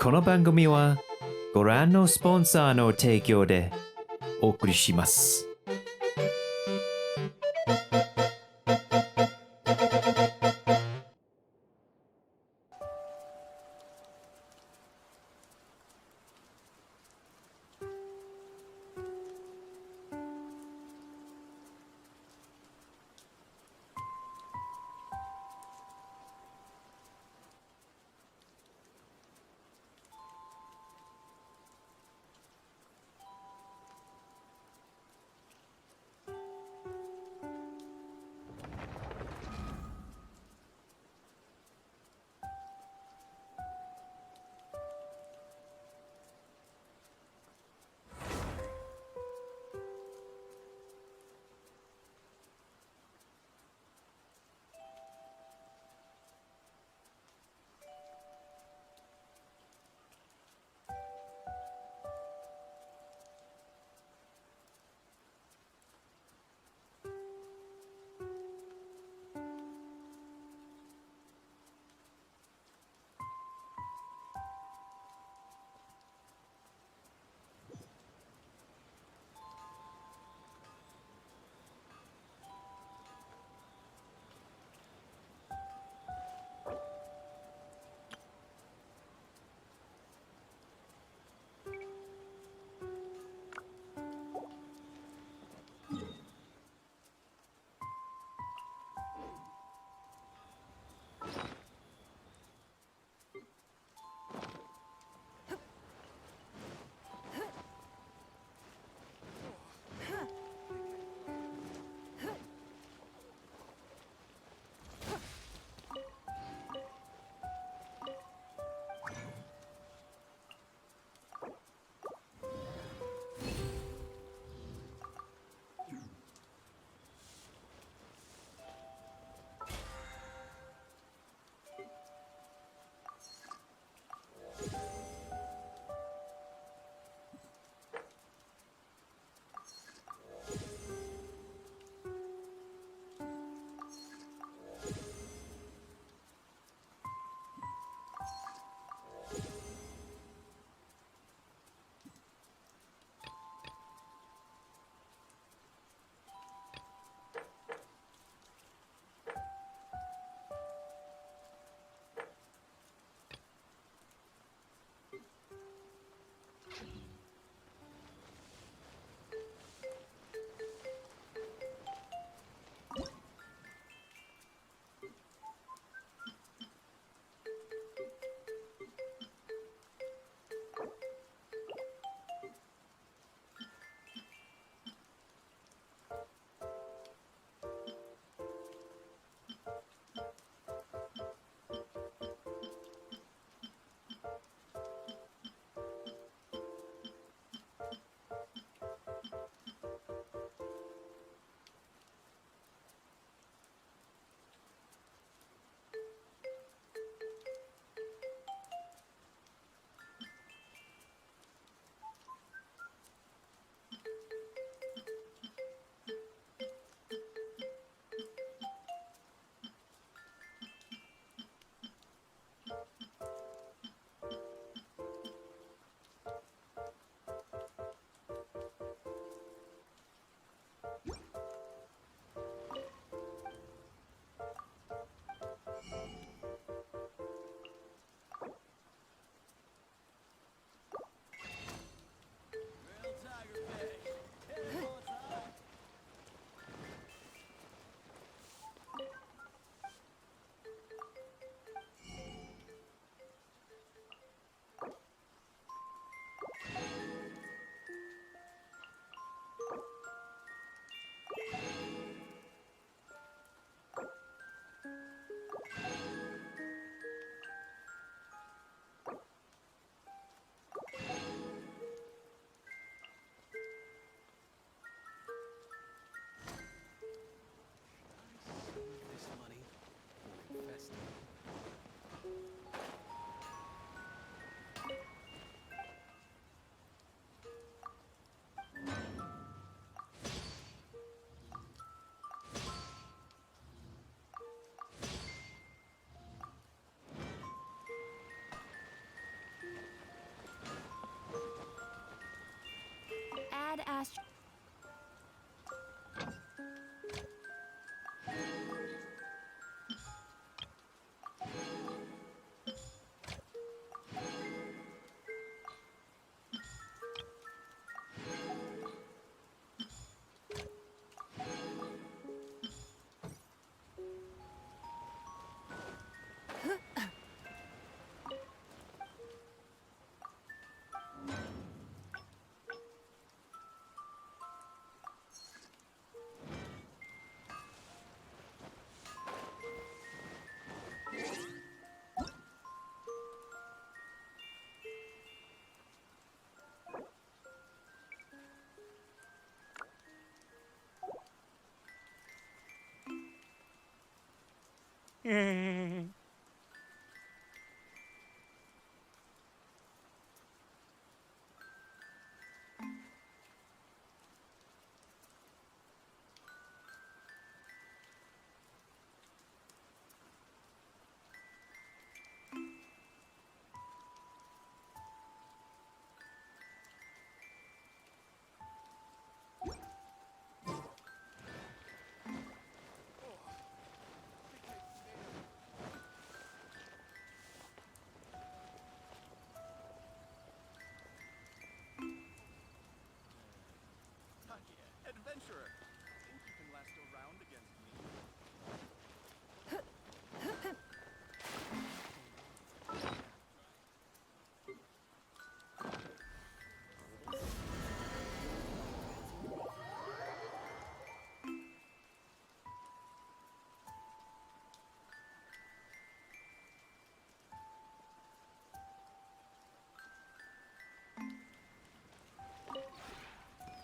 この番組はご覧のスポンサーの提供でお送りします。last. Adventurer, think you can last a round against me?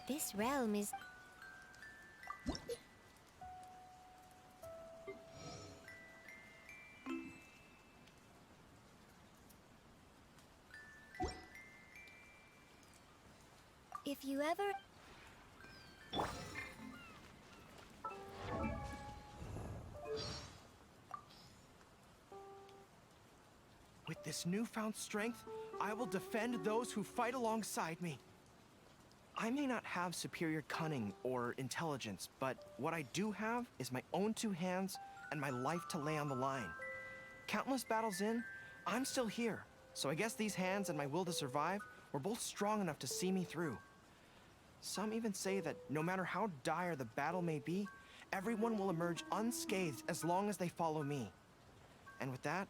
This realm is. If you ever. With this newfound strength, I will defend those who fight alongside me. I may not have superior cunning or intelligence, but what I do have is my own two hands and my life to lay on the line. Countless battles in, I'm still here, so I guess these hands and my will to survive were both strong enough to see me through. Some even say that no matter how dire the battle may be, everyone will emerge unscathed as long as they follow me. And with that,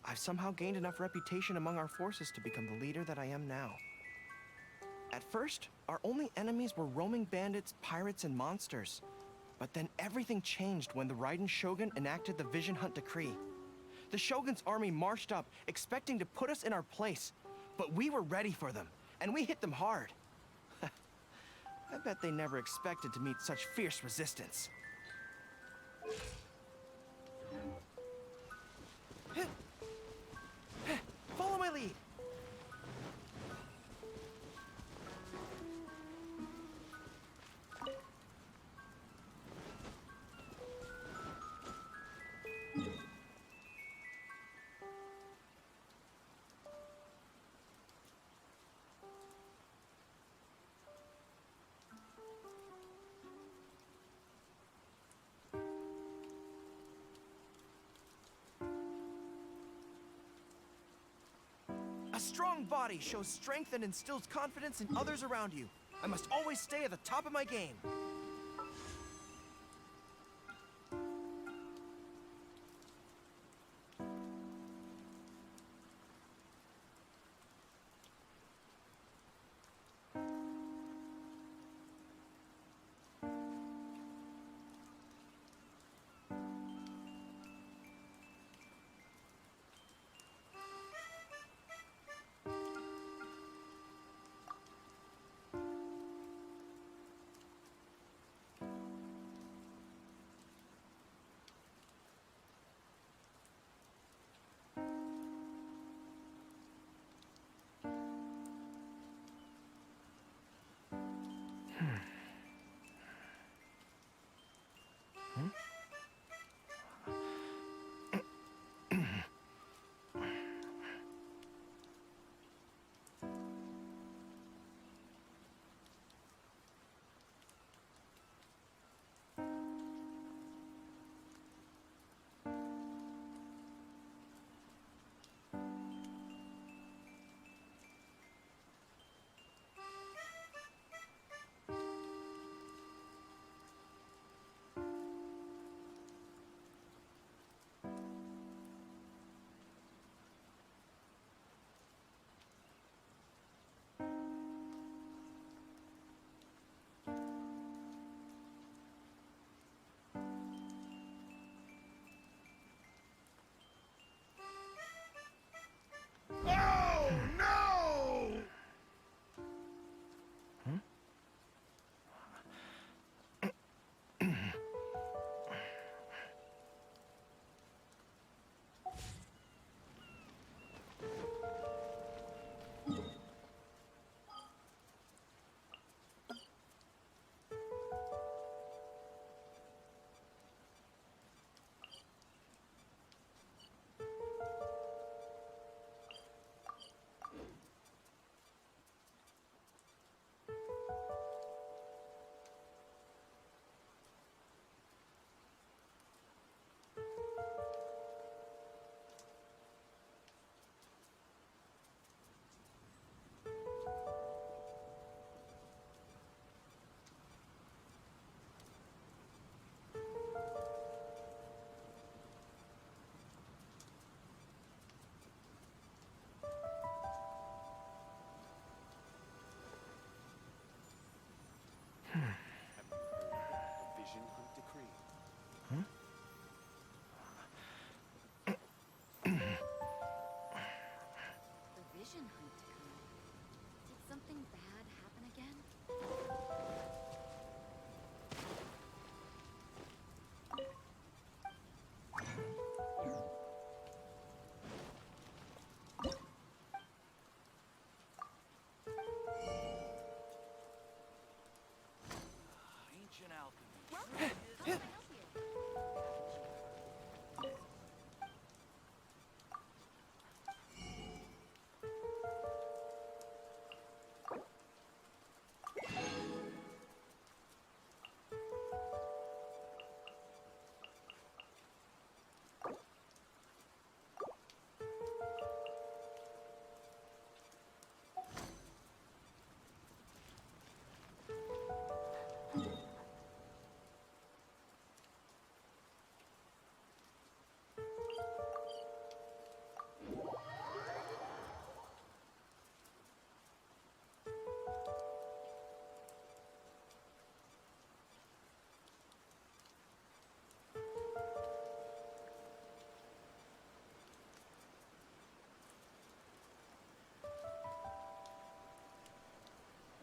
I've somehow gained enough reputation among our forces to become the leader that I am now. At first, our only enemies were roaming bandits, pirates, and monsters. But then everything changed when the Raiden Shogun enacted the Vision Hunt Decree. The Shogun's army marched up, expecting to put us in our place. But we were ready for them, and we hit them hard. I bet they never expected to meet such fierce resistance. Follow my lead! A strong body shows strength and instills confidence in others around you. I must always stay at the top of my game.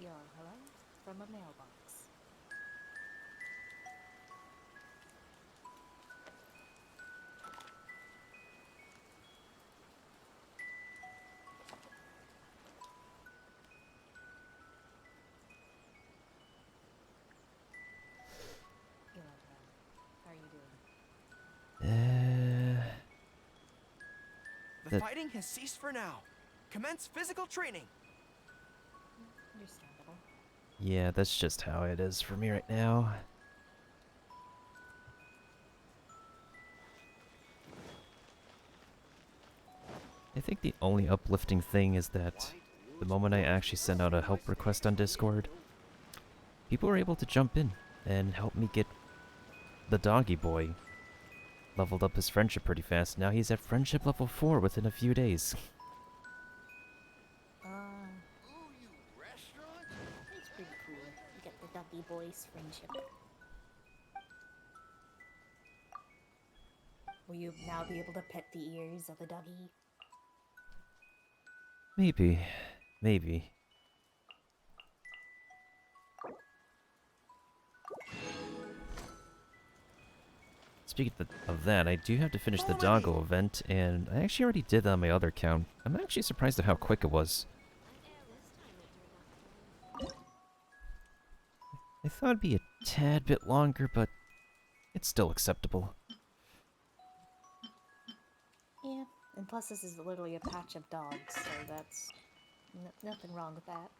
Yo, hello? From a mailbox. Yo, how are you doing? The That- fighting has ceased for now. Commence physical training. Understandable. yeah, that's just how it is for me right now. I think the only uplifting thing is that the moment I actually sent out a help request on Discord, people were able to jump in and help me get the doggy boy leveled up his friendship pretty fast. Now he's at friendship level 4 within a few days. It's pretty cool. You get the Doggy Boys friendship. Will you now be able to pet the ears of the doggy? Maybe. Maybe. Speaking of that, I do have to finish the doggo event, and I actually already did that on my other account. I'm actually surprised at how quick it was. I thought it'd be a tad bit longer, but it's still acceptable. Yeah, and plus this is literally a patch of dogs, so that's nothing wrong with that.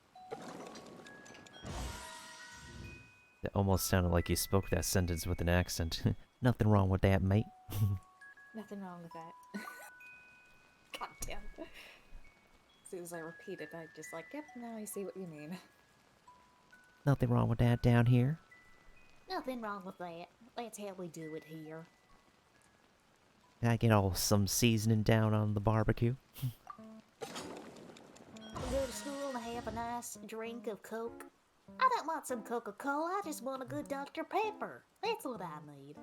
That almost sounded like you spoke that sentence with an accent. Nothing wrong with that, mate. Nothing wrong with that. God damn. As soon as I repeat it, I'm just like, yep, now I see what you mean. Nothing wrong with that down here. Nothing wrong with that. That's how we do it here. I get all some seasoning down on the barbecue. I'll go to school and have a nice drink of Coke. I don't want some Coca-Cola, I just want a good Dr. Pepper. That's what I need.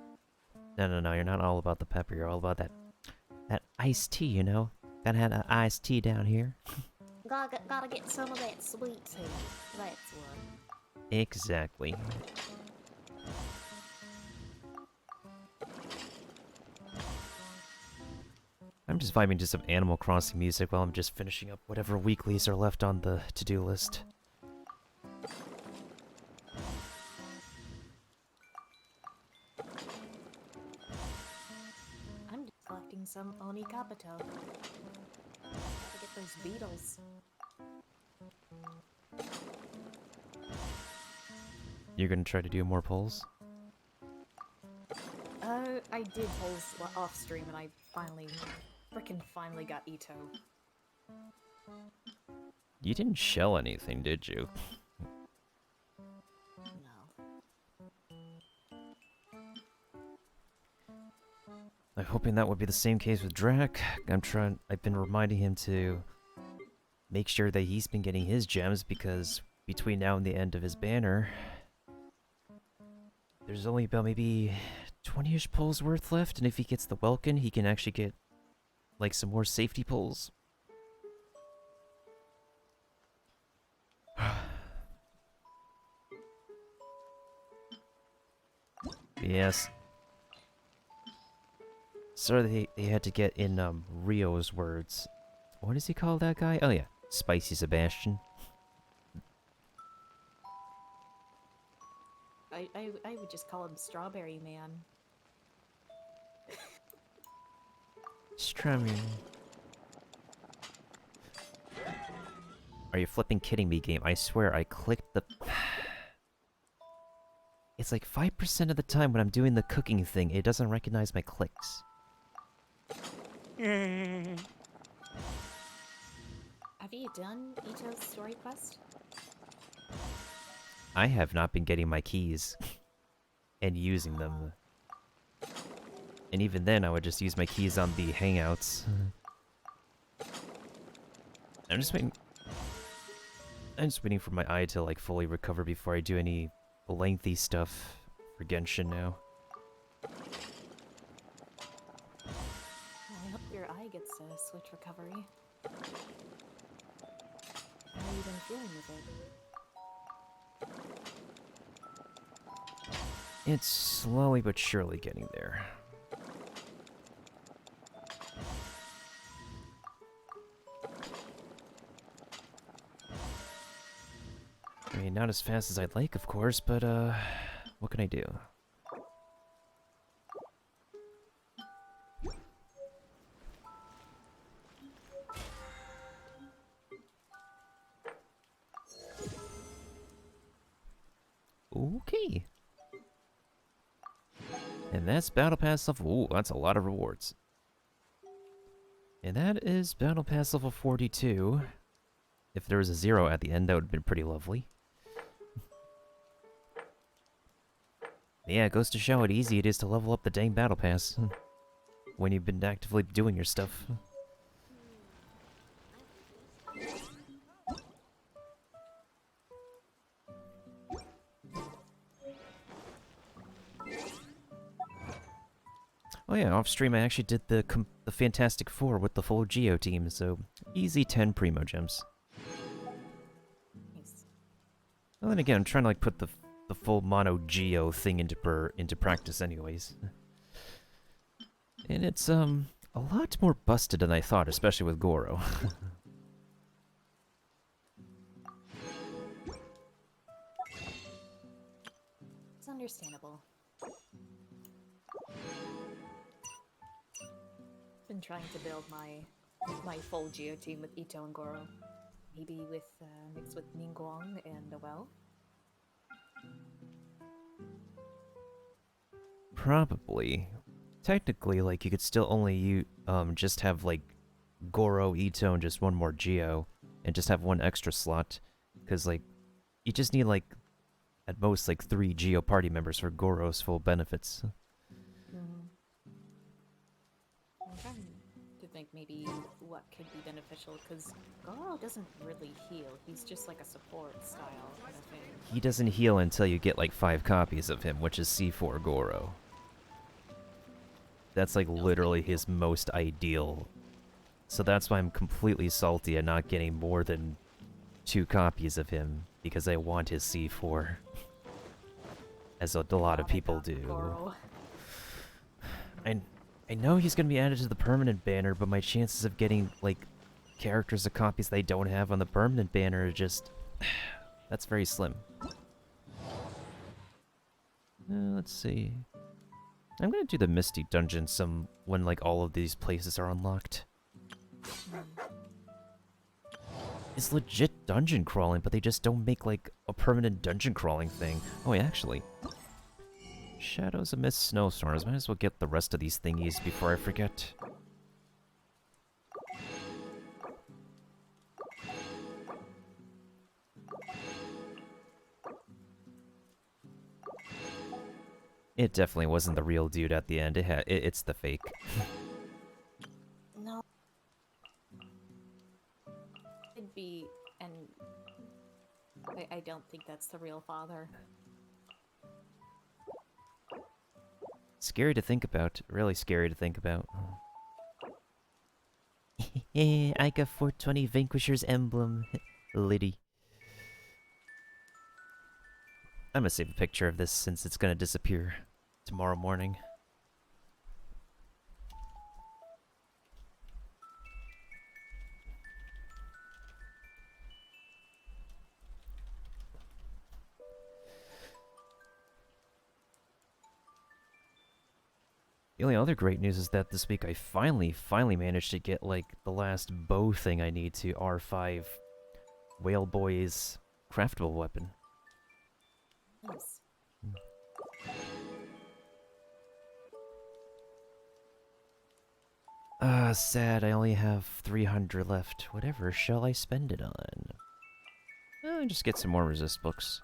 No, you're not all about the pepper, you're all about that iced tea, you know? Gotta have an iced tea down here. Gotta get some of that sweet tea. That's what. Exactly. I'm just vibing to some Animal Crossing music while I'm just finishing up whatever weeklies are left on the to-do list. I'm just collecting some Oni Kabuto. Gotta get those beetles. You're gonna try to do more polls? I did polls off stream and I finally got Ito. You didn't shell anything, did you? No. I'm hoping that would be the same case with Drac. I've been reminding him to make sure that he's been getting his gems, because between now and the end of his banner, there's only about maybe 20-ish pulls worth left, and if he gets the Welkin, he can actually get, like, some more safety pulls. Yes. So they had to get in, Rio's words. What does he call that guy? Oh yeah, Spicy Sebastian. I would just call him Strawberry Man. Strawberry. Are you flipping kidding me, game? I swear I clicked the... It's like 5% of the time when I'm doing the cooking thing, it doesn't recognize my clicks. Have you done Ito's story quest? I have not been getting my keys and using them. And even then, I would just use my keys on the hangouts. I'm just waiting for my eye to like fully recover before I do any lengthy stuff for Genshin now. Well, I hope your eye gets a switch recovery. How have you been feeling with it? It's slowly but surely getting there. I mean, not as fast as I'd like, of course, but, what can I do? Okay. And that's Battle Pass level... Ooh, that's a lot of rewards. And that is Battle Pass level 42. If there was a 0 at the end, that would have been pretty lovely. Yeah, it goes to show how easy it is to level up the dang Battle Pass. When you've been actively doing your stuff. Oh yeah, off stream I actually did the Fantastic Four with the full Geo team, so easy 10 Primo Gems. Nice. Well, then again, I'm trying to like put the full mono Geo thing into practice anyways. And it's a lot more busted than I thought, especially with Goro. It's understandable. Been trying to build my full Geo team with Ito and Goro. Maybe with mixed with Ningguang and Noel. Probably. Technically, like, you could still only just have, like, Goro, Ito, and just one more Geo, and just have one extra slot. Because, like, you just need, like, at most, like, 3 Geo party members for Goro's full benefits. Mm-hmm. I'm trying to think maybe what could be beneficial, because Goro doesn't really heal. He's just like a support style kind of thing. He doesn't heal until you get, like, 5 copies of him, which is C4 Goro. That's, like, literally his most ideal. So that's why I'm completely salty at not getting more than 2 copies of him, because I want his C4. As a lot of people do. Goro. I know he's gonna be added to the permanent banner, but my chances of getting, like, characters or copies they don't have on the permanent banner are just... that's very slim. Let's see... I'm gonna do the Misty Dungeon when, like, all of these places are unlocked. It's legit dungeon crawling, but they just don't make, like, a permanent dungeon crawling thing. Oh, yeah, actually. Shadows amidst snowstorms. Might as well get the rest of these thingies before I forget. It definitely wasn't the real dude at the end. It's the fake. No. It'd be, and I don't think that's the real father. Scary to think about. Really scary to think about. I got 420 Vanquisher's emblem. Liddy. I'm gonna save a picture of this since it's gonna disappear tomorrow morning. The only other great news is that this week I finally managed to get, like, the last bow thing I need to R5 Whale Boy's craftable weapon. Nice. Sad I only have 300 left. Whatever shall I spend it on? Just get some more resist books.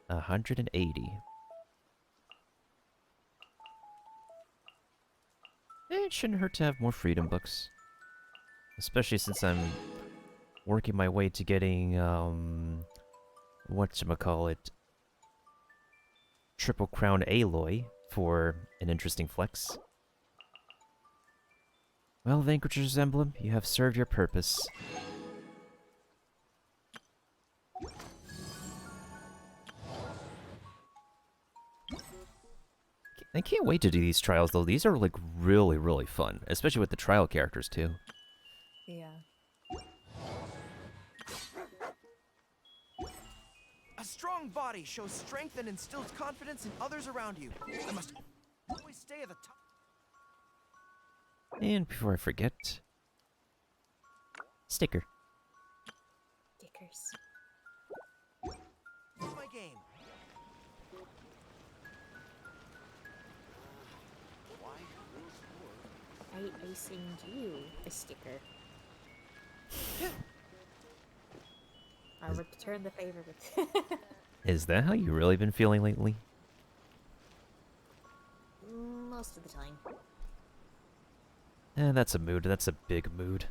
180. It shouldn't hurt to have more freedom books. Especially since I'm working my way to getting, whatchamacallit, Triple Crown Aloy for an interesting flex. Well, Vanquisher's Emblem, you have served your purpose. I can't wait to do these trials, though. These are, like, really, really fun. Especially with the trial characters, too. Yeah. A strong body shows strength and instills confidence in others around you. I must always stay at the top. And before I forget... Sticker. Stickers. It's my game. I send you a sticker. I return the favor with. Is that how you really been feeling lately? Most of the time. That's a mood. That's a big mood.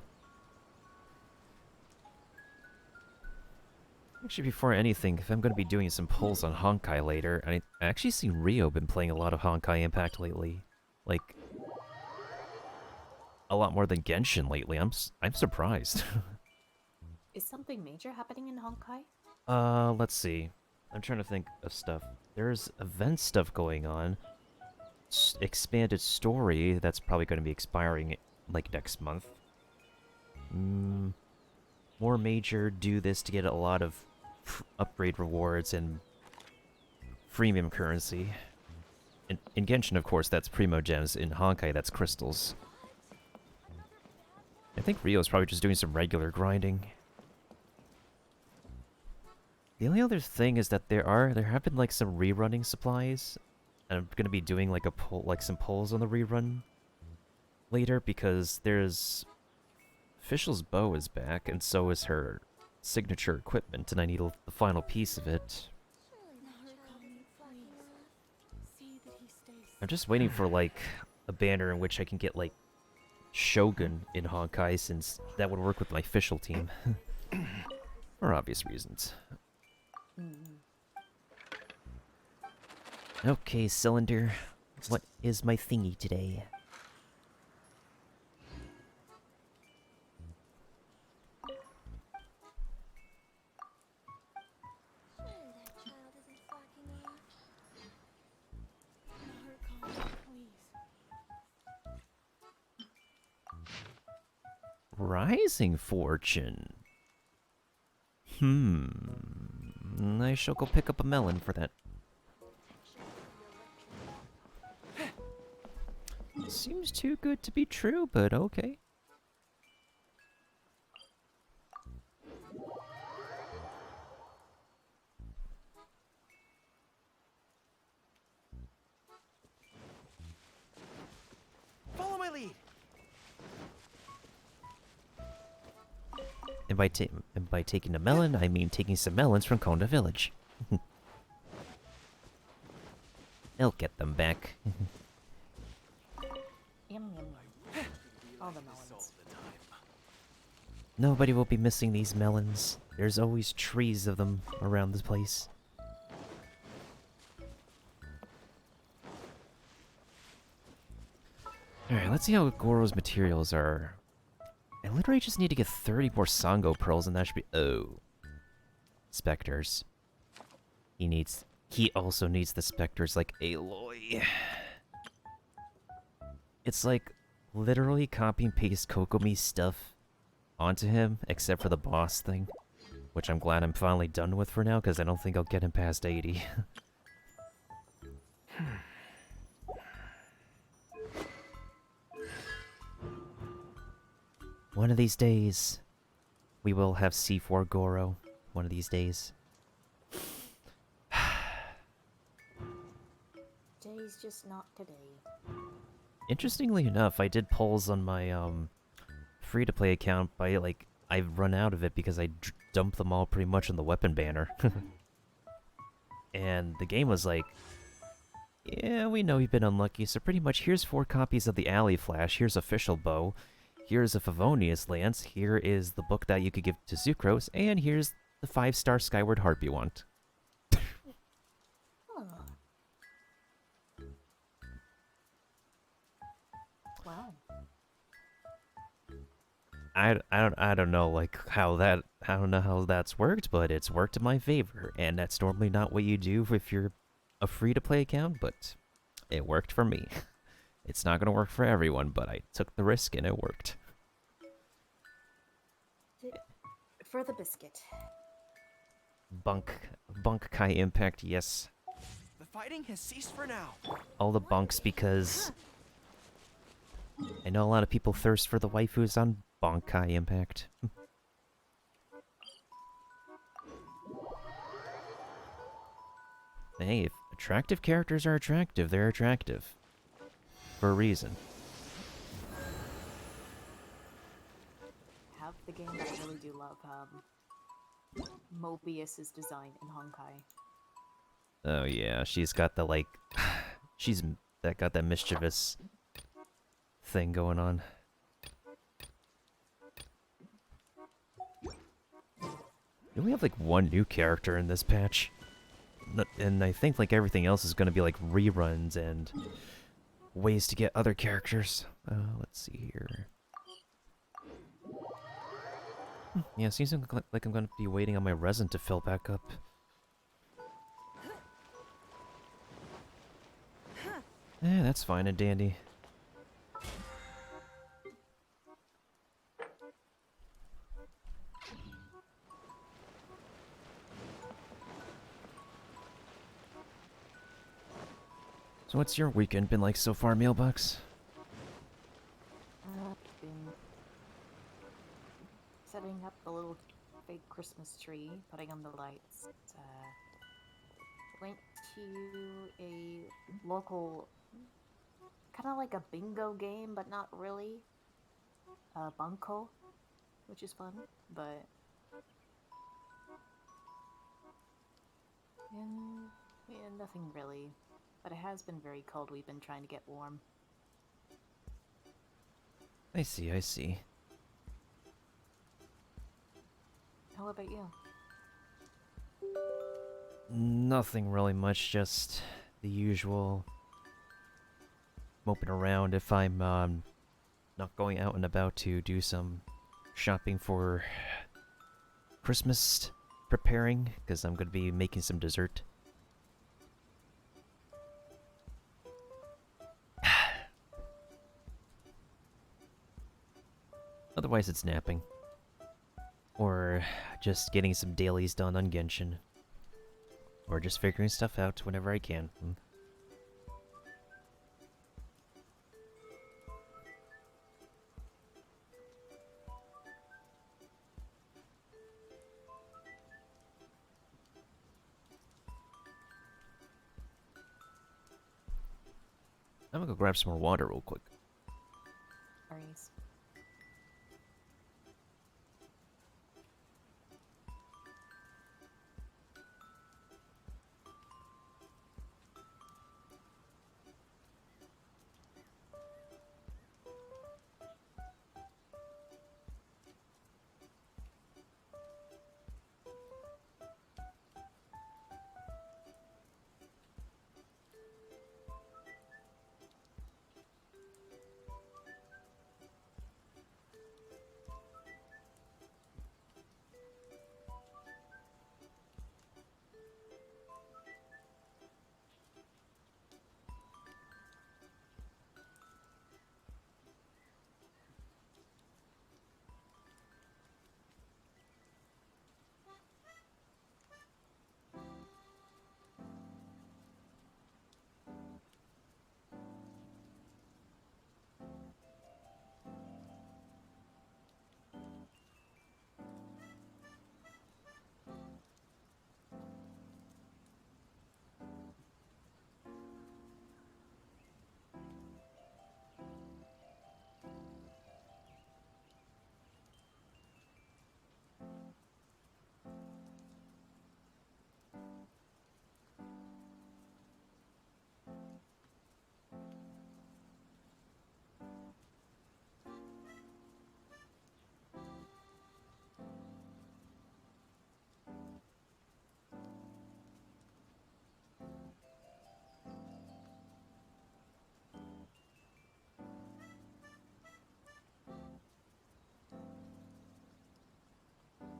Actually, before anything, if I'm going to be doing some polls on Honkai later, I actually seen Rio been playing a lot of Honkai Impact lately. Like, a lot more than Genshin lately. I'm surprised. Is something major happening in Honkai? Let's see. I'm trying to think of stuff. There's event stuff going on. Expanded story that's probably going to be expiring like next month. More major do this to get a lot of upgrade rewards and freemium currency. In Genshin, of course, that's primogems. In Honkai, that's crystals. I think Rio's probably just doing some regular grinding. The only other thing is that there have been like some rerunning supplies, and I'm gonna be doing like some polls on the rerun later because there's Official's bow is back, and so is her signature equipment, and I need the final piece of it. I'm just waiting for like a banner in which I can get like Shogun in Honkai, since that would work with my official team. For obvious reasons. Okay, Cylinder. What is my thingy today? Rising Fortune. I shall go pick up a melon for that. Seems too good to be true, but okay. Follow my lead. And by taking a melon, I mean taking some melons from Konda Village. I'll get them back. Yum yum. All the melons. Nobody will be missing these melons. There's always trees of them around this place. Alright, let's see how Goro's materials are. I literally just need to get 30 more Sango pearls and that should be... Oh. Spectres. He also needs the specters like Aloy. It's like literally copy and paste Kokomi's stuff onto him, except for the boss thing. Which I'm glad I'm finally done with for now, because I don't think I'll get him past 80. One of these days, we will have C4 Goro. One of these days. Today's just not today. Interestingly enough, I did polls on my free-to-play account, but like I've run out of it because I dumped them all pretty much in the weapon banner. And the game was like, yeah, we know you've been unlucky, so pretty much here's 4 copies of the Alley Flash, here's Official Bow, here's a Favonius Lance, here is the book that you could give to Sucrose, and here's the 5-star Skyward Harp you want. Huh. Wow. I don't know like I don't know how that's worked, but it's worked in my favor, and that's normally not what you do if you're a free-to-play account, but It worked for me. It's not gonna work for everyone, but I took the risk and it worked. For the biscuit. Bonkai impact, yes. The fighting has ceased for now. All the bunks because I know a lot of people thirst for the waifus on Bonkai impact. Hey, if attractive characters are attractive, they're attractive. For a reason. Have the game that I really do love, Mobius's design in Honkai. Oh yeah, she's got the like, got that mischievous thing going on. We only have like one new character in this patch. And I think like everything else is gonna be like reruns and ways to get other characters. Let's see here. Yeah, seems like I'm gonna be waiting on my resin to fill back up. Eh, that's fine and dandy. So what's your weekend been like so far, Mailbox? Been setting up the little fake Christmas tree, putting on the lights. Went to a local, kind of like a bingo game, but not really. Bunko, which is fun, but yeah, nothing really. But it has been very cold. We've been trying to get warm. I see, I see. How about you? Nothing really much, just the usual. Moping around if I'm not going out and about to do some shopping for Christmas preparing, because I'm going to be making some dessert. Otherwise it's napping. Or just getting some dailies done on Genshin. Or just figuring stuff out whenever I can. I'm gonna go grab some more water real quick. Worries.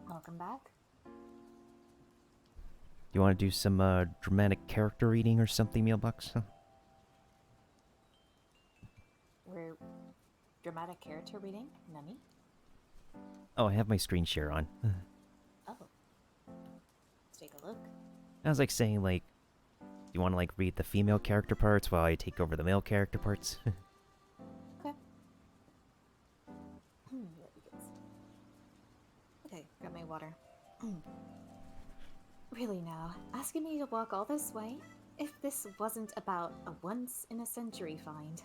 Welcome back. You want to do some dramatic character reading or something, Mailbox? Huh? dramatic character reading? Nani? Oh, I have my screen share on. Oh. Let's take a look. I was like saying, like, you want to like read the female character parts while I take over the male character parts? Okay. Let me get some. Okay, got my water. Really now, asking me to walk all this way? If this wasn't about a once-in-a-century find.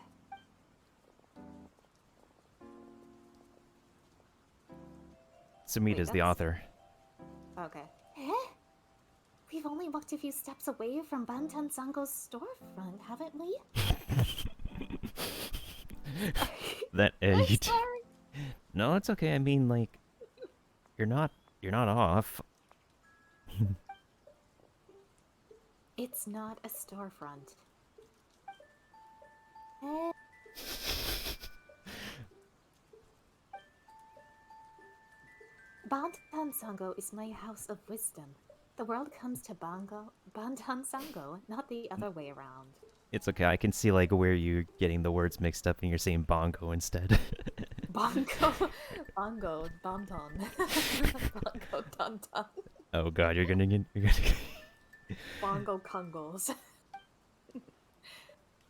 Sumita's the that's- author. Okay. Eh? We've only walked a few steps away from Bantan Sango's storefront, haven't we? That I'm you sorry. No, it's okay. I mean, like, you're not off. It's not a storefront. Eh? Bantan Sango is my house of wisdom. The world comes to Bantan Sango, not the other way around. It's okay. I can see like where you're getting the words mixed up and you're saying bongo instead. Bongo, bongo, bonton, bongo, tonton, Oh god, you're gonna get. bongo congos.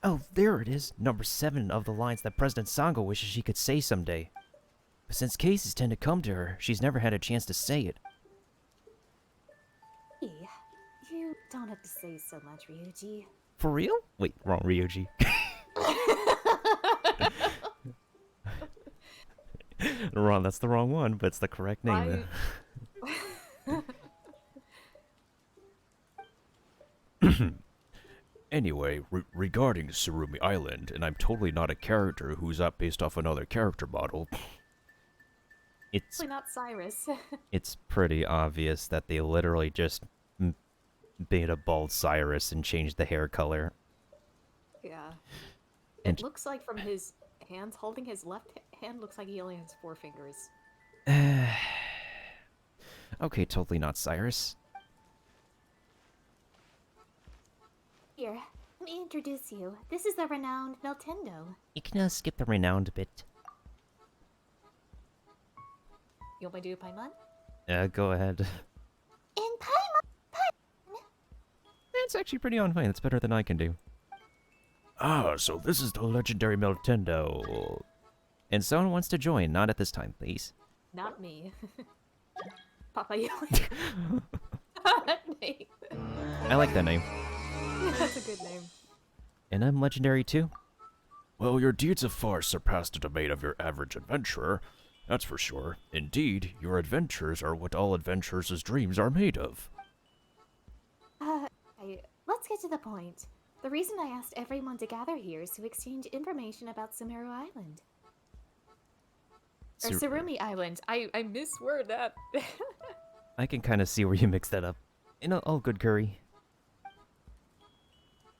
Oh, there it is. Number 7 of the lines that President Sango wishes she could say someday. But since cases tend to come to her, she's never had a chance to say it. Hey, you don't have to say so much, Ryuji. For real? Wait, wrong Ryuji. Wrong, that's the wrong one, but it's the correct name. Anyway, regarding Surumi Island, and I'm totally not a character who's up based off another character model. It's Probably not Cyrus. it's pretty obvious that they literally just made a bald Cyrus and changed the hair color. Yeah. And- It looks like from his hands, holding his left hand, looks like he only has 4 fingers. Okay, totally not Cyrus. Here, let me introduce you. This is the renowned Nintendo. You can skip the renowned bit. You want me to do Paimon? Go ahead. In Paimon! It's actually pretty on point. It's better than I can do. Ah, so this is the legendary Nintendo. And someone wants to join. Not at this time, please. Not me. Papa Yoli. Name. I like that name. That's a good name. And I'm legendary too. Well, your deeds have far surpassed the domain of your average adventurer. That's for sure. Indeed, your adventures are what all adventurers' dreams are made of. Let's get to the point. The reason I asked everyone to gather here is to exchange information about Sumeru Island. Or Surumi Island. I misword that. I can kind of see where you mixed that up. In all good curry.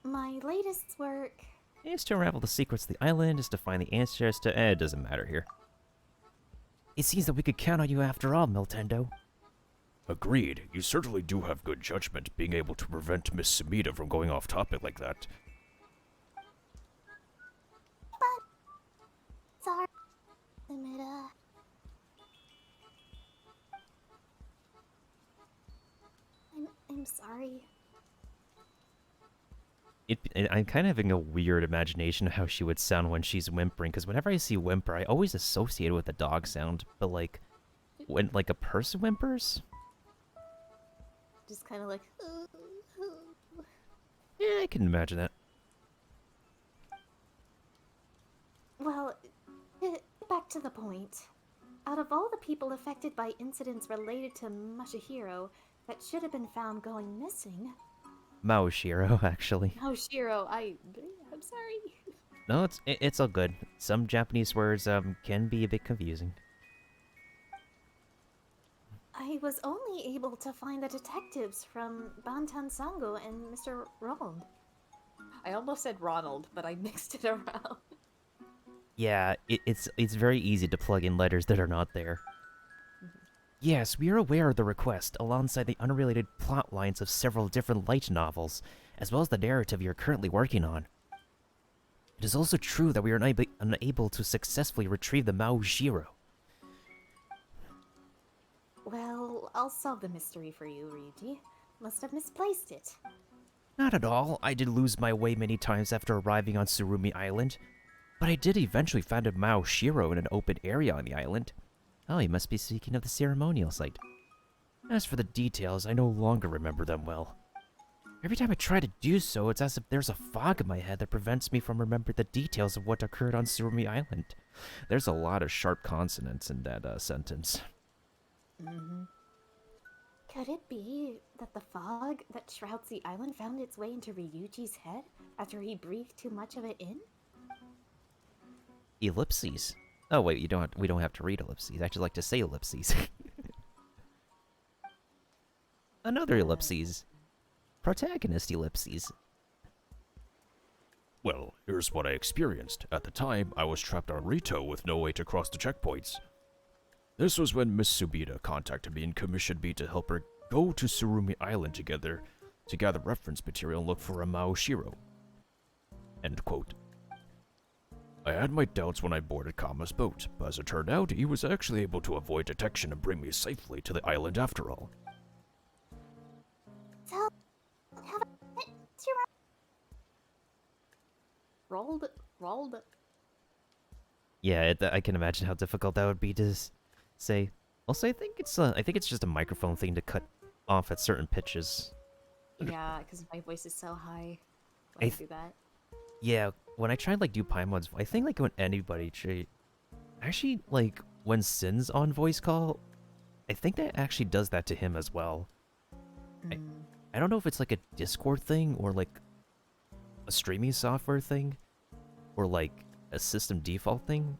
My latest work... Is to unravel the secrets of the island, is to find the answers to... it doesn't matter here. It seems that we could count on you after all, Nintendo. Agreed. You certainly do have good judgment, being able to prevent Miss Sumida from going off topic like that. Sorry, Sumida. I'm sorry. I'm kind of having a weird imagination of how she would sound when she's whimpering, because whenever I see whimper, I always associate it with a dog sound, but like, when like a person whimpers? Just kind of like... Yeah, I can imagine that. Well, back to the point. Out of all the people affected by incidents related to Masahiro that should have been found going missing... Maoshiro, actually. Masahiro, I'm sorry. No, it's all good. Some Japanese words can be a bit confusing. I was only able to find the detectives from Bantan Sango and Mr. Ronald. I almost said Ronald, but I mixed it around. Yeah, it's very easy to plug in letters that are not there. Yes, we are aware of the request, alongside the unrelated plot lines of several different light novels, as well as the narrative you're currently working on. It is also true that we are unable to successfully retrieve the Mao Shiro. Well, I'll solve the mystery for you, Ryuji. Must have misplaced it. Not at all. I did lose my way many times after arriving on Surumi Island, but I did eventually find a Mao Shiro in an open area on the island. Oh, you must be speaking of the ceremonial site. As for the details, I no longer remember them well. Every time I try to do so, it's as if there's a fog in my head that prevents me from remembering the details of what occurred on Surumi Island. There's a lot of sharp consonants in that sentence. Mm-hmm. Could it be that the fog that shrouds the island found its way into Ryuji's head after he breathed too much of it in? Ellipses. Oh wait, we don't have to read ellipses. I just like to say ellipses. Another ellipses. Protagonist ellipses. Well, here's what I experienced. At the time, I was trapped on Rito with no way to cross the checkpoints. This was when Miss Subida contacted me and commissioned me to help her go to Surumi Island together to gather reference material and look for a Mao Shiro. End quote. I had my doubts when I boarded Kama's boat, but as it turned out, he was actually able to avoid detection and bring me safely to the island after all. So, have I to Rolled. Yeah, I can imagine how difficult that would be to say. Also, I think it's just a microphone thing to cut off at certain pitches. Yeah, because my voice is so high when I do that. Yeah, when I tried like do Paimon's, I think like when anybody actually like when Sin's on voice call, I think that actually does that to him as well. I don't know if it's like a Discord thing or like a streaming software thing or like a system default thing.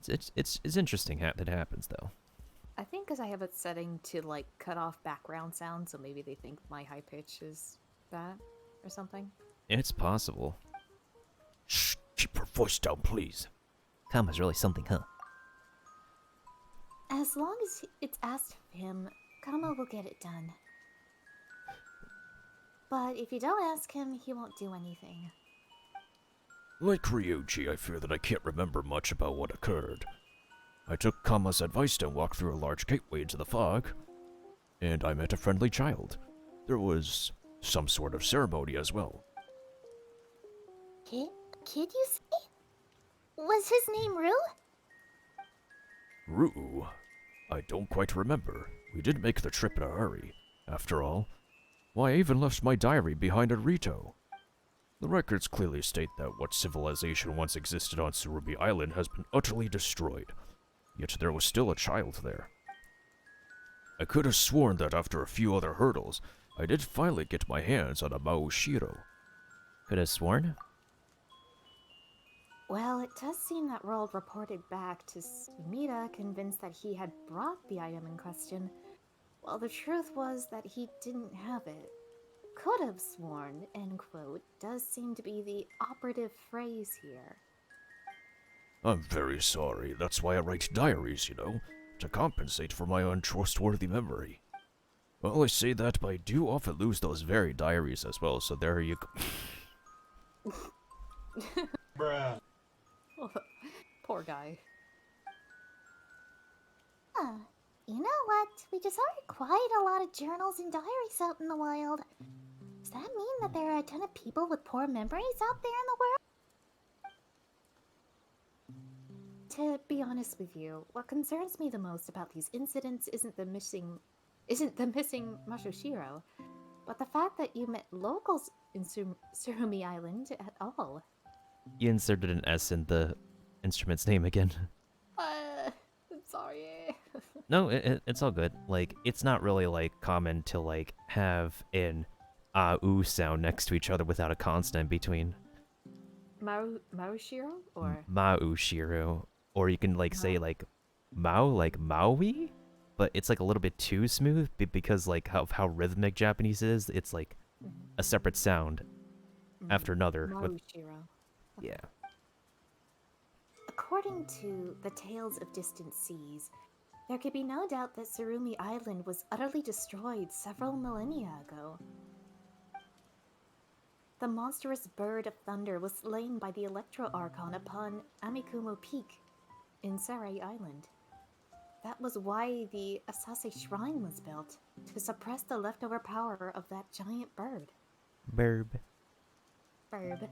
It's interesting how that happens though. I think because I have it setting to like cut off background sound, so maybe they think my high pitch is that or something. It's possible. Shh, keep your voice down, please. Kama's really something, huh? As long as it's asked of him, Kama will get it done. But if you don't ask him, he won't do anything. Like Ryuji, I fear that I can't remember much about what occurred. I took Kama's advice to walk through a large gateway into the fog, and I met a friendly child. There was some sort of ceremony as well. Kid, you say? Was his name Rue? Ruu? I don't quite remember. We did make the trip in a hurry. After all, why, I even left my diary behind at Rito. The records clearly state that what civilization once existed on Surumi Island has been utterly destroyed, yet there was still a child there. I could have sworn that after a few other hurdles, I did finally get my hands on a Mao Shiro. Could have sworn? Well, it does seem that Rold reported back to Sumida convinced that he had brought the item in question, while the truth was that he didn't have it. Could have sworn, end quote, does seem to be the operative phrase here. I'm very sorry. That's why I write diaries, you know, to compensate for my untrustworthy memory. Well, I say that, but I do often lose those very diaries as well, so there you go. Bruh. Poor guy. You know what? We discovered quite a lot of journals and diaries out in the wild. Does that mean that there are a ton of people with poor memories out there in the world? To be honest with you, what concerns me the most about these incidents isn't the missing Mashoshiro, but the fact that you met locals in Surumi Island at all. You inserted an S in the instrument's name again. I'm sorry. No, it's all good. Like, it's not really, like, common to, like, have an ah-oo sound next to each other without a consonant between. Maoshiro? Or? Mao-shiro. Or you can, like, say, like, Mao, like, Maui? But it's, like, a little bit too smooth because, like, how rhythmic Japanese is. It's, like, a separate sound after another. Maoshiro. Yeah. According to the Tales of Distant Seas, there could be no doubt that Surumi Island was utterly destroyed several millennia ago. the monstrous bird of thunder was slain by the Electro Archon upon Amikumu Peak in Sarai Island. That was why the Asase Shrine was built, to suppress the leftover power of that giant bird. Burb. Bird.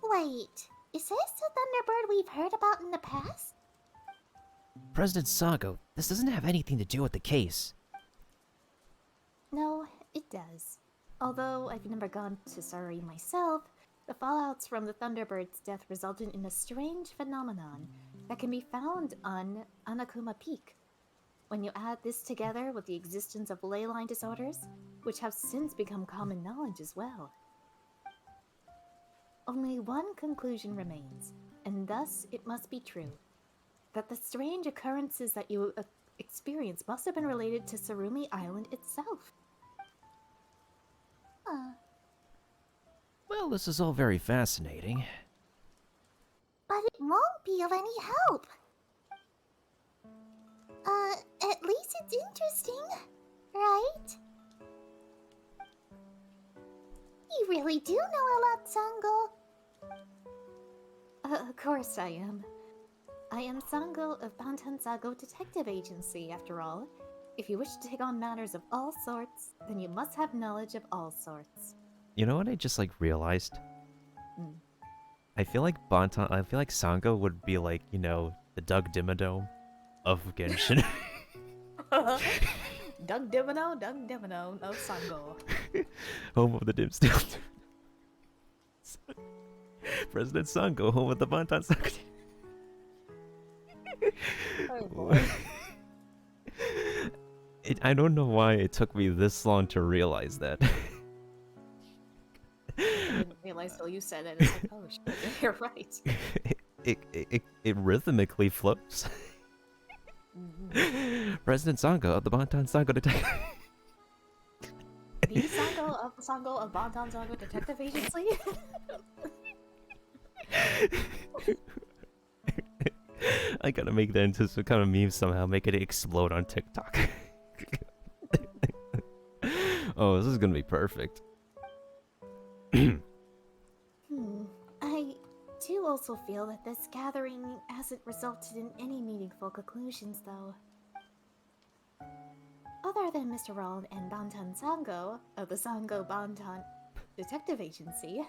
Wait, is this the Thunderbird we've heard about in the past? President Sago, this doesn't have anything to do with the case. No, it does. Although I've never gone to Sarai myself, the fallouts from the Thunderbird's death resulted in a strange phenomenon that can be found on Anakuma Peak. When you add this together with the existence of ley line disorders, which have since become common knowledge as well, only one conclusion remains, and thus it must be true, that the strange occurrences that you experienced must have been related to Surumi Island itself. Well, this is all very fascinating. But it won't be of any help. At least it's interesting, right? You really do know a lot, Sango. Of course I am. I am Sango of Bantan Sago Detective Agency, after all. If you wish to take on matters of all sorts, then you must have knowledge of all sorts. You know what I just realized? Hmm. I feel like Sango would be like, you know, the Doug Dimmadome of Genshin. Doug Dimino of Sango. Home of the Dimsteel. President Sango, home of the Bantan Sago. Oh boy. I don't know why it took me this long to realize that. I didn't realize till you said it. It's like, oh shit, you're right. It rhythmically flows. President Sango of the Bantan Sago Detective. The Sango of Bantan Sago Detective Agency? I gotta make that into some kind of meme somehow, make it explode on TikTok. Oh, this is gonna be perfect. I do also feel that this gathering hasn't resulted in any meaningful conclusions, though. Other than Mr. Roland and Bantan Sango of the Sango Bantan Detective Agency,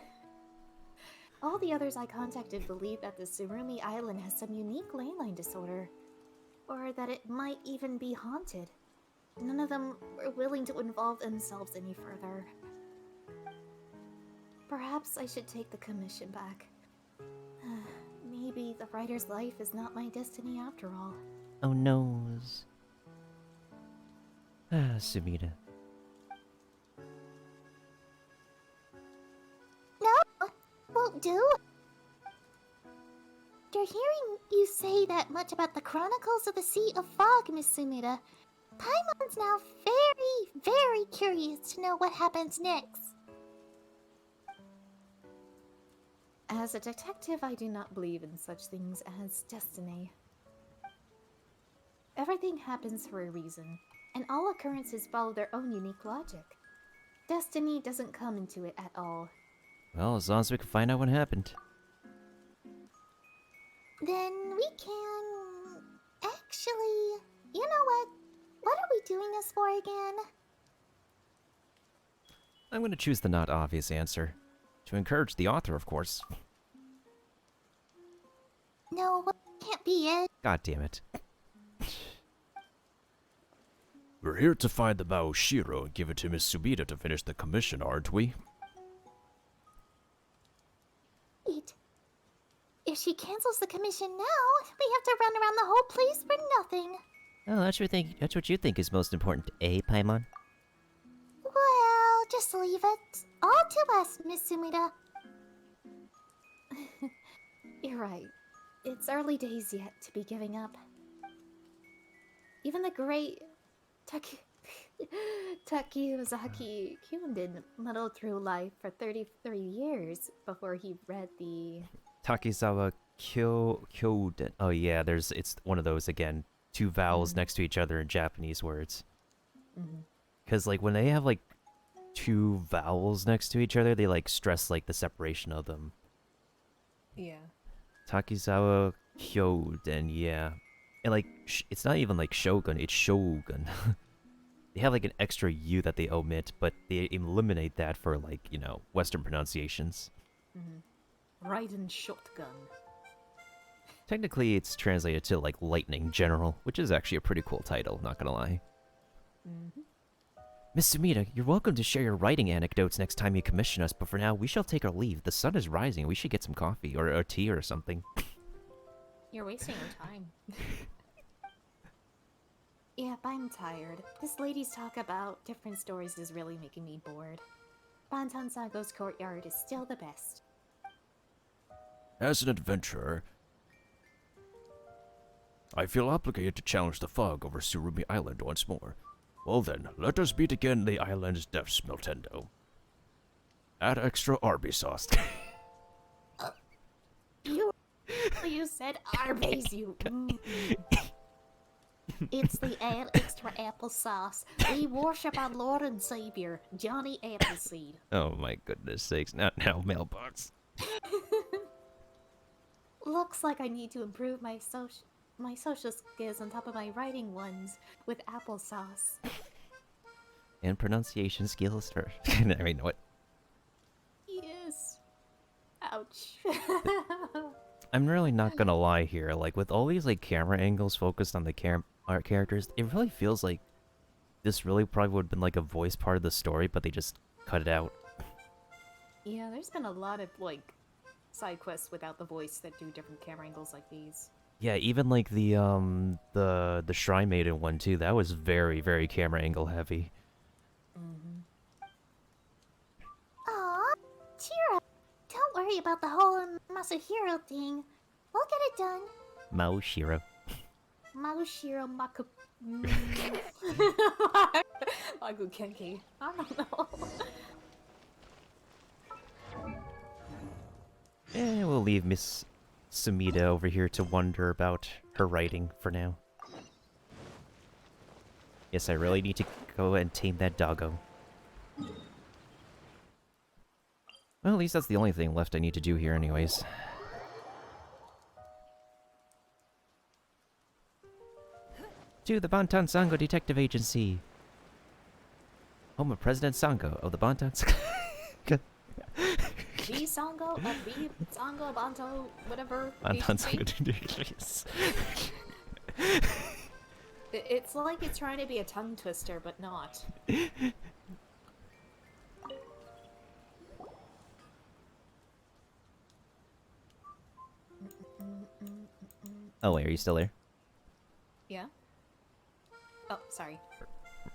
all the others I contacted believe that the Surumi Island has some unique ley line disorder, or that it might even be haunted. None of them were willing to involve themselves any further. Perhaps I should take the commission back. Maybe the writer's life is not my destiny after all. Oh noes. Ah, Sumida. No, won't do. After hearing you say that much about the Chronicles of the Sea of Fog, Miss Sumida, Paimon's now very, very curious to know what happens next. As a detective, I do not believe in such things as destiny. Everything happens for a reason, and all occurrences follow their own unique logic. Destiny doesn't come into it at all. Well, as long as we can find out what happened. Then we can... Actually, you know what? What are we doing this for again? I'm gonna choose the not obvious answer. To encourage the author, of course. No, can't be it. God damn it. We're here to find the Mao Shiro and give it to Miss Subida to finish the commission, aren't we? Wait. If she cancels the commission now, we have to run around the whole place for nothing. Oh, that's what you think is most important, eh, Paimon? Well, just leave it. All to us, Miss Sumida. You're right. It's early days yet to be giving up. Even the great Takiyozaki Kyundin muddled through life for 33 years before he read the... Takizawa Kyoden. Oh yeah, it's one of those again. Two vowels next to each other in Japanese words. Because, like, when they have, like, two vowels next to each other, they like stress like the separation of them. Yeah. Takizawa Kyoden, yeah. And like, it's not even like Shogun, it's Shogun. They have like an extra U that they omit, but they eliminate that for like, you know, Western pronunciations. Raiden Shotgun. Technically, it's translated to like Lightning General, which is actually a pretty cool title, not gonna lie. Miss Sumida, you're welcome to share your writing anecdotes next time you commission us, but for now, we shall take our leave. The sun is rising, we should get some coffee, or tea or something. You're wasting your time. Yep, I'm tired. This lady's talk about different stories is really making me bored. Bantan Sago's courtyard is still the best. As an adventurer, I feel obligated to challenge the fog over Surumi Island once more. Well then, let us meet again in the island's depths, Miltendo. Add extra Arby sauce. You said Arby's, you. It's the extra applesauce. We worship our Lord and Savior, Johnny Appleseed. Oh my goodness sakes, not now, mailbox. Looks like I need to improve my social skills on top of my writing ones with applesauce. And pronunciation skills for... I mean, what? Yes. Ouch. I'm really not gonna lie here, like, with all these, like, camera angles focused on the art characters, it really feels like this really probably would have been, like, a voice part of the story, but they just cut it out. Yeah, there's been a lot of, like, side quests without the voice that do different camera angles like these. Yeah, even, like, the Shrine Maiden one, too, that was very, very camera angle heavy. Aw, cheer up. Don't worry about the whole Masahiro thing. We'll get it done. Mao Shiro. Marushiro Maku... Magu Kenki. I don't know. We'll leave Miss Sumida over here to wonder about her writing for now. Yes, I really need to go and tame that doggo. Well, at least that's the only thing left I need to do here anyways. To the Bantan Sango Detective Agency! Home of President Sango of the Bantan Sango... B Sango, B Sango, Banto, whatever. Bantan agency. Sango Detective Agency. It's like it's trying to be a tongue twister, but not. Oh wait, are you still there? Yeah? Oh, sorry.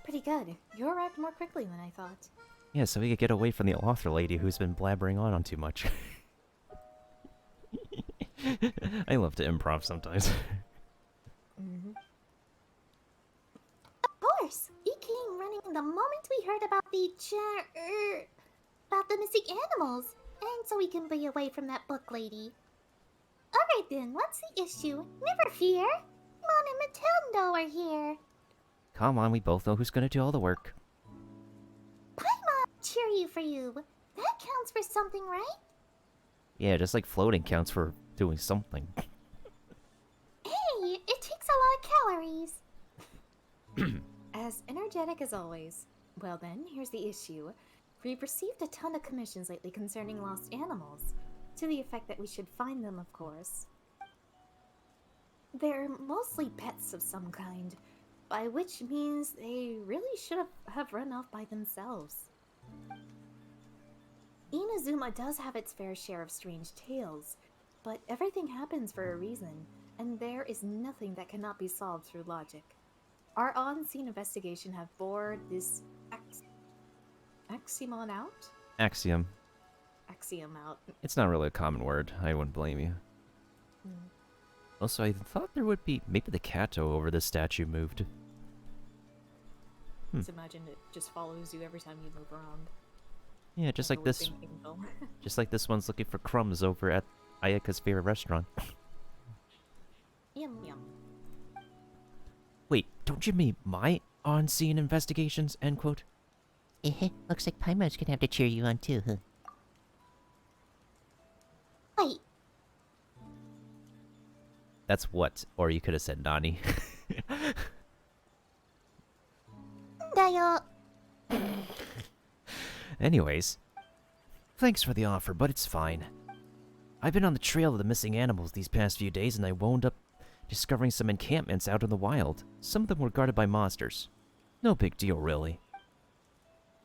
Pretty good. You arrived more quickly than I thought. Yeah, so we could get away from the author lady who's been blabbering on too much. I love to improv sometimes. Of course! We came running the moment we heard about about the missing animals. And so we can be away from that book lady. Alright then, what's the issue? Never fear! Mon and Matildo are here. Come on, we both know who's gonna do all the work. Paimon cheer you for you. That counts for something, right? Yeah, just like floating counts for doing something. Hey, it takes a lot of calories. As energetic as always. Well then, here's the issue. We've received a ton of commissions lately concerning lost animals. To the effect that we should find them, of course. They're mostly pets of some kind, by which means they really should have run off by themselves. Inazuma does have its fair share of strange tales, but everything happens for a reason, and there is nothing that cannot be solved through logic. Our on-scene investigation have bored this axiom out? Axiom. Axiom out. It's not really a common word. I wouldn't blame you. Also, I thought there would be... Maybe the Kato over the statue moved. Just imagine it just follows you every time you move around. Yeah, just like this... Angel. Just like this one's looking for crumbs over at Ayaka's favorite restaurant. Yum yum. Wait, don't you mean my on-scene investigations, end quote? Looks like Paimon's gonna have to cheer you on too, huh? Wait, That's what, or you could have said Nani. Dayo. Anyways, thanks for the offer, but it's fine. I've been on the trail of the missing animals these past few days, and I wound up discovering some encampments out in the wild. Some of them were guarded by monsters. No big deal, really.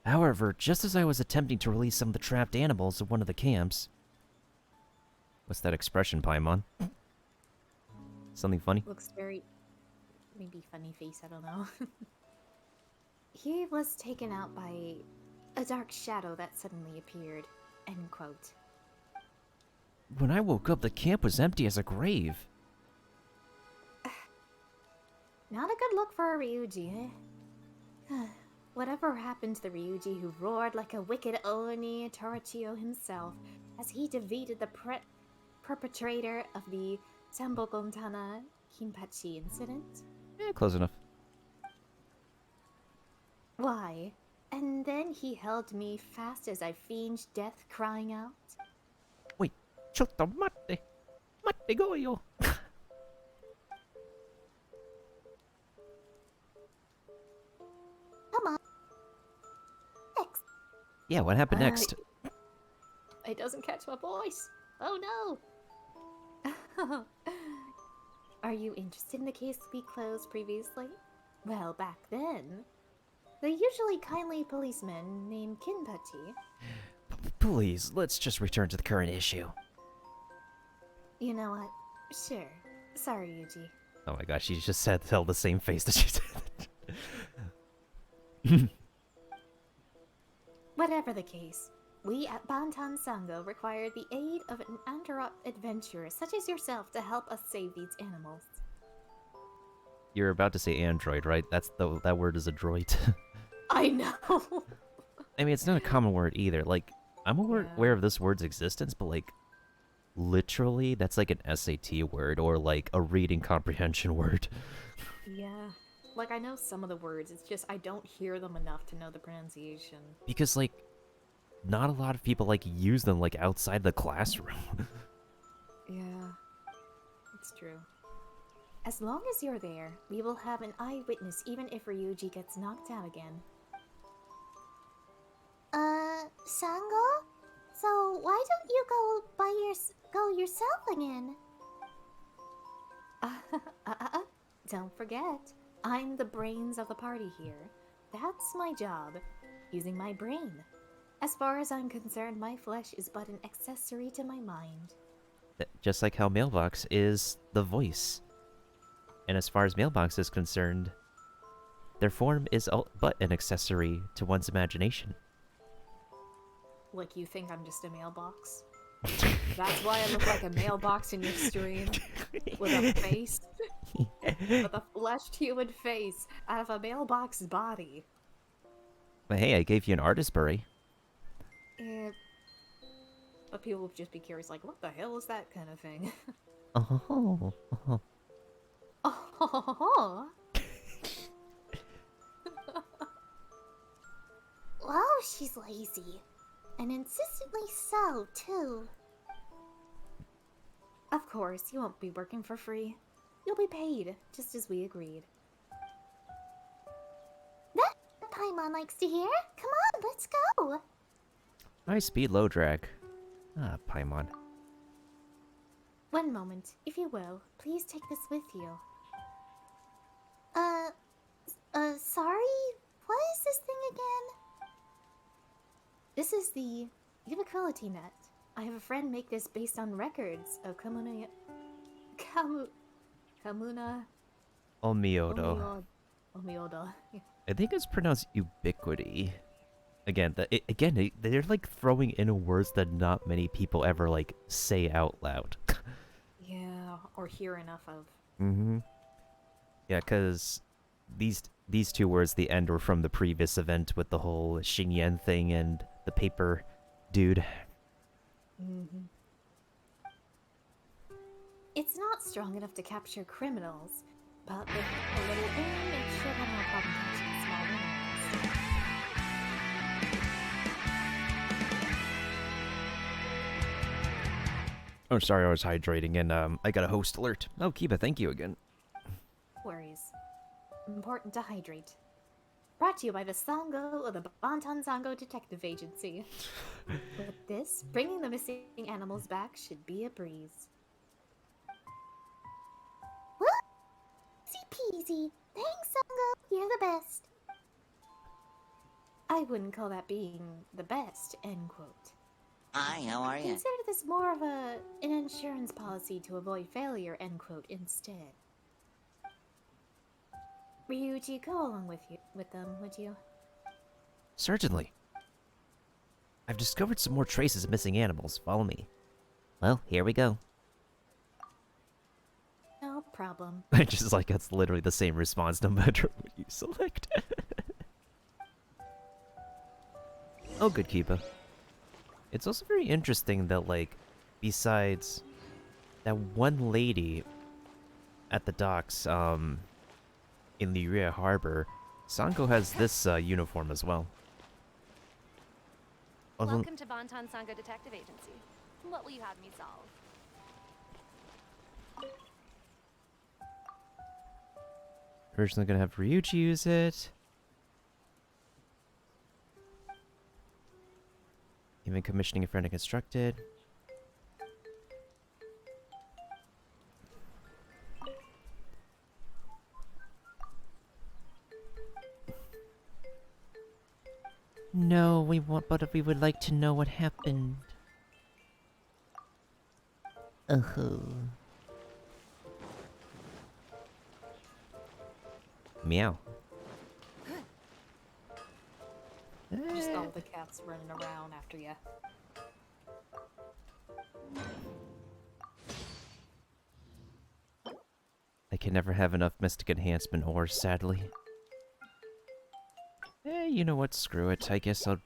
However, just as I was attempting to release some of the trapped animals at one of the camps... What's that expression, Paimon? Something funny? Looks very... maybe funny face, I don't know. He was taken out by a dark shadow that suddenly appeared. End quote. When I woke up, the camp was empty as a grave. Not a good look for a Ryuji, eh? Whatever happened to the Ryuji who roared like a wicked Oni Torachio himself as he defeated the perpetrator of the Sambogontana Kinpachi incident? Close enough. Why? And then he held me fast as I fiended death, crying out. Wait, chotto matte. Matte goyo. Come on. Next. Yeah, what happened next? It doesn't catch my voice. Oh no! Are you interested in the case we closed previously? Well, back then, the usually kindly policeman named Kinpachi. Please, let's just return to the current issue. You know what? Sure. Sorry, Yuji. Oh my gosh, she just said held the same face that she said. Whatever the case, we at Bantan Sango require the aid of an Andorot adventurer such as yourself to help us save these animals. You're about to say android, right? That word is a droid. I know! I mean, it's not a common word either. Like, I'm aware of this word's existence, but like, literally, that's like an SAT word or like a reading comprehension word. Yeah. Like, I know some of the words, it's just I don't hear them enough to know the pronunciation. Because like, not a lot of people like use them like outside the classroom. Yeah. It's true. As long as you're there, we will have an eyewitness even if Ryuji gets knocked out again. Sango? So why don't you go yourself again? Don't forget, I'm the brains of the party here. That's my job, using my brain. As far as I'm concerned, my flesh is but an accessory to my mind. Just like how Mailbox is the voice. And as far as Mailbox is concerned, their form is but an accessory to one's imagination. Like, you think I'm just a mailbox? That's why I look like a mailbox in your stream. With a face. With a fleshed human face out of a mailbox body. But hey, I gave you an artist berry. But people would just be curious, like, what the hell is that kind of thing? Oh. Oh. Wow, she's lazy. And insistently so, too. Of course, you won't be working for free. You'll be paid, just as we agreed. That's what Paimon likes to hear. Come on, let's go. High speed, low drag. Ah, Paimon. One moment, if you will. Please take this with you. Sorry? What is this thing again? This is the ubiquity net. I have a friend make this based on records of Kamuna... Kamuna... Omiodo. Omiodo. I think it's pronounced ubiquity. Again, they're like throwing in words that not many people ever like say out loud. Yeah, or hear enough of. Mm-hmm. Yeah, because these two words, the end, were from the previous event with the whole Xingyan thing and the paper dude. Mm-hmm. It's not strong enough to capture criminals, but with a little aim, it should have no problem catching small animals. Oh, sorry, I was hydrating and I got a host alert. Oh, Kiba, thank you again. Worries. Important to hydrate. Brought to you by the Sango of the Bantan Sango Detective Agency. With this, bringing the missing animals back should be a breeze. Easy peasy. Thanks, Sango. You're the best. I wouldn't call that being the best, end quote. Hi, how are you? Consider this more of an insurance policy to avoid failure, end quote, instead. Ryuji, go along with them, would you? Certainly. I've discovered some more traces of missing animals. Follow me. Well, here we go. No problem. I just like that's literally the same response no matter what you select. Oh, good, Kiba. It's also very interesting that, like, besides that one lady at the docks, in Lyria Harbor, Sango has this uniform as well. Although- Welcome to Bontan Sango Detective Agency. What will you have me solve? Originally gonna have Ryuji use it. Even commissioning a friend constructed. No, but we would like to know what happened. Oh. Meow. Just all the cats running around after you. I can never have enough Mystic Enhancement ore, sadly. You know what? Screw it. I guess I'll...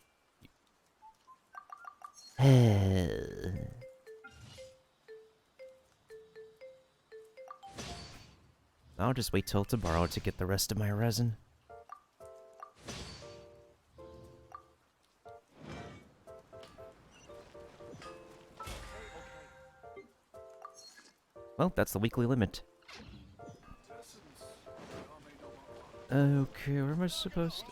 I'll just wait till tomorrow to get the rest of my resin. Well, that's the weekly limit. Okay, where am I supposed to...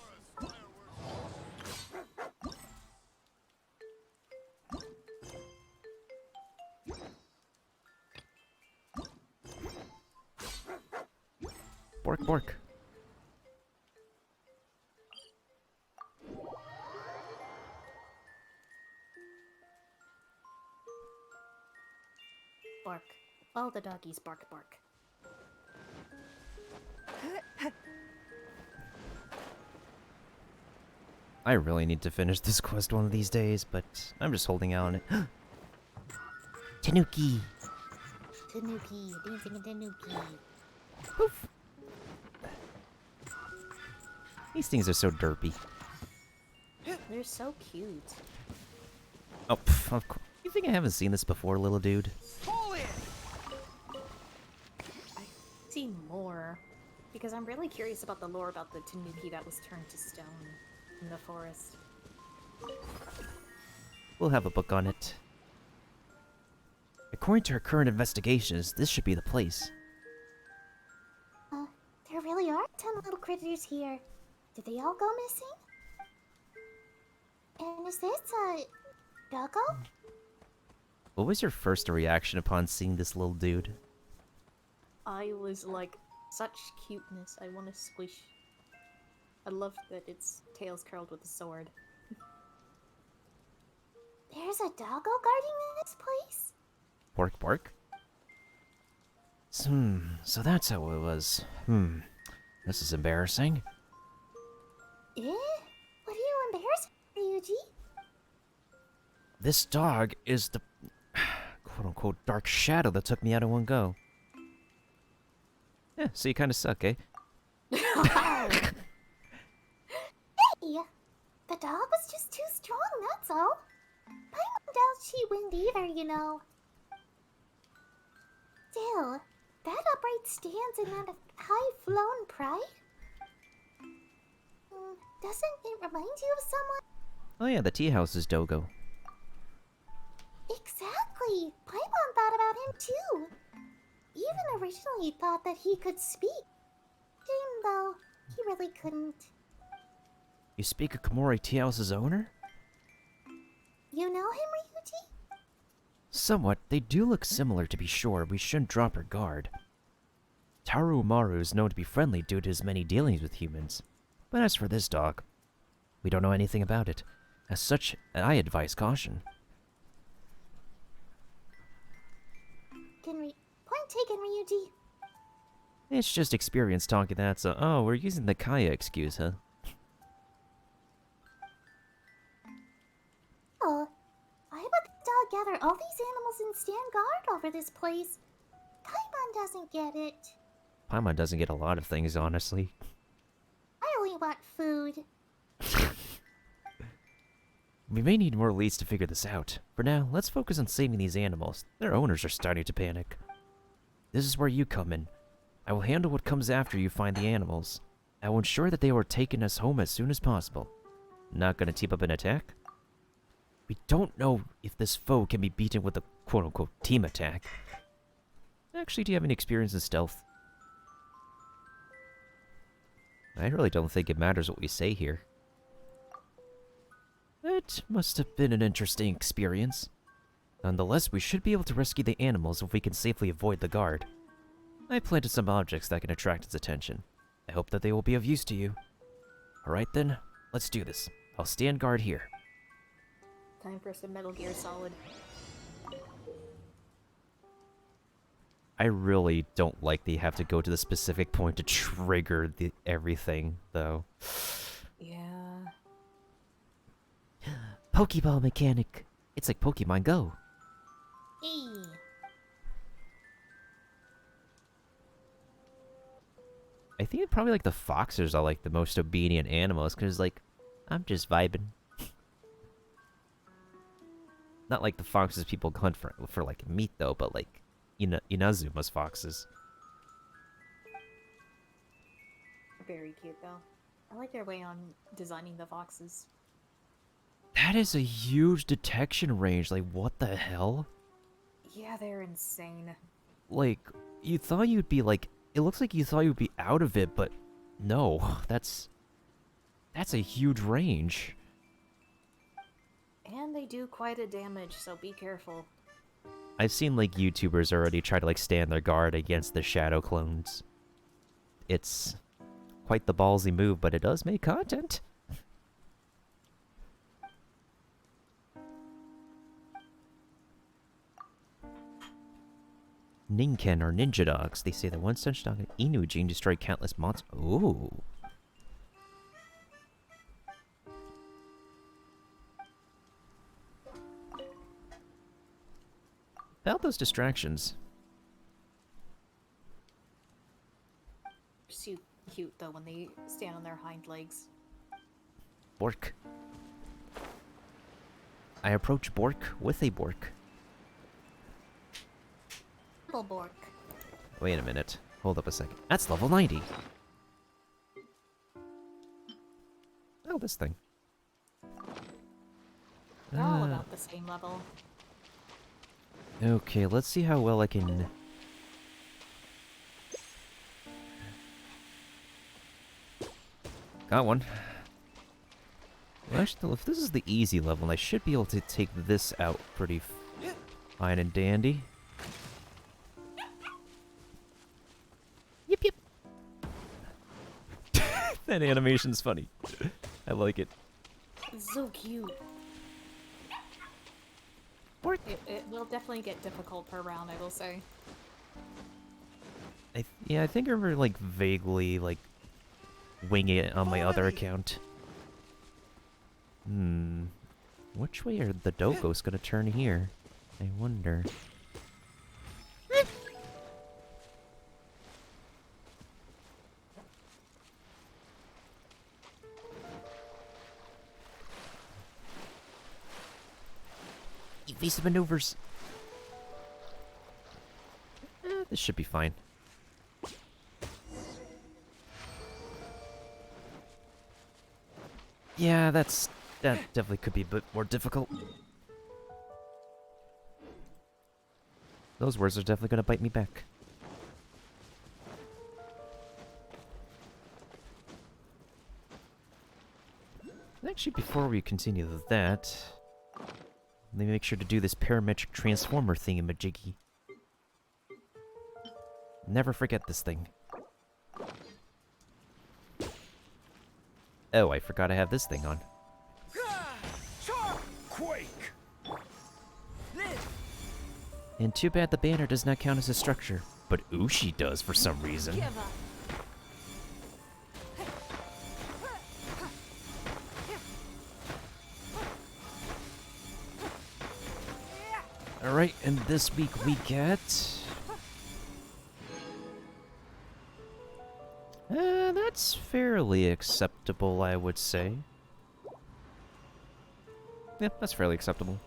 Bork, Bork. Bark. All the doggies bark bark. I really need to finish this quest one of these days, but I'm just holding out on it. Tanuki. Tanuki, dancing a tanuki. Poof. These things are so derpy. They're so cute. Oh, pff, of course. You think I haven't seen this before, little dude? I've seen more. Because I'm really curious about the lore about the tanuki that was turned to stone in the forest. We'll have a book on it. According to our current investigations, this should be the place. There really are 10 little critters here. Did they all go missing? And is this a doggo? What was your first reaction upon seeing this little dude? I was like, such cuteness. I want to squish. I love that its tail's curled with a sword. There's a doggo guarding this place? Bork, Bork? So that's how it was. This is embarrassing. Eh? What are you embarrassed, Ryuji? This dog is the quote-unquote dark shadow that took me out in one go. Yeah, so you kind of suck, eh? Hey! The dog was just too strong, that's all. Paimon doubts she wouldn't either, you know. Still, that upright stance and that high-flown pride? Doesn't it remind you of someone? Oh yeah, the tea house is Dogo. Exactly! Paimon thought about him too! Even originally thought that he could speak. Shame though, he really couldn't. You speak of Komori Tea House's owner? You know him, Ryuji? Somewhat. They do look similar, to be sure. We shouldn't drop our guard. Taru Umaru is known to be friendly due to his many dealings with humans. But as for this dog, we don't know anything about it. As such, I advise caution. Point taken, Ryuji. It's just experience talking that, so... Oh, we're using the Kaya excuse, huh? Oh, why would the dog gather all these animals and stand guard over this place? Paimon doesn't get it. Paimon doesn't get a lot of things, honestly. I only want food. We may need more leads to figure this out. For now, let's focus on saving these animals. Their owners are starting to panic. This is where you come in. I will handle what comes after you find the animals. I will ensure that they are taken us home as soon as possible. Not gonna team up an attack? We don't know if this foe can be beaten with a quote-unquote team attack. Actually, do you have any experience in stealth? I really don't think it matters what we say here. It must have been an interesting experience. Nonetheless, we should be able to rescue the animals if we can safely avoid the guard. I planted some objects that can attract its attention. I hope that they will be of use to you. Alright then, let's do this. I'll stand guard here. Time for some Metal Gear Solid. I really don't like that you have to go to the specific point to trigger everything, though. Yeah. Pokeball mechanic. It's like Pokemon Go. Hey. I think probably like the foxers are like the most obedient animals, because like, I'm just vibing. Not like the foxes people hunt for like meat though, but like Inazuma's foxes. Very cute though. I like their way on designing the foxes. That is a huge detection range. Like, what the hell? Yeah, they're insane. Like, you thought you'd be like, it looks like you thought you'd be out of it, but no, that's a huge range. And they do quite a damage, so be careful. I've seen like YouTubers already try to like stand their guard against the shadow clones. It's quite the ballsy move, but it does make content. Ninken or ninja dogs. They say that one such dog, an Inu gene, destroyed countless monsters. Ooh. About those distractions. So cute though when they stand on their hind legs. Bork. I approach Bork with a Bork. Bork. Wait a minute. Hold up a second. That's level 90. Oh, this thing. They're all about the same level. Okay, let's see how well I can... Got one. Well, actually, if this is the easy level, I should be able to take this out pretty fine and dandy. Yip yip. That animation's funny. I like it. So cute. Bork. It will definitely get difficult per round, I will say. Yeah, I think I remember like vaguely like winging it on my other account. Which way are the Dogos gonna turn here? I wonder. Evasive maneuvers. This should be fine. Yeah, that definitely could be a bit more difficult. Those words are definitely gonna bite me back. Actually, before we continue with that, let me make sure to do this parametric transformer thingamajiggy. Never forget this thing. Oh, I forgot I have this thing on. Quake! And too bad the banner does not count as a structure, but Ushi does for some reason. Give up. Alright, and this week we get... that's fairly acceptable, I would say. Yeah, that's fairly acceptable.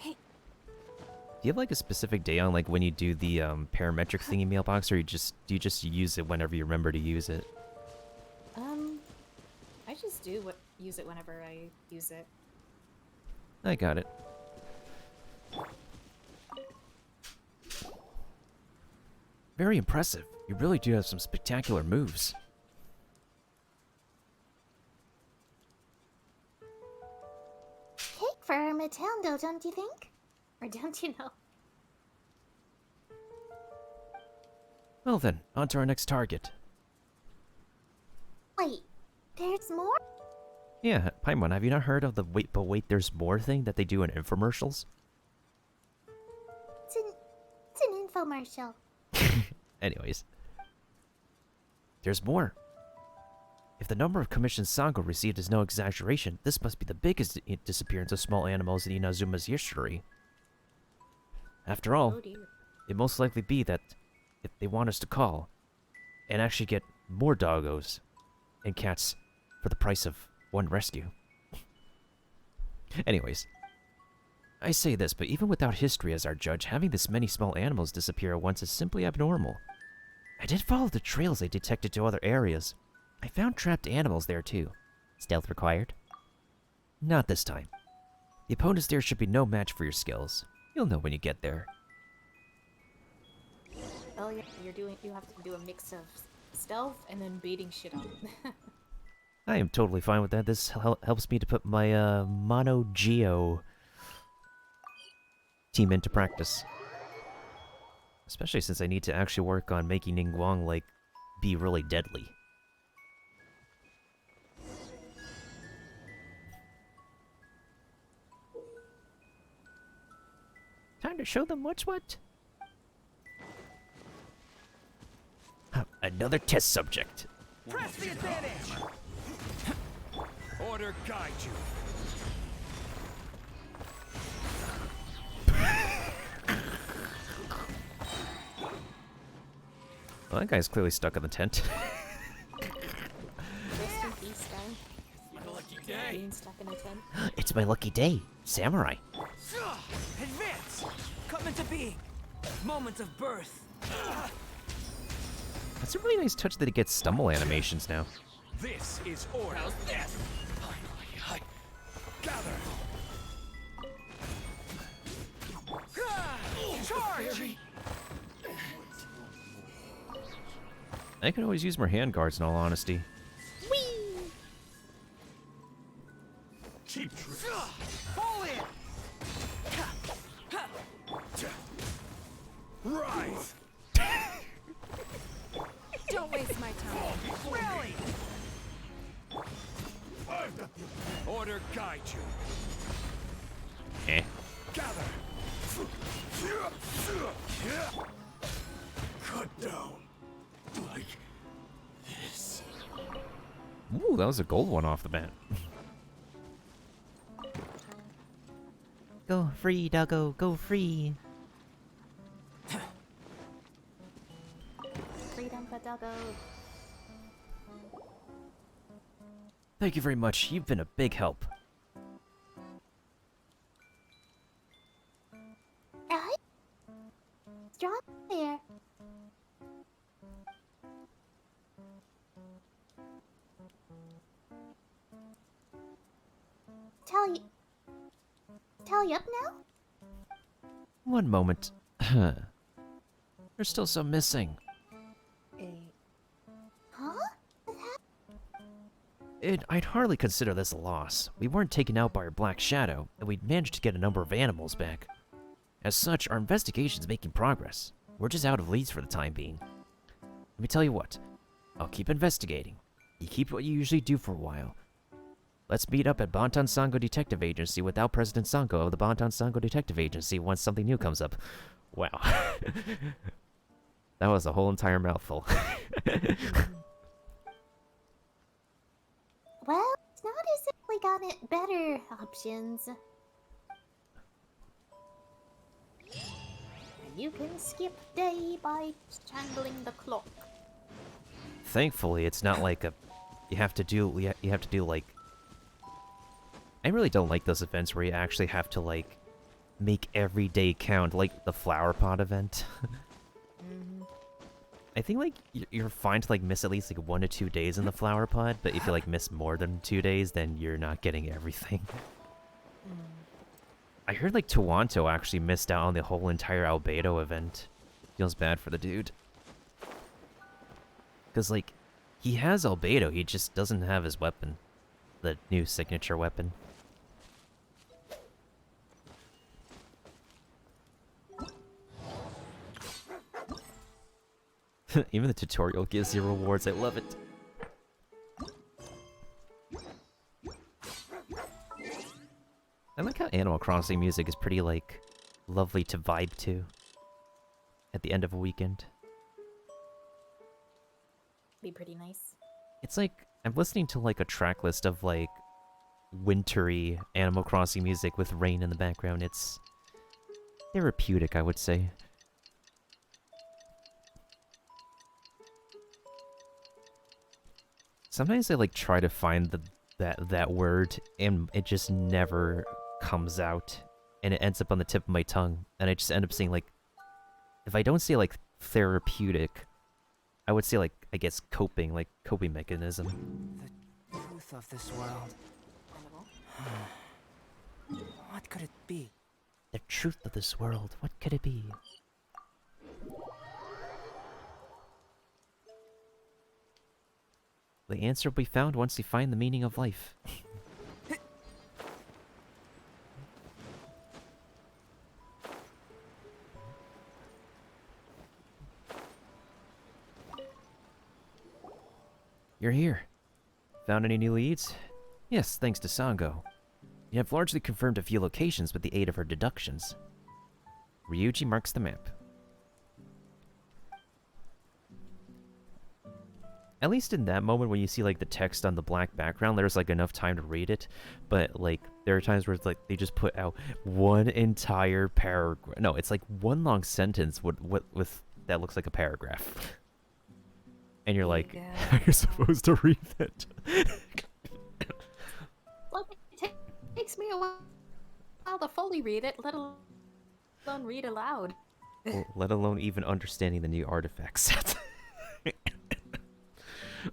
Do you have like a specific day on like when you do the parametric thingy mailbox, or do you just use it whenever you remember to use it? I just use it whenever I use it. I got it. Very impressive. You really do have some spectacular moves. Cake for Matilda, don't you think? Or don't you know? Well then, on to our next target. Wait, there's more? Yeah, Paimon, have you not heard of the wait but wait there's more thing that they do in infomercials? It's an infomercial. Anyways. There's more. If the number of commissions Sango received is no exaggeration, this must be the biggest disappearance of small animals in Inazuma's history. After all, Oh dear. it most likely be that if they want us to call and actually get more doggos and cats for the price of one rescue. Anyways, I say this, but even without history as our judge, having this many small animals disappear at once is simply abnormal. I did follow the trails I detected to other areas. I found trapped animals there too. Stealth required? Not this time. The opponents there should be no match for your skills. You'll know when you get there. Oh yeah, you have to do a mix of stealth and then beating shit up. I am totally fine with that. This helps me to put my Mono Geo team into practice. Especially since I need to actually work on making Ningguang, like, be really deadly. Time to show them what's what. Another test subject. Press the advantage! Order guide you. Well, that guy's clearly stuck in the tent. Rest in peace, guy. My lucky day. Being stuck in a tent. It's my lucky day. Samurai. Advance! Come into being. Moment of birth. That's a really nice touch that it gets stumble animations now. This is order. Gather. Charge! I can always use more hand guards in all honesty. Keep true. Fall in! Rise. Don't waste my time. Rally! Order guide you. Eh. Gather. Cut down. Like this. Ooh, that was a gold one off the bat. Go free, doggo, go free. Freedom for doggo. Thank you very much. You've been a big help. Right? Strong there. tally up now? One moment. There's still some missing. Huh? I'd hardly consider this a loss. We weren't taken out by our Black Shadow, and we'd managed to get a number of animals back. As such, our investigation's making progress. We're just out of leads for the time being. Let me tell you what. I'll keep investigating. You keep what you usually do for a while. Let's meet up at Bonton Sango Detective Agency without President Sango of the Bonton Sango Detective Agency once something new comes up. Wow. That was a whole entire mouthful. Well, it's not as if we got it better options. And you can skip day by strangling the clock. Thankfully, it's not like a... You have to do like... I really don't like those events where you actually have to, like, make every day count, like the flower pot event. I think, like, you're fine to, like, miss at least, like, 1 to 2 days in the flower pot, but if you, like, miss more than 2 days, then you're not getting everything. I heard, like, Toronto actually missed out on the whole entire Albedo event. Feels bad for the dude. Because, like, he has Albedo, he just doesn't have his weapon. The new signature weapon. Even the tutorial gives you rewards, I love it. I like how Animal Crossing music is pretty, like, lovely to vibe to at the end of a weekend. Be pretty nice. It's like, I'm listening to, like, a track list of, like, wintry Animal Crossing music with rain in the background. It's therapeutic, I would say. Sometimes I, like, try to find that word, and it just never comes out, and it ends up on the tip of my tongue, and I just end up saying, like, if I don't say, like, therapeutic, I would say, like, I guess coping mechanism. The truth of this world. What could it be? The truth of this world, what could it be? The answer will be found once you find the meaning of life. You're here. Found any new leads? Yes, thanks to Sango. You have largely confirmed a few locations with the aid of her deductions. Ryuji marks the map. At least in that moment when you see, like, the text on the black background, there's, like, enough time to read it. But, like, there are times where it's, like, they just put out one entire paragraph. No, it's, like, one long sentence with that looks like a paragraph. And you're like, how are you supposed to read that? Like, it takes me a while to fully read it, let alone read aloud. Well, let alone even understanding the new artifact set.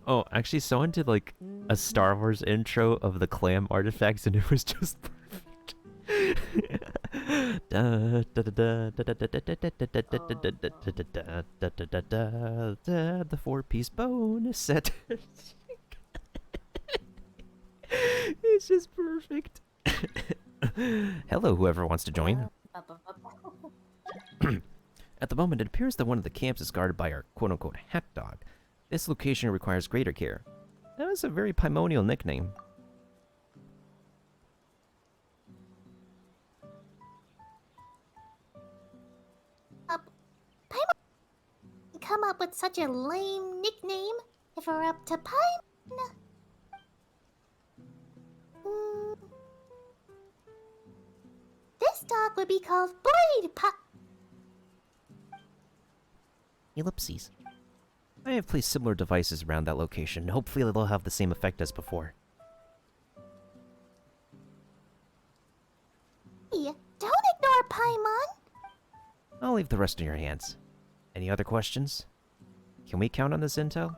Oh, actually, someone did, like, a Star Wars intro of the clam artifacts, and it was just perfect. The 4-piece bonus set. It's just perfect. Hello, whoever wants to join. At the moment, it appears that one of the camps is guarded by our quote-unquote hat dog. This location requires greater care. That was a very Paimonial nickname. Paimon come up with such a lame nickname if we're up to Paimon. This dog would be called Boyd Ellipses. I have placed similar devices around that location. Hopefully they'll have the same effect as before. Hey, don't ignore Paimon. I'll leave the rest in your hands. Any other questions? Can we count on this intel?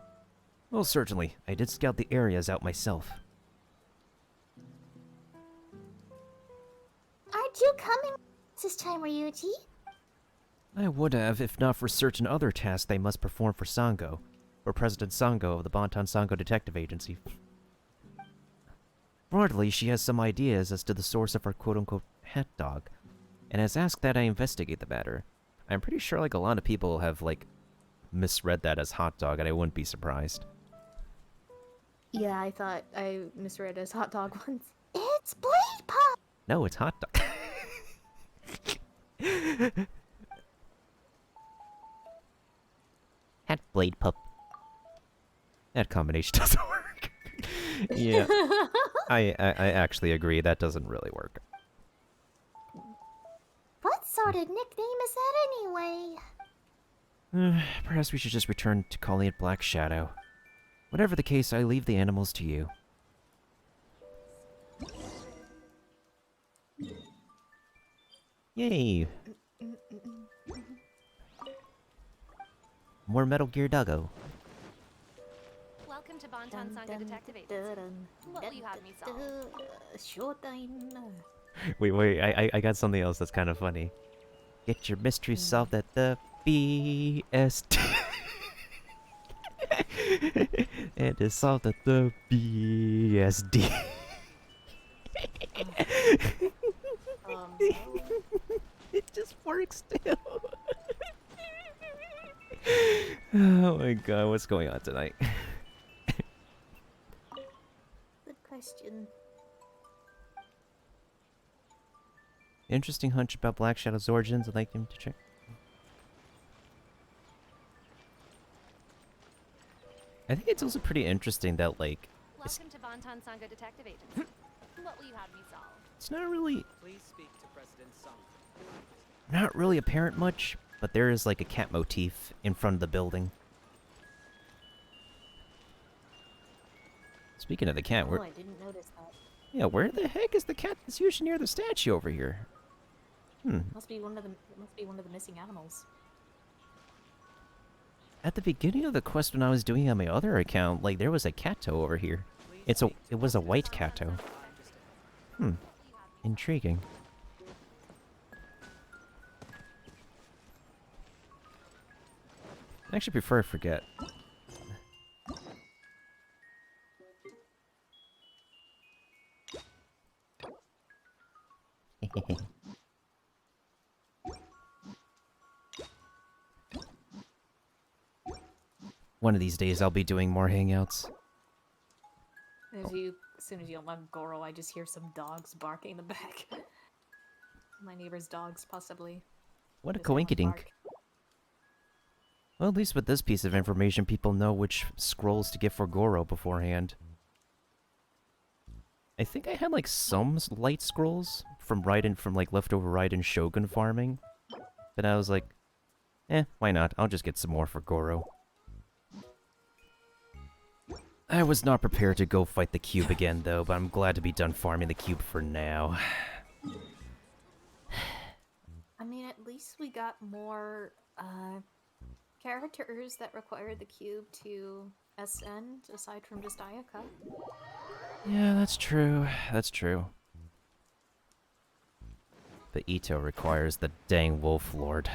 Well, certainly. I did scout the areas out myself. Our you coming this time, Ryuji? I would have, if not for certain other tasks they must perform for Sango, or President Sango of the Bonton Sango Detective Agency. Broadly, she has some ideas as to the source of our quote-unquote hat dog, and has asked that I investigate the matter. I'm pretty sure like a lot of people have like misread that as hot dog, and I wouldn't be surprised. Yeah, I thought I misread as hot dog once. It's Blade Pop! No, it's hot dog. Hat blade pup. That combination doesn't work. Yeah, I actually agree. That doesn't really work. What sort of nickname is that anyway? Perhaps we should just return to calling it Black Shadow. Whatever the case, I leave the animals to you. Yay! More Metal Gear Doggo. Welcome to Bonton Sango Detective Agency. What will you have me solve? Showtime. Wait, I got something else that's kind of funny. Get your mystery solved at the BST. It is solved at the BSD. No. It just works still. Oh my god, what's going on tonight? Good question. Interesting hunch about Black Shadow's origins. I'd like him to check. I think it's also pretty interesting that, like, Welcome to Bonton Sango Detective Agency. What will you have me solve? it's not really, Please speak to President Sung. not really apparent much, but there is, like, a cat motif in front of the building. Speaking of the cat, Oh, I didn't notice that. yeah, where the heck is the cat that's usually near the statue over here? Must be one of the missing animals. At the beginning of the quest when I was doing it on my other account, like, there was a catto over here. It was a white catto. Intriguing. I actually prefer I forget. One of these days I'll be doing more hangouts. As soon as you unlock Goro, I just hear some dogs barking in the back. My neighbor's dogs, possibly. What a Just one coinkydink. bark. Well, at least with this piece of information, people know which scrolls to get for Goro beforehand. I think I had, like, some light scrolls from like, leftover Raiden Shogun farming. But I was like, why not? I'll just get some more for Goro. I was not prepared to go fight the cube again, though, but I'm glad to be done farming the cube for now. I mean, at least we got more characters that require the cube to ascend, aside from just Ayaka. Yeah, that's true. That's true. But Ito requires the dang Wolf Lord.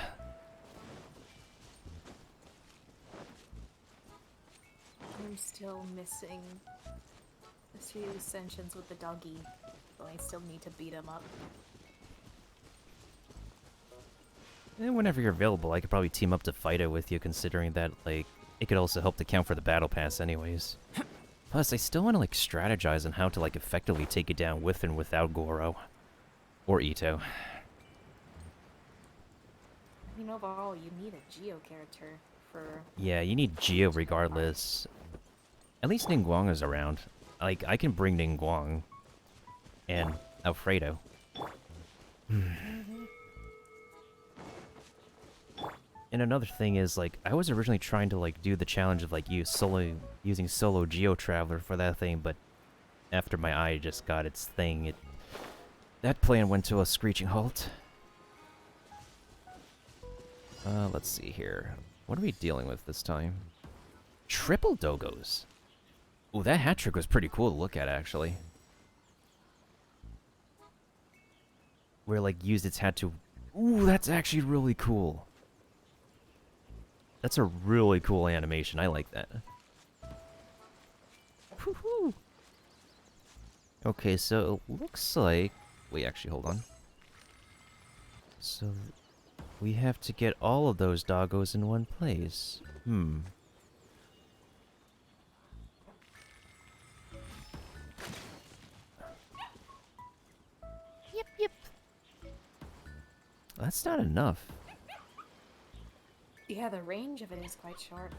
I'm still missing a few ascensions with the doggy, so I still need to beat him up. And whenever you're available, I could probably team up to fight it with you, considering that, like, it could also help to count for the battle pass anyways. Plus, I still want to, like, strategize on how to, like, effectively take it down with and without Goro. Or Ito. I mean, overall, you need a Geo character for... Yeah, you need Geo regardless. At least Ningguang is around. Like, I can bring Ningguang. And Alfredo. And another thing is, like, I was originally trying to, like, do the challenge of, like, using solo Geo Traveler for that thing, but after my eye just got its thing, that plan went to a screeching halt. Let's see here. What are we dealing with this time? Triple Dogos. Ooh, that hat trick was pretty cool to look at, actually. where it, like, used its hat to... Ooh, that's actually really cool. That's a really cool animation. I like that. Woohoo! Okay, so it looks like... Wait, actually, hold on. So... we have to get all of those doggos in one place. Yep, yep. That's not enough. Yeah, the range of it is quite short.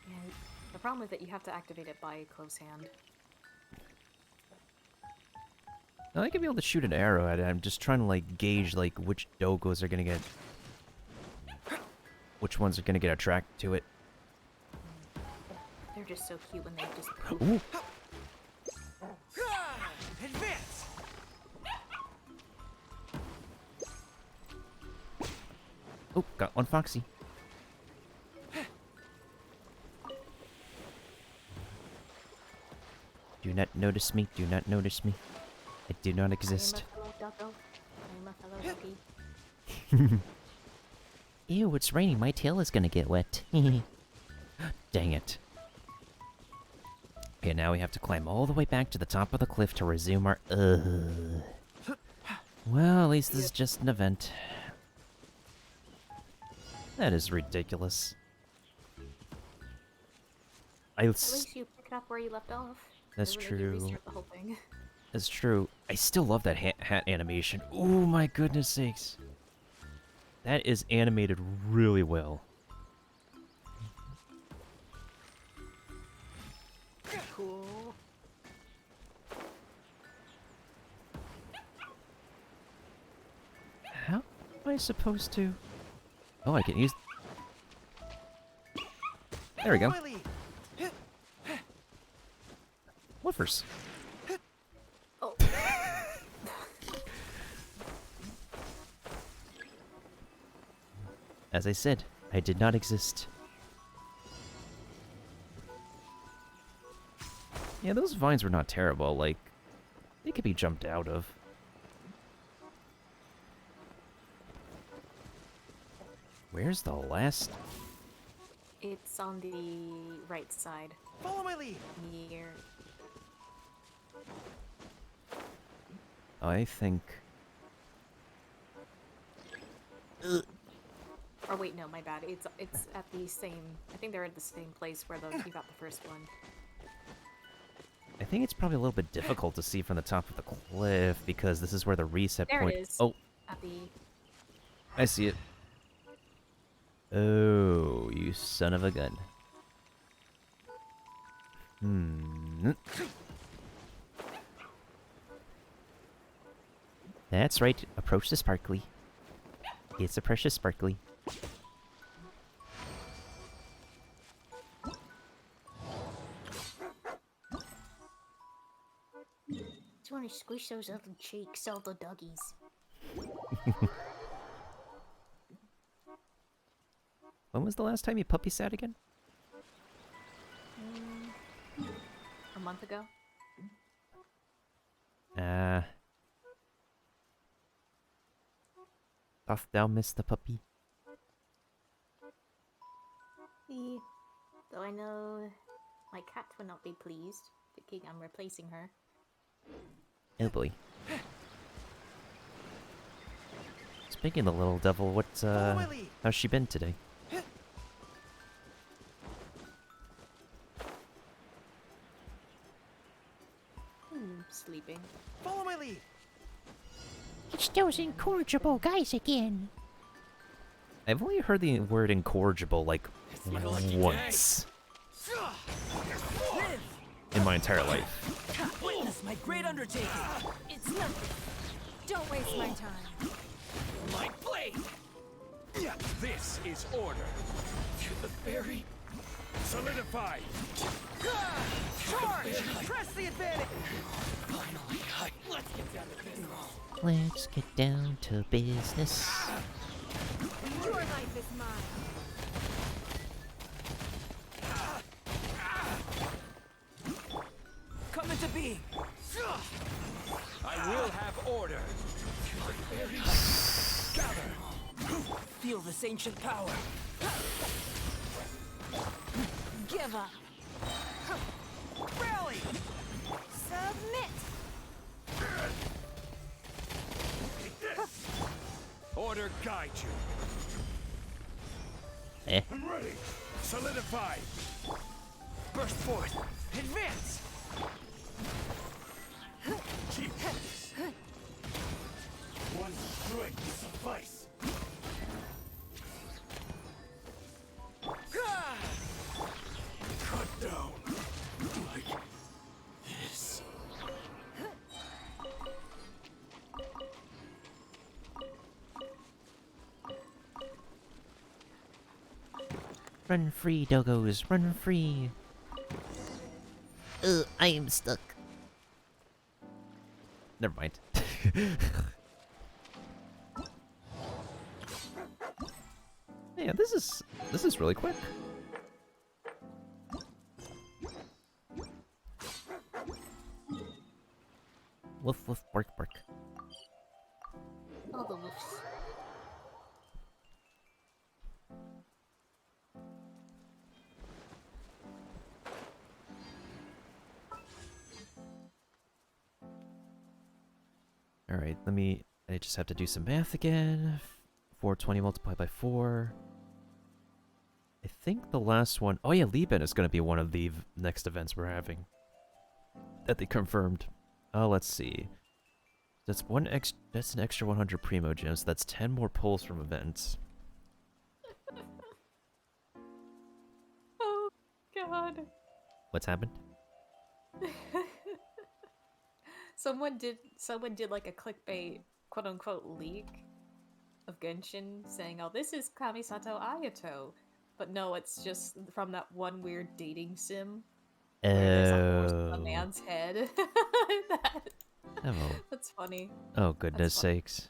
And the problem is that you have to activate it by close hand. Now, I could be able to shoot an arrow at it. I'm just trying to, like, gauge, like, which dogos are gonna get... which ones are gonna get attracted to it. They're just so cute when they just Ooh! Advance! Oh, got one foxy. Do not notice me, do not notice me. I do not exist. I am a fellow doggo. I am a fellow doggy. Ew, it's raining. My tail is gonna get wet. Dang it. Okay, now we have to climb all the way back to the top of the cliff to resume our... Well, at least this is just an event. That is ridiculous. At least you pick it up where you left off. That's It would make you true. restart the whole thing. That's true. I still love that hat animation. Oh my goodness sakes. That is animated really well. Cool. How am I supposed to... Oh, I can use... There we go. Follow my lead. Woofers. Oh. As I said, I did not exist. Yeah, those vines were not terrible. Like, they could be jumped out of. Where's the last... It's on the right side. Follow my lead. Near. I think... Or wait, no, my bad. It's at the same. I think they're at the same place where you got the first one. I think it's probably a little bit difficult to see from the top of the cliff because this is where the reset There point... it is. Oh, At the. I see it. Oh, you son of a gun. That's right. Approach the sparkly. It's a precious sparkly. Just want to squish those little cheeks, all the doggies. When was the last time you puppy sat again? A month ago. Doth thou miss the puppy? Though I know my cat would not be pleased, thinking I'm replacing her. Oh boy. Speaking of the little devil, how's she been today? Sleeping. Follow my lead. It's those incorrigible guys again. I've only heard the word incorrigible like once in my entire life. Witness my great undertaking. It's nothing. Don't waste my time. My blade. This is order. To the very solidified. Charge! Press the advantage. Finally, let's get down to business. Let's get down to business. Your life is mine. We'll have order. Gather. Feel this ancient power. Give up. Rally! Submit. Order guide you. Eh. I'm ready. Solidify. Burst forth. Advance. Keep this. One strike will suffice. Cut down. Like this. Run free, doggos, run free. I am stuck. Never mind. Yeah, this is really quick. Woof woof bark bark. All the woofs. Alright, I just have to do some math again. 420 multiplied by 4. I think the last one... Oh yeah, Lieben is going to be one of the next events we're having. That they confirmed. Let's see. That's that's an extra 100 Primo Gems. That's 10 more pulls from events. Oh, God. What's happened? Someone did like a clickbait quote-unquote leak of Genshin saying, oh, this is Kamisato Ayato. But no, it's just from that one weird dating sim where there's a horse with a man's head. That's funny. Oh, goodness That's funny. sakes.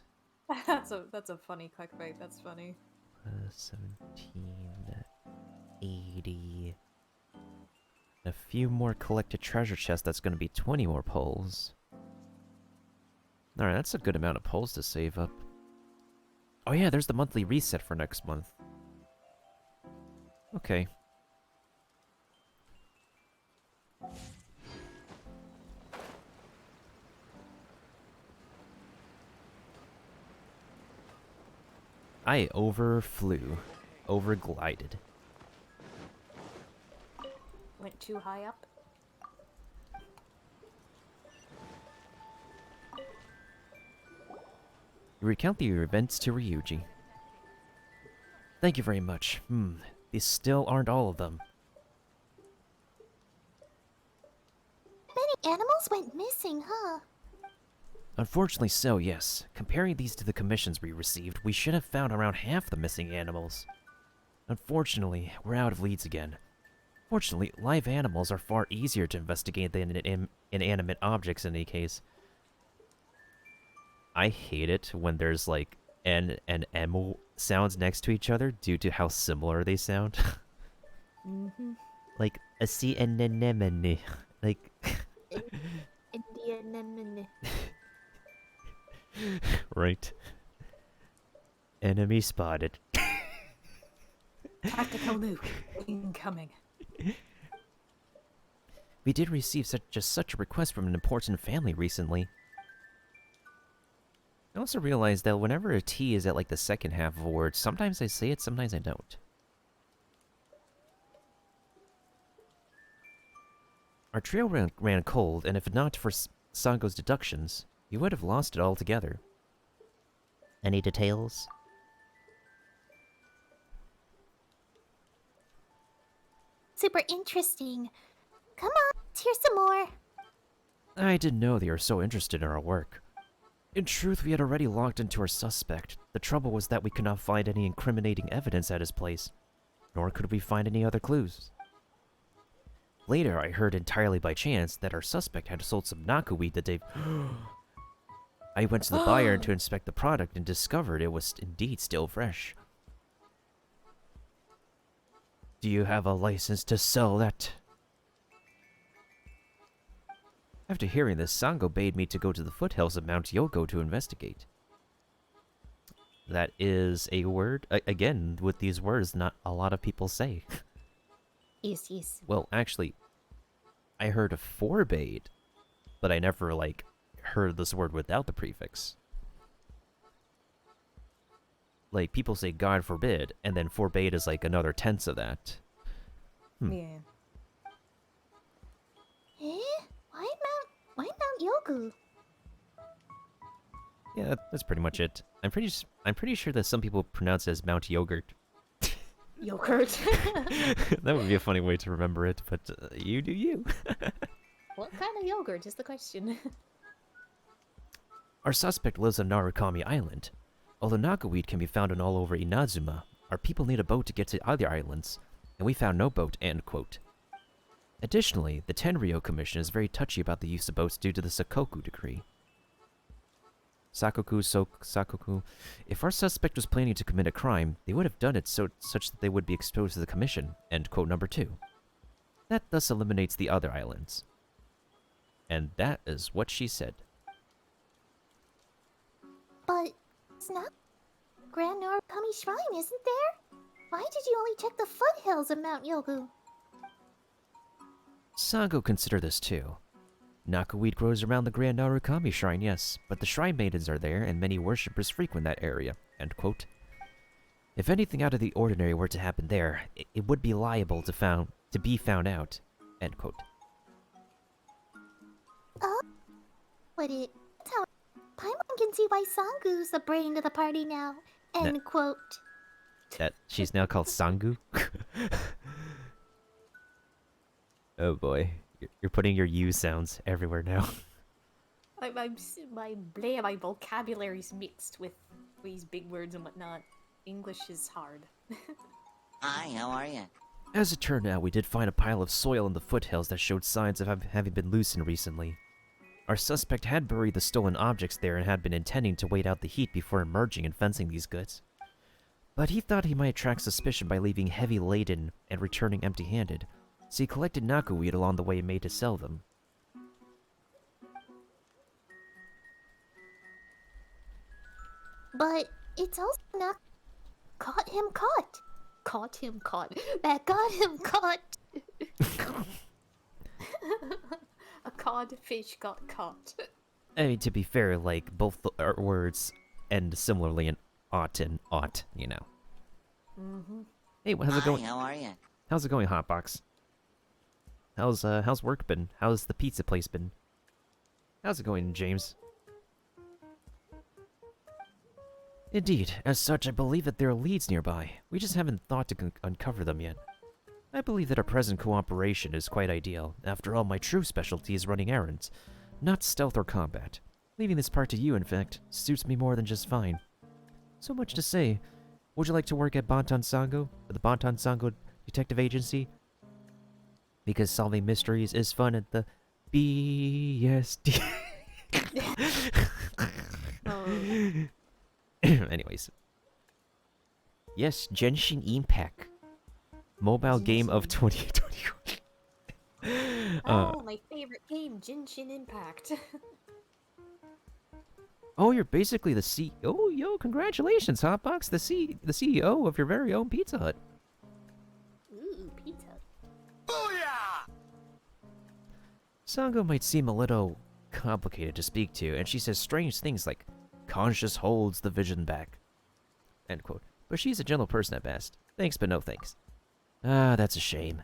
That's a funny clickbait. That's funny. 1780. A few more collected treasure chests, that's going to be 20 more pulls. Alright, that's a good amount of pulls to save up. Oh yeah, there's the monthly reset for next month. Okay. I overflew. Overglided. Went too high up. You recount your events to Ryuji. Thank you very much. These still aren't all of them. Many animals went missing, huh? Unfortunately so, yes. Comparing these to the commissions we received, we should have found around half the missing animals. Unfortunately, we're out of leads again. Fortunately, live animals are far easier to investigate than inanimate objects in any case. I hate it when there's like N and M sounds next to each other due to how similar they sound. Like a sea anemone. Like Indian. right. Enemy spotted. Tactical nuke incoming. We did receive such a request from an important family recently. I also realized that whenever a T is at like the second half of a word, sometimes I say it, sometimes I don't. Our trio ran cold, and if not for Sango's deductions, we would have lost it altogether. Any details? Super interesting. Come on, let's hear some more. I didn't know they were so interested in our work. In truth, we had already locked into our suspect. The trouble was that we could not find any incriminating evidence at his place, nor could we find any other clues. Later, I heard entirely by chance that our suspect had sold some Naku weed the day... I went to the buyer to inspect the product and discovered it was indeed still fresh. Do you have a license to sell that? After hearing this, Sango bade me to go to the foothills of Mount Yogo to investigate. That is a word, again, with these words, not a lot of people say. Yes, yes. Well, actually, I heard a forbade, but I never, like, heard this word without the prefix. Like, people say God forbid, and then forbade is like another tense of that. Yeah. Eh? Why Mount Yogu? Yeah, that's pretty much it. I'm pretty sure that some people pronounce it as Mount Yogurt. Yogurt. That would be a funny way to remember it, but you do you. What kind of yogurt is the question? Our suspect lives on Narukami Island. Although knockaweed can be found on all over Inazuma, our people need a boat to get to other islands, and we found no boat, end quote. Additionally, the Tenryou Commission is very touchy about the use of boats due to the Sakoku decree. Sakoku. If our suspect was planning to commit a crime, they would have done it such that they would be exposed to the commission, end quote number 2. That thus eliminates the other islands. And that is what she said. But it's not Grand Narukami Shrine, isn't there? Why did you only check the foothills of Mount Yogu? Sango considered this too. Knockaweed grows around the Grand Narukami Shrine, yes, but the shrine maidens are there and many worshippers frequent that area, end quote. If anything out of the ordinary were to happen there, it would be liable to be found out, end quote. Oh? Would it? That's how Paimon can see why Sangu's the brain of the party now, end quote. That she's now called Sangu? Oh boy. You're putting your U sounds everywhere now. My vocabulary's mixed with these big words and whatnot. English is hard. Hi, how are you? As it turned out, we did find a pile of soil in the foothills that showed signs of having been loosened recently. Our suspect had buried the stolen objects there and had been intending to wait out the heat before emerging and fencing these goods. But he thought he might attract suspicion by leaving heavy laden and returning empty-handed, so he collected knockaweed along the way and made to sell them. But it's also not caught him caught. Caught him caught. That got him caught. A codfish got caught. I mean, to be fair, like, both the words end similarly in ought and ought, you know. Mm-hmm. Hey, how's it going? Hi, how are you? How's it going, Hotbox? How's work been? How's the pizza place been? How's it going, James? Indeed, as such, I believe that there are leads nearby. We just haven't thought to uncover them yet. I believe that our present cooperation is quite ideal. After all, my true specialty is running errands, not stealth or combat. Leaving this part to you, in fact, suits me more than just fine. So much to say. Would you like to work at Bonton Sango, or the Bonton Sango Detective Agency? Because solving mysteries is fun at the BSD. Anyways. Yes, Genshin Impact. Mobile game of 2021. Oh, my favorite game, Genshin Impact. Oh, you're basically the Oh, yo, congratulations, Hotbox, the CEO of your very own Pizza Hut. Ooh, pizza. Booyah! Sango might seem a little complicated to speak to, and she says strange things like, conscious holds the vision back, end quote. But she's a gentle person at best. Thanks, but no thanks. Ah, that's a shame.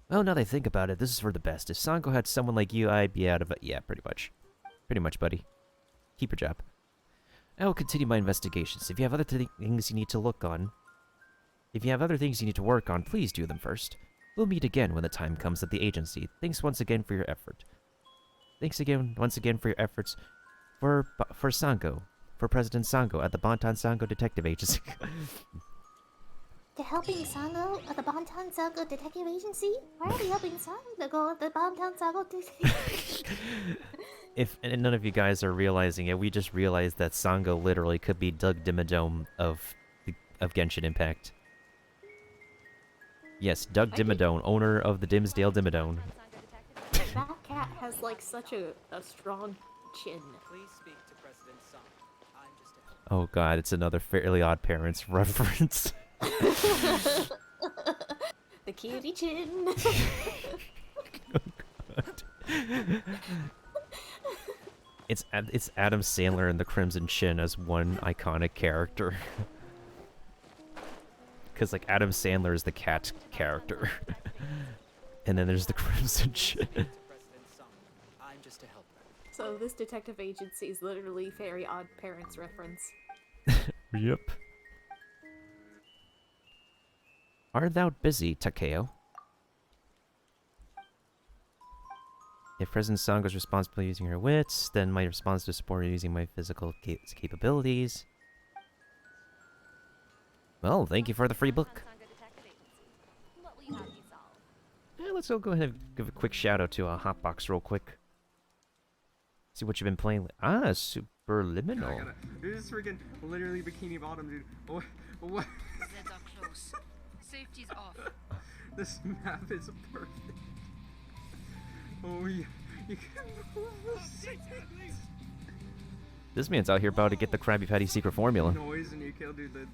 Well, now that I think about it, this is for the best. If Sango had someone like you, I'd be out of it. Yeah, pretty much. Pretty much, buddy. Keep your job. I will continue my investigations. If you have other things you need to work on, please do them first. We'll meet again when the time comes at the agency. Thanks once again for your effort. Thanks again, once again, for your efforts for Sango, for President Sango at the Bonton Sango Detective Agency. To helping Sango at the Bonton Sango Detective Agency? Why are we helping Sango at the Bonton Sango Detective Agency? And none of you guys are realizing it, we just realized that Sango literally could be Doug Dimmadome of Genshin Impact. Yes, Doug Dimmadome, owner of the Dimsdale Dimmadome. That cat has like such a strong chin. Please speak to President Song. I'm just a helper. Oh god, it's another Fairly Odd Parents reference. The cutie chin. It's Adam Sandler and the Crimson Chin as one iconic character. Because like Adam Sandler is the cat character, and then there's the Crimson Chin. President Song. I'm just a helper. So this detective agency is literally Very Odd Parents reference. Yep. Art thou busy, Takeo? If President Song was responsible for using her wits, then my response to support her using my physical capabilities. Well, thank you for the free book. What will you have me solve? Yeah, let's go ahead and give a quick shout out to Hotbox real quick. See what you've been playing. Ah, Superliminal. This is freaking literally Bikini Bottom, dude. What? Zeds are close. Safety's off. This map is perfect. Oh yeah, you can move this. This man's out here about to get the Krabby Patty secret formula. Noise and you kill, dude.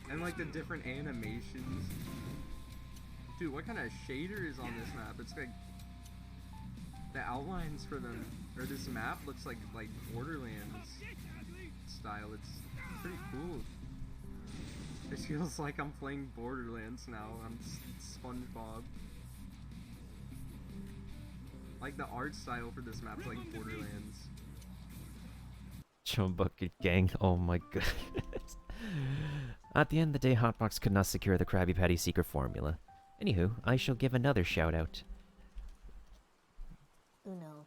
And like the different animations. Dude, what kind of shader is on this map? It's like the outlines for them, or this map looks like Borderlands style. It's pretty cool. It feels like I'm playing Borderlands now. I'm SpongeBob. Like the art style for this map's like Borderlands. Chum Bucket Gang. Oh my goodness. At the end of the day, Hotbox could not secure the Krabby Patty secret formula. Anywho, I shall give another shout out. Uno.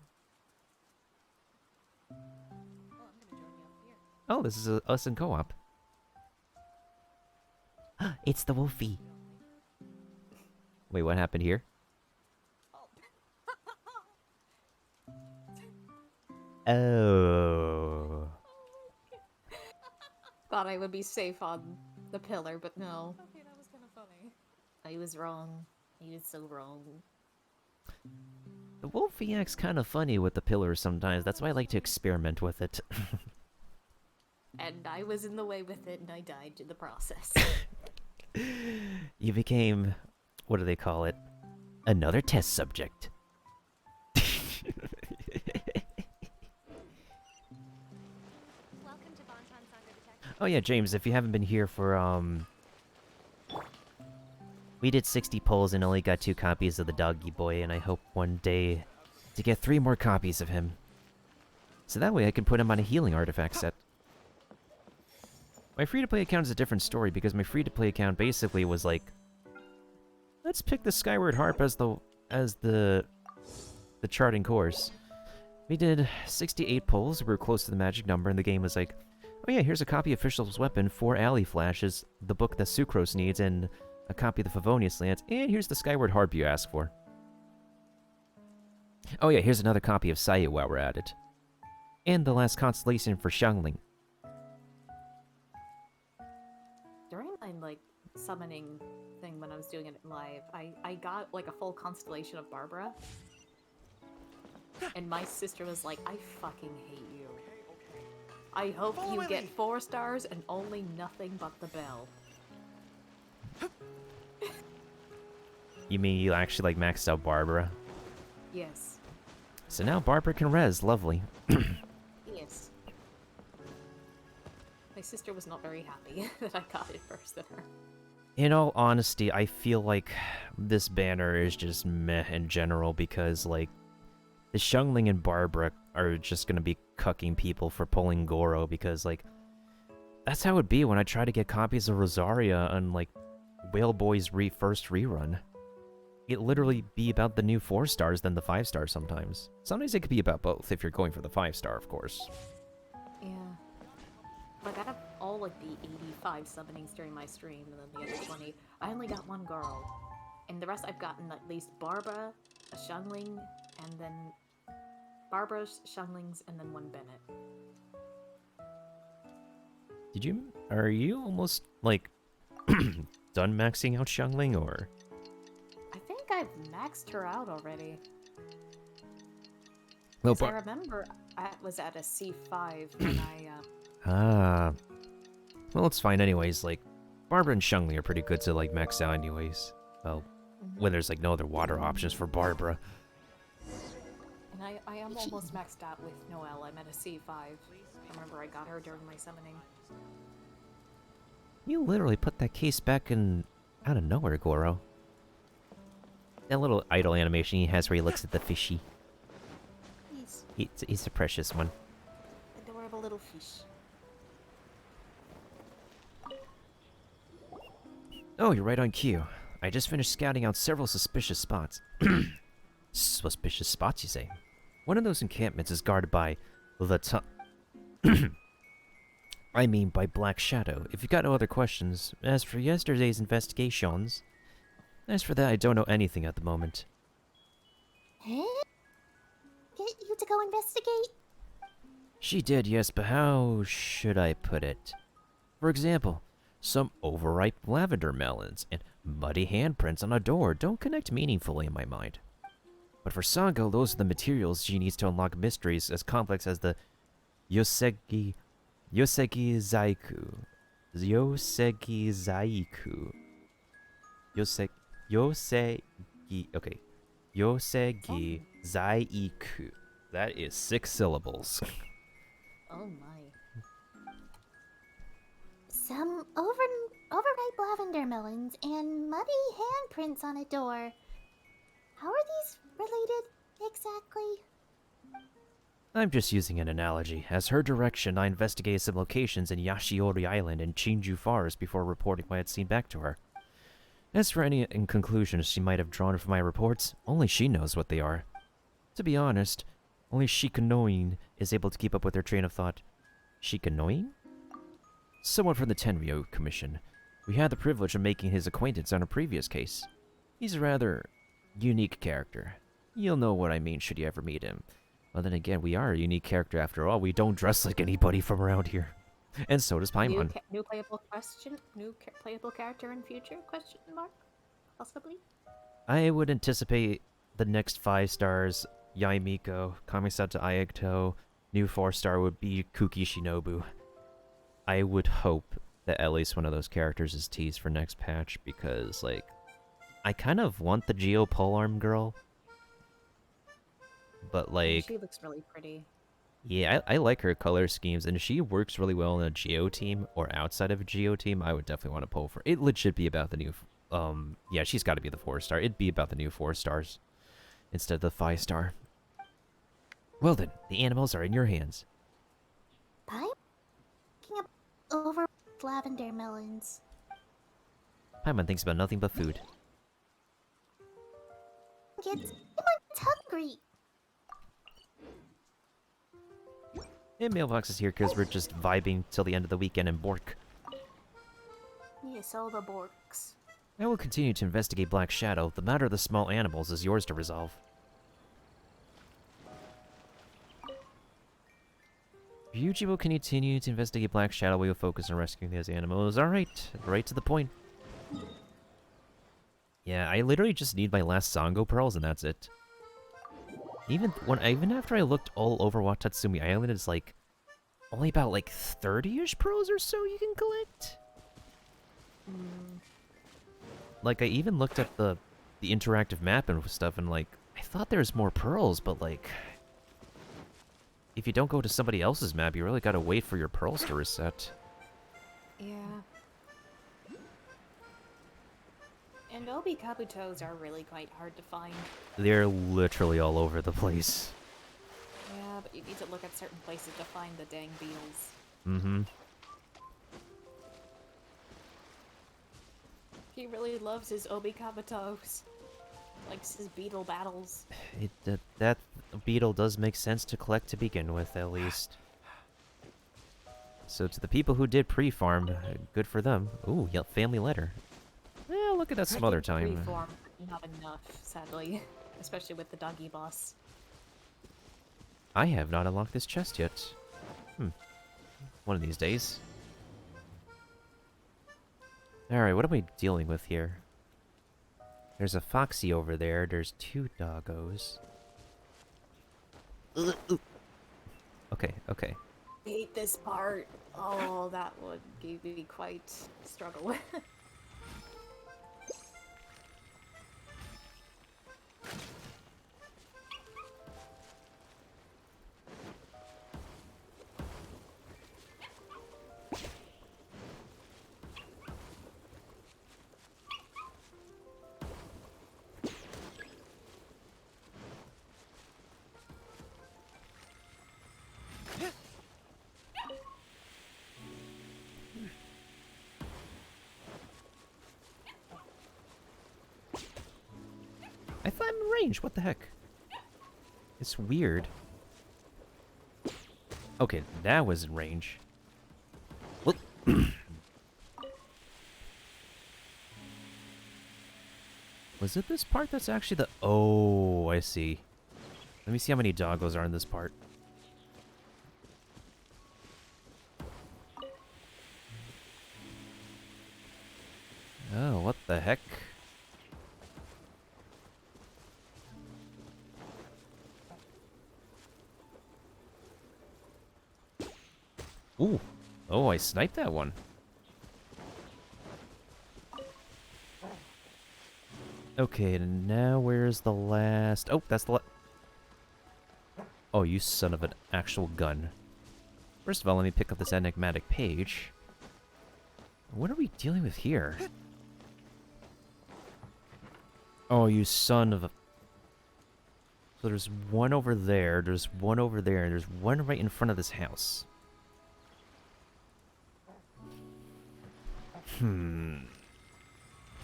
Oh, this is us in co-op. It's the Wolfie. Wait, what happened here? Oh. Thought I would be safe on the pillar, but no. Okay, that was kind of funny. I was wrong. I was so wrong. The Wolfie act's kind of funny with the pillar sometimes. That's why I like to experiment with it. And I was in the way with it, and I died in the process. You became, what do they call it? Another test subject. Oh yeah, James, if you haven't been here for, we did 60 polls and only got 2 copies of the Doggy Boy, and I hope one day to get 3 more copies of him. So that way I can put him on a healing artifact set. My free-to-play account is a different story, because my free-to-play account basically was like, let's pick the Skyward Harp as the charting course. We did 68 polls, we were close to the magic number, and the game was like, oh yeah, here's a copy of Official's Weapon, 4 Alley Flashes, the book that Sucrose needs, and a copy of the Favonius Lance, and here's the Skyward Harp you asked for. Oh yeah, here's another copy of Sayu while we're at it. And the last constellation for Xiangling. During my, like, summoning thing when I was doing it live, I got, like, a full constellation of Barbara. And my sister was like, I fucking hate you. I hope you get 4 stars and only nothing but the bell. You mean you actually, like, maxed out Barbara? Yes. So now Barbara can res, lovely. Yes. My sister was not very happy that I got it first than her. In all honesty, I feel like this banner is just meh in general, because, like, the Xiangling and Barbara are just gonna be cucking people for pulling Goro, because, like, that's how it'd be when I try to get copies of Rosaria on, like, Whale Boy's first rerun. It literally be about the new 4 stars than the 5 stars sometimes. Sometimes it could be about both, if you're going for the 5 star, of course. Yeah. Like, out of all, like, the 85 summonings during my stream, and then the other 20, I only got 1 girl. And the rest I've gotten at least Barbara, a Xiangling, and then Barbara's, Xiangling's, and then 1 Bennett. Are you almost, like, done maxing out Xiangling, or? I think I've maxed her out already. Well, Because I remember I was at a C5 when I, Ah. Well, it's fine anyways, like, Barbara and Shungli are pretty good to, like, max out anyways. Well, when there's, like, no other water options for Barbara. And I am almost maxed out with Noelle. I'm at a C5. I remember I got her during my summoning. You literally put that case back in out of nowhere, Goro. That little idle animation he has where he looks at the fishy. He's a precious one. Adorable little fish. Oh, you're right on cue. I just finished scouting out several suspicious spots. Suspicious spots, you say? One of those encampments is guarded by the I mean by Black Shadow. If you got no other questions, as for yesterday's investigations... As for that, I don't know anything at the moment. Huh? Get you to go investigate? She did, yes, but how should I put it? For example, some overripe lavender melons and muddy handprints on a door don't connect meaningfully in my mind. But for Sango, those are the materials she needs to unlock mysteries as complex as the Yosegi Zaiku. Okay. Yosegi Zaiku. That is 6 syllables. Oh my. Some overripe lavender melons and muddy handprints on a door. How are these related exactly? I'm just using an analogy. As her direction, I investigated some locations in Yashiori Island and Chinju Forest before reporting what I had seen back to her. As for any conclusions she might have drawn from my reports, only she knows what they are. To be honest, only Shikanoin is able to keep up with her train of thought. Shikanoin? Someone from the Tenryo Commission. We had the privilege of making his acquaintance on a previous case. He's a rather unique character. You'll know what I mean should you ever meet him. Well, then again, we are a unique character after all. We don't dress like anybody from around here. And so does Paimon. New playable question? New playable character in future? Question mark? Possibly? I would anticipate the next 5 stars, Yaimiko, Kamisata Ayakto, new 4-star would be Kuki Shinobu. I would hope that at least one of those characters is teased for next patch because, like, I kind of want the Geo Polearm girl. But, like... She looks really pretty. Yeah, I like her color schemes, and if she works really well in a Geo team or outside of a Geo team, I would definitely want to pull for it. It legit be about the new... yeah, she's got to be the 4-star. It'd be about the new 4 stars instead of the 5-star. Well then, the animals are in your hands. I'm picking up overripe lavender melons. Paimon thinks about nothing but food. It's hungry. And Mailbox is here because we're just vibing till the end of the weekend in Bork. Yes, all the Borks. I will continue to investigate Black Shadow. The matter of the small animals is yours to resolve. Ryuji will continue to investigate Black Shadow. We will focus on rescuing those animals. Alright, right to the point. Yeah, I literally just need my last Sango pearls and that's it. Even after I looked all over Watatsumi Island, it's like only about like 30-ish pearls or so you can collect. Like I even looked at the interactive map and stuff, and like I thought there was more pearls, but like if you don't go to somebody else's map, you really gotta wait for your pearls to reset. Yeah. And Obi Kabutos are really quite hard to find. They're literally all over the place. Yeah, but you need to look at certain places to find the dang beetles. Mm-hmm. He really loves his Obi Kabutos. Likes his beetle battles. That beetle does make sense to collect to begin with, at least. So to the people who did pre-farm, good for them. Ooh, yeah, family letter. Yeah, look at that some other time. Pre-farm, not enough, sadly. Especially with the doggy boss. I have not unlocked this chest yet. One of these days. Alright, what am I dealing with here? There's a foxy over there. There's 2 doggos. Okay, okay. I hate this part. Oh, that would give me quite struggle. I thought I'm in range. What the heck? It's weird. Okay, that was in range. Look. Was it this part that's actually the... Oh, I see. Let me see how many doggos are in this part. Oh, what the heck? Ooh. Oh, I sniped that one. Okay, and now where's the last... Oh, that's the Oh, you son of an actual gun. First of all, let me pick up this enigmatic page. What are we dealing with here? Oh, you son of a... So there's one over there's one over there, and there's one right in front of this house.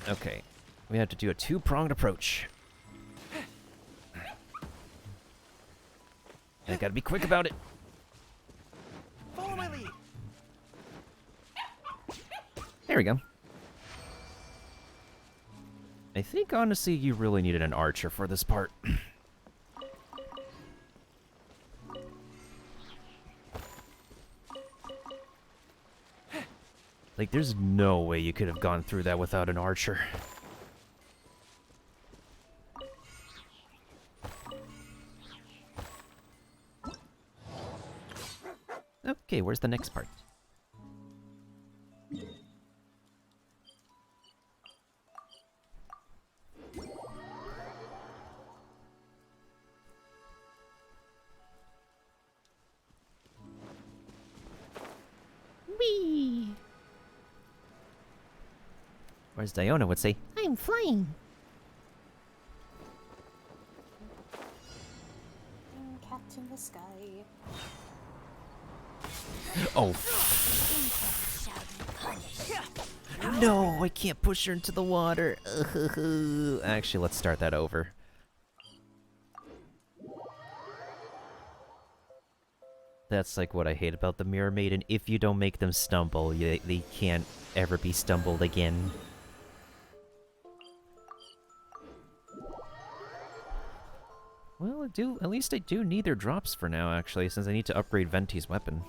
Okay. We have to do a two-pronged approach. I gotta be quick about it. Follow my lead. There we go. I think, honestly, you really needed an archer for this part. Like, there's no way you could have gone through that without an archer. Okay, where's the next part? Whee! Whereas Diona would say, I'm flying. Captain the Sky. oh. No, I can't push her into the water. Actually, let's start that over. That's like what I hate about the Mirror Maiden. If you don't make them stumble, they can't ever be stumbled again. Well, at least I do need their drops for now, actually, since I need to upgrade Venti's weapon.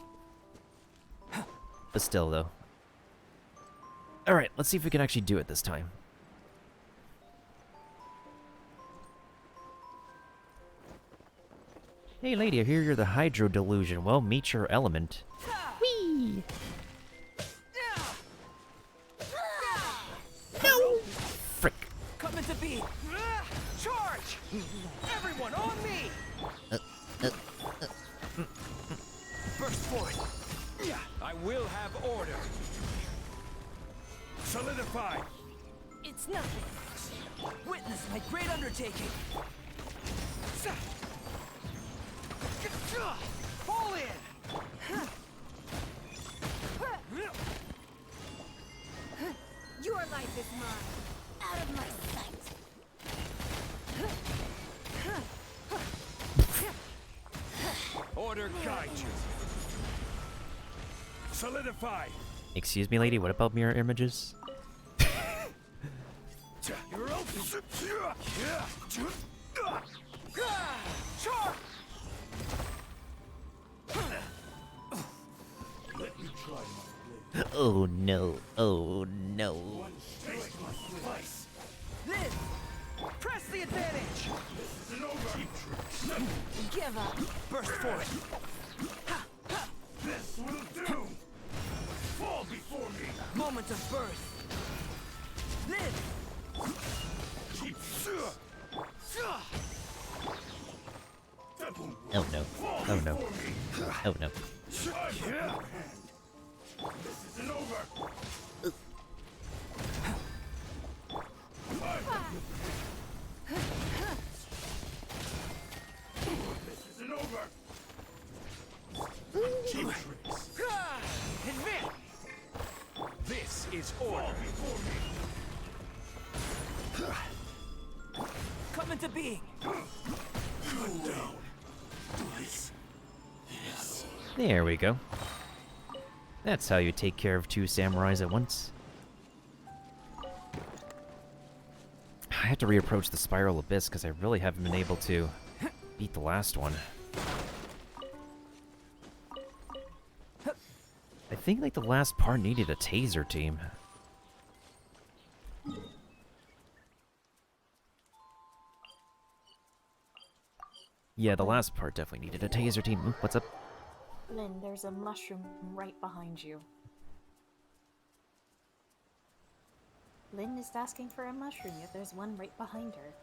But still, though. Alright, let's see if we can actually do it this time. Hey lady, I hear you're the Hydro Delusion. Well, meet your element. Whee! No! Frick. Coming to beat. Charge! Everyone on me! Burst forth. I will have order. Solidify. It's nothing. Witness my great undertaking. Fall in. Your life is mine. Out of my sight. Order guide you. Solidify. Excuse me, lady, what about mirror images? You're open. Charge! Let me try my blade. Oh no, oh no. This. Press the advantage! Give up! Burst for it! This will do! Fall before me! Moment of birth! Live! Oh no. Oh no. Oh no. This isn't over! This isn't over! Cheap tricks! Advance! This is order! Before me! Come into being! Good down! Twice. Yes. There we go. That's how you take care of two samurais at once. I have to reapproach the Spiral Abyss because I really haven't been able to beat the last one. I think like the last part needed a taser team. Yeah, the last part definitely needed a taser team. Ooh, what's up? Lynn, there's a mushroom right behind you. Lynn is asking for a mushroom, yet there's one right behind her.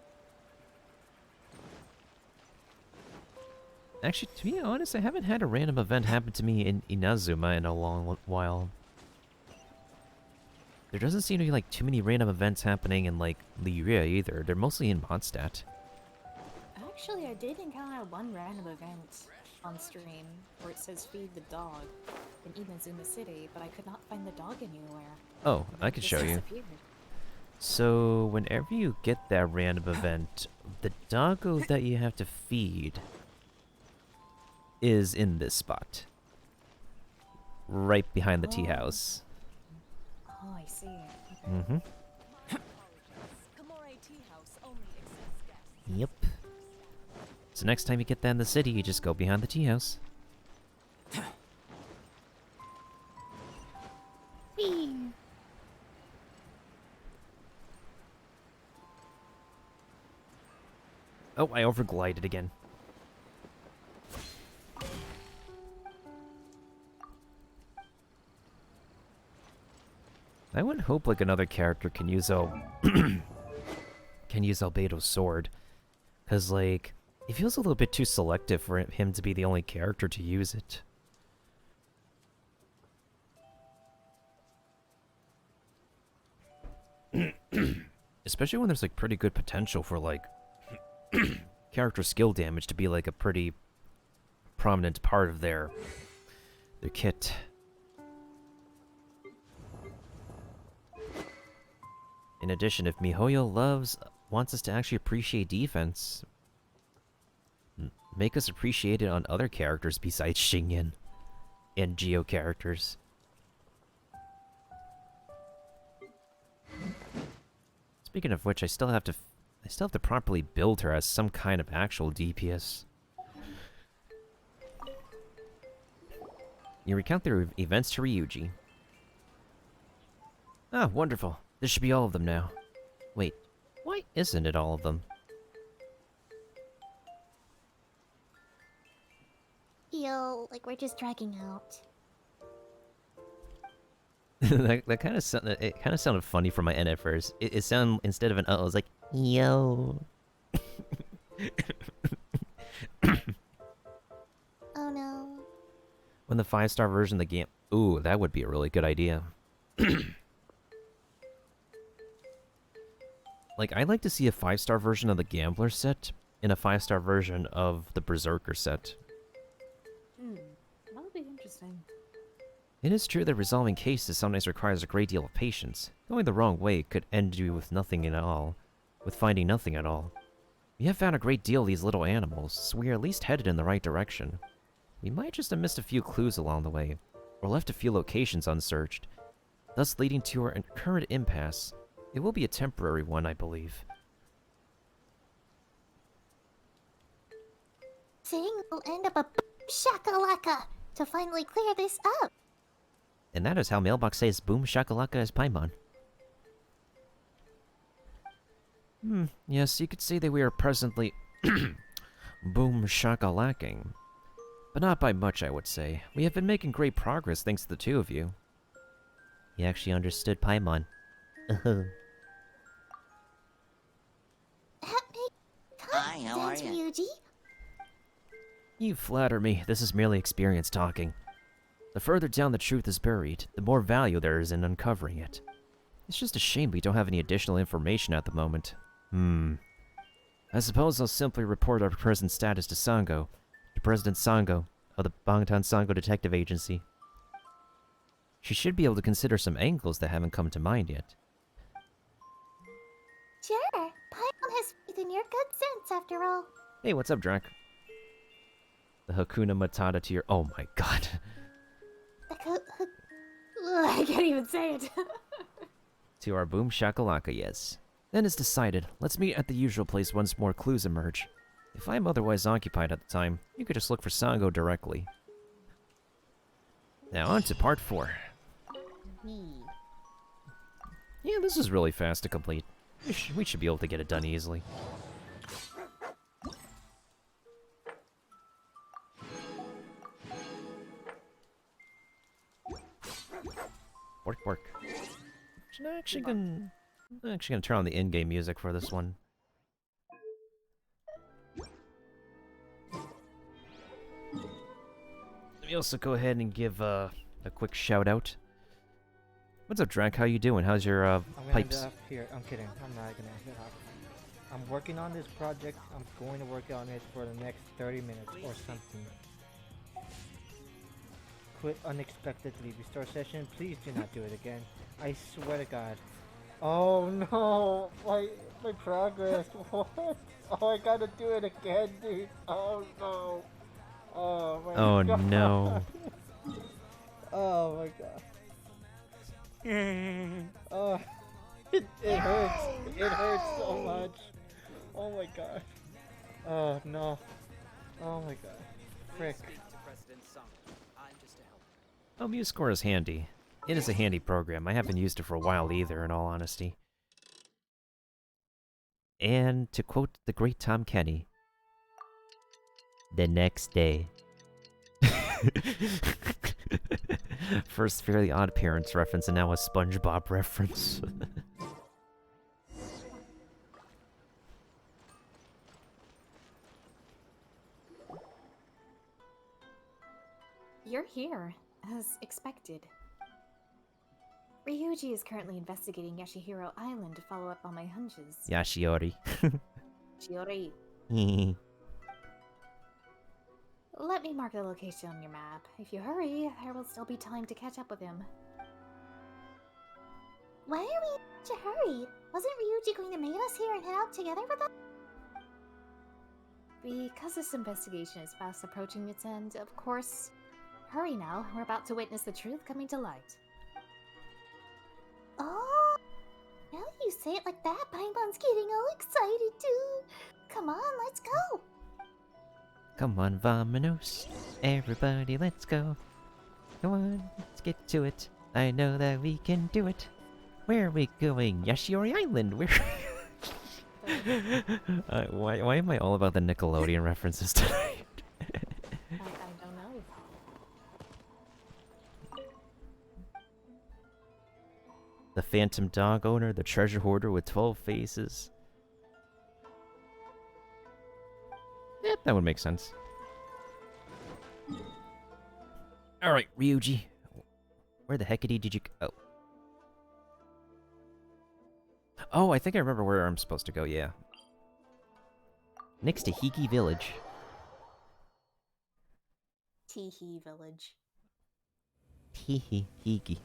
Actually, to be honest, I haven't had a random event happen to me in Inazuma in a long while. There doesn't seem to be like too many random events happening in like Liyue either. They're mostly in Mondstadt. Actually, I did encounter one random event on stream where it says feed the dog in Inazuma City, but I could not find the dog anywhere. Oh, I can show you. So, whenever you get that random event, the doggo that you have to feed is in this spot. Right behind the tea house. Oh, I see. Okay. Mm-hmm. Yep. So next time you get that in the city, you just go behind the tea house. Oh, I overglided again. I would hope like another character can use Albedo's sword, cause like it feels a little bit too selective for him to be the only character to use it. Especially when there's like pretty good potential for like character skill damage to be like a pretty prominent part of their kit. In addition, if MiHoYo wants us to actually appreciate defense, make us appreciate it on other characters besides Xingyan and Geo characters. Speaking of which, I still have to properly build her as some kind of actual DPS. You recount the events to Ryuji. Ah, wonderful. This should be all of them now. Wait, why isn't it all of them? Feel like we're just dragging out. that kind of sounded funny from my end at first. It sounded, instead of an it was like yo. Oh no. When the 5-star version of the game, ooh, that would be a really good idea. Like, I'd like to see a 5-star version of the Gambler set and a 5-star version of the Berserker set. That would be interesting. It is true that resolving cases sometimes requires a great deal of patience. Going the wrong way could end you with nothing at all. With finding nothing at all. We have found a great deal of these little animals, so we are at least headed in the right direction. We might just have missed a few clues along the way, or left a few locations unsearched, thus leading to our current impasse. It will be a temporary one, I believe. Saying we'll end up a shakalaka to finally clear this up. And that is how Mailbox says boom shakalaka is Paimon. Yes, you could say that we are presently boom shakalacking. But not by much, I would say. We have been making great progress thanks to the two of you. He actually understood Paimon. Hi, how are you? Ryuji? You flatter me. This is merely experience talking. The further down the truth is buried, the more value there is in uncovering it. It's just a shame we don't have any additional information at the moment. I suppose I'll simply report our present status to Sango, to President Sango of the Bangtan Sango Detective Agency. She should be able to consider some angles that haven't come to mind yet. Sure, Paimon has faith in your good sense after all. Hey, what's up, Drac? The Hakuna Matata to your— oh my god. I can't even say it. To our boom shakalaka, yes. Then it's decided. Let's meet at the usual place once more clues emerge. If I'm otherwise occupied at the time, you could just look for Sango directly. Now on to part 4. Yeah, this is really fast to complete. We should be able to get it done easily. Bork, bork. I'm actually gonna turn on the in-game music for this one. Let me also go ahead and give a quick shout out. What's up, Drank? How you doing? How's your pipes? I'm here. I'm kidding. I'm not gonna end it up. I'm working on this project. I'm going to work on it for the next 30 minutes or something. Quit unexpectedly. Restore session. Please do not do it again. I swear to God. Oh no! My progress. What? Oh, I gotta do it again, dude. Oh no. Oh my God. Oh no. Oh my God. Oh, it hurts. It hurts so much. Oh my God. Oh no. Oh my God. Frick. Oh, MuseScore is handy. It is a handy program. I haven't used it for a while either, in all honesty. And to quote the great Tom Kenny, the next day. First Fairly Odd Parents reference and now a SpongeBob reference. You're here, as expected. Ryuji is currently investigating Yashihiro Island to follow up on my hunches. Yashiori. Shiori. Let me mark the location on your map. If you hurry, there will still be time to catch up with him. Why are we in such a hurry? Wasn't Ryuji going to meet us here and head out together with us? Because this investigation is fast approaching its end, of course. Hurry now, we're about to witness the truth coming to light. Oh! Now that you say it like that, Paimon's getting all excited too! Come on, let's go! Come on, vamonos. Everybody, let's go. Come on, let's get to it. I know that we can do it. Where are we going? Yashiori Island, where... why am I all about the Nickelodeon references tonight? I don't know. The phantom dog owner, the treasure hoarder with 12 faces. Yep, that would make sense. Alright, Ryuji. Where the heckity did you go? Oh, I think I remember where I'm supposed to go, yeah. Next to Hiki Village. Teehee Village. Teehee Hiki.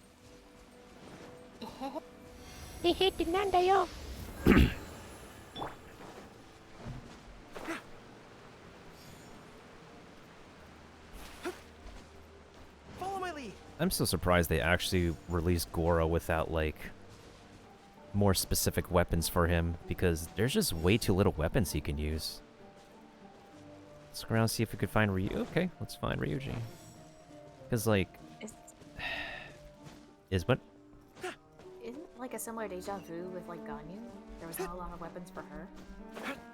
Follow my lead. I'm so surprised they actually released Goro without, like, more specific weapons for him, because there's just way too little weapons he can use. Let's go around and see if we could find Ryu. Okay, let's find Ryuji. Because, like... Is what? Isn't, like, like a similar deja vu with like Ganyu? There was not a lot of weapons for her.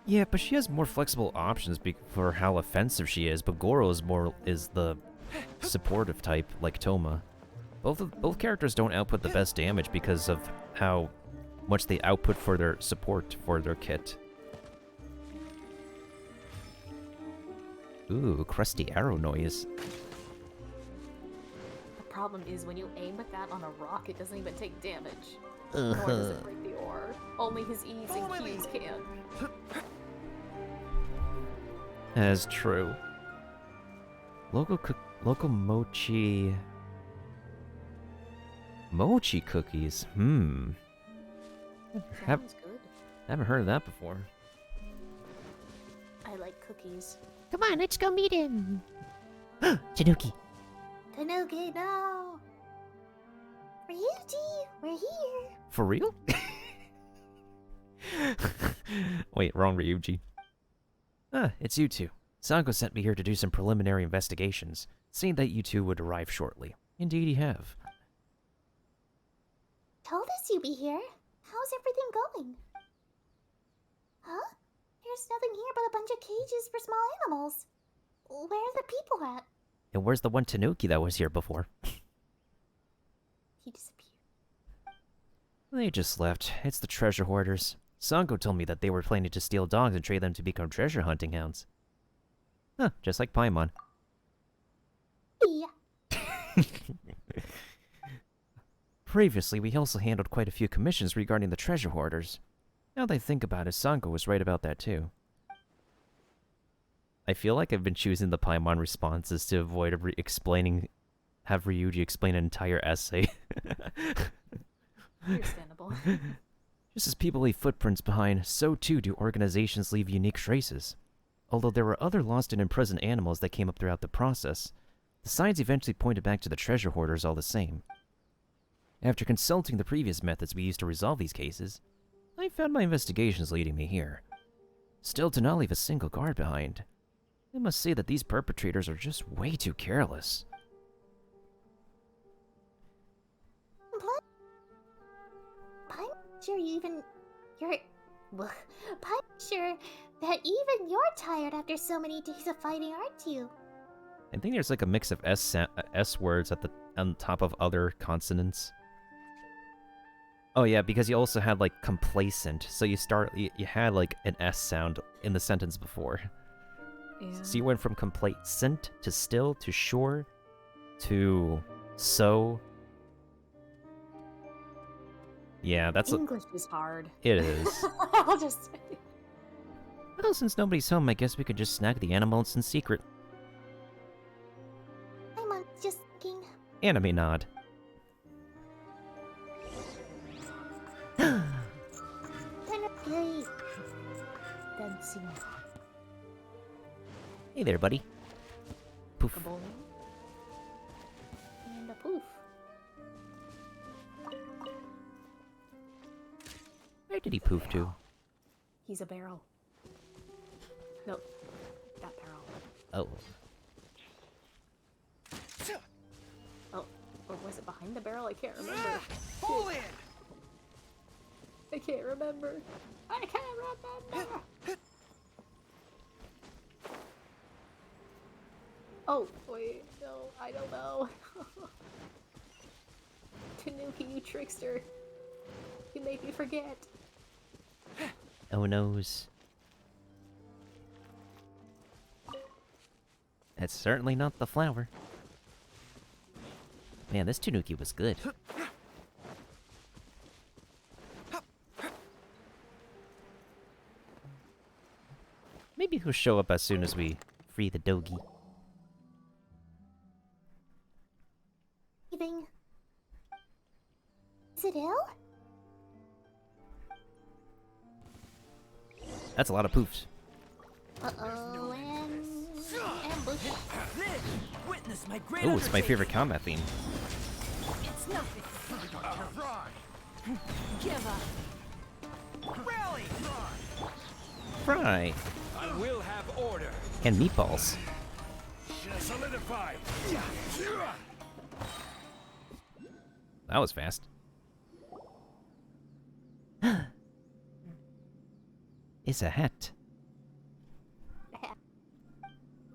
Yeah, but she has more flexible options for how offensive she is, but Goro is the supportive type, like Toma. Both characters don't output the best damage because of how much they output for their support for their kit. Ooh, crusty arrow noise. The problem is when you aim at that on a rock, it doesn't even take damage. Nor does it break the ore. Only his E's and Q's can. As true. Local mochi cookies. Sounds good. Haven't heard of that before. I like cookies. Come on, let's go meet him. Tanuki. Tanuki, no! Ryuji, we're here! For real? Wait, wrong Ryuji. It's you two. Sango sent me here to do some preliminary investigations, seeing that you two would arrive shortly. Indeed, you have. Told us you'd be here. How's everything going? Huh? There's nothing here but a bunch of cages for small animals. Where are the people at? And where's the one Tanuki that was here before? He disappeared. They just left. It's the treasure hoarders. Sango told me that they were planning to steal dogs and trade them to become treasure hunting hounds. Huh, just like Paimon. Yeah. Previously, we also handled quite a few commissions regarding the treasure hoarders. Now that I think about it, Sango was right about that too. I feel like I've been choosing the Paimon responses to avoid have Ryuji explain an entire essay. Understandable. Just as people leave footprints behind, so too do organizations leave unique traces. Although there were other lost and imprisoned animals that came up throughout the process, the signs eventually pointed back to the treasure hoarders all the same. After consulting the previous methods we used to resolve these cases, I found my investigations leading me here. Still, to not leave a single guard behind. I must say that these perpetrators are just way too careless. I'm sure I'm sure that even you're tired after so many days of fighting, aren't you? I think there's like a mix of S words on top of other consonants. Oh yeah, because you also had like complacent, so you had like an S sound in the sentence before. Yeah. So you went from complacent to still to sure to so. Yeah, that's English is hard. It is. I'll just say. Well, since nobody's home, I guess we could just snag the animals in secret. I'm just thinking. Anime nod. Tanuki. Dancing. Hey there, buddy. Poof. Kaboom. And a poof. Where did he poof to? He's a barrel. No, that barrel. Oh. Oh, or was it behind the barrel? I can't remember. Fall in! I can't remember. I can't remember. Oh, wait, no, I don't know. Tanuki, you trickster. You made me forget. Oh noes. That's certainly not the flower. Man, this Tanuki was good. Maybe he'll show up as soon as we free the doggy. Leaving. Is it ill? That's a lot of poofs. Uh-oh, and ambush. Witness my great Oh, it's my favorite combat theme. It's nothing. Give up. Rally. Fry. I will have order. And meatballs. Solidified. That was fast. is a hat.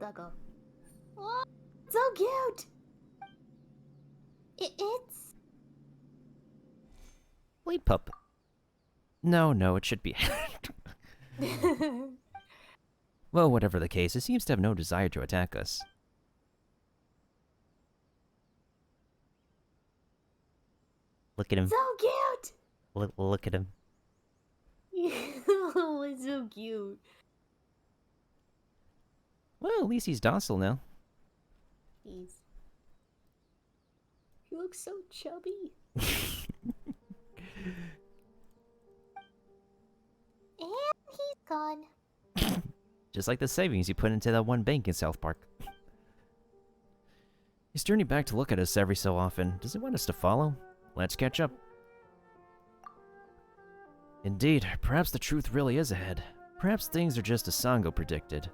Duggo. Oh, so cute! It's... Wait, pup. No, it should be. Well, whatever the case, it seems to have no desire to attack us. Look at him. So cute! Look at him. Oh, it's so cute. Well, at least he's docile now. He looks so chubby. And he's gone. Just like the savings you put into that one bank in South Park. He's turning back to look at us every so often. Does he want us to follow? Let's catch up. Indeed, perhaps the truth really is ahead. Perhaps things are just as Sango predicted.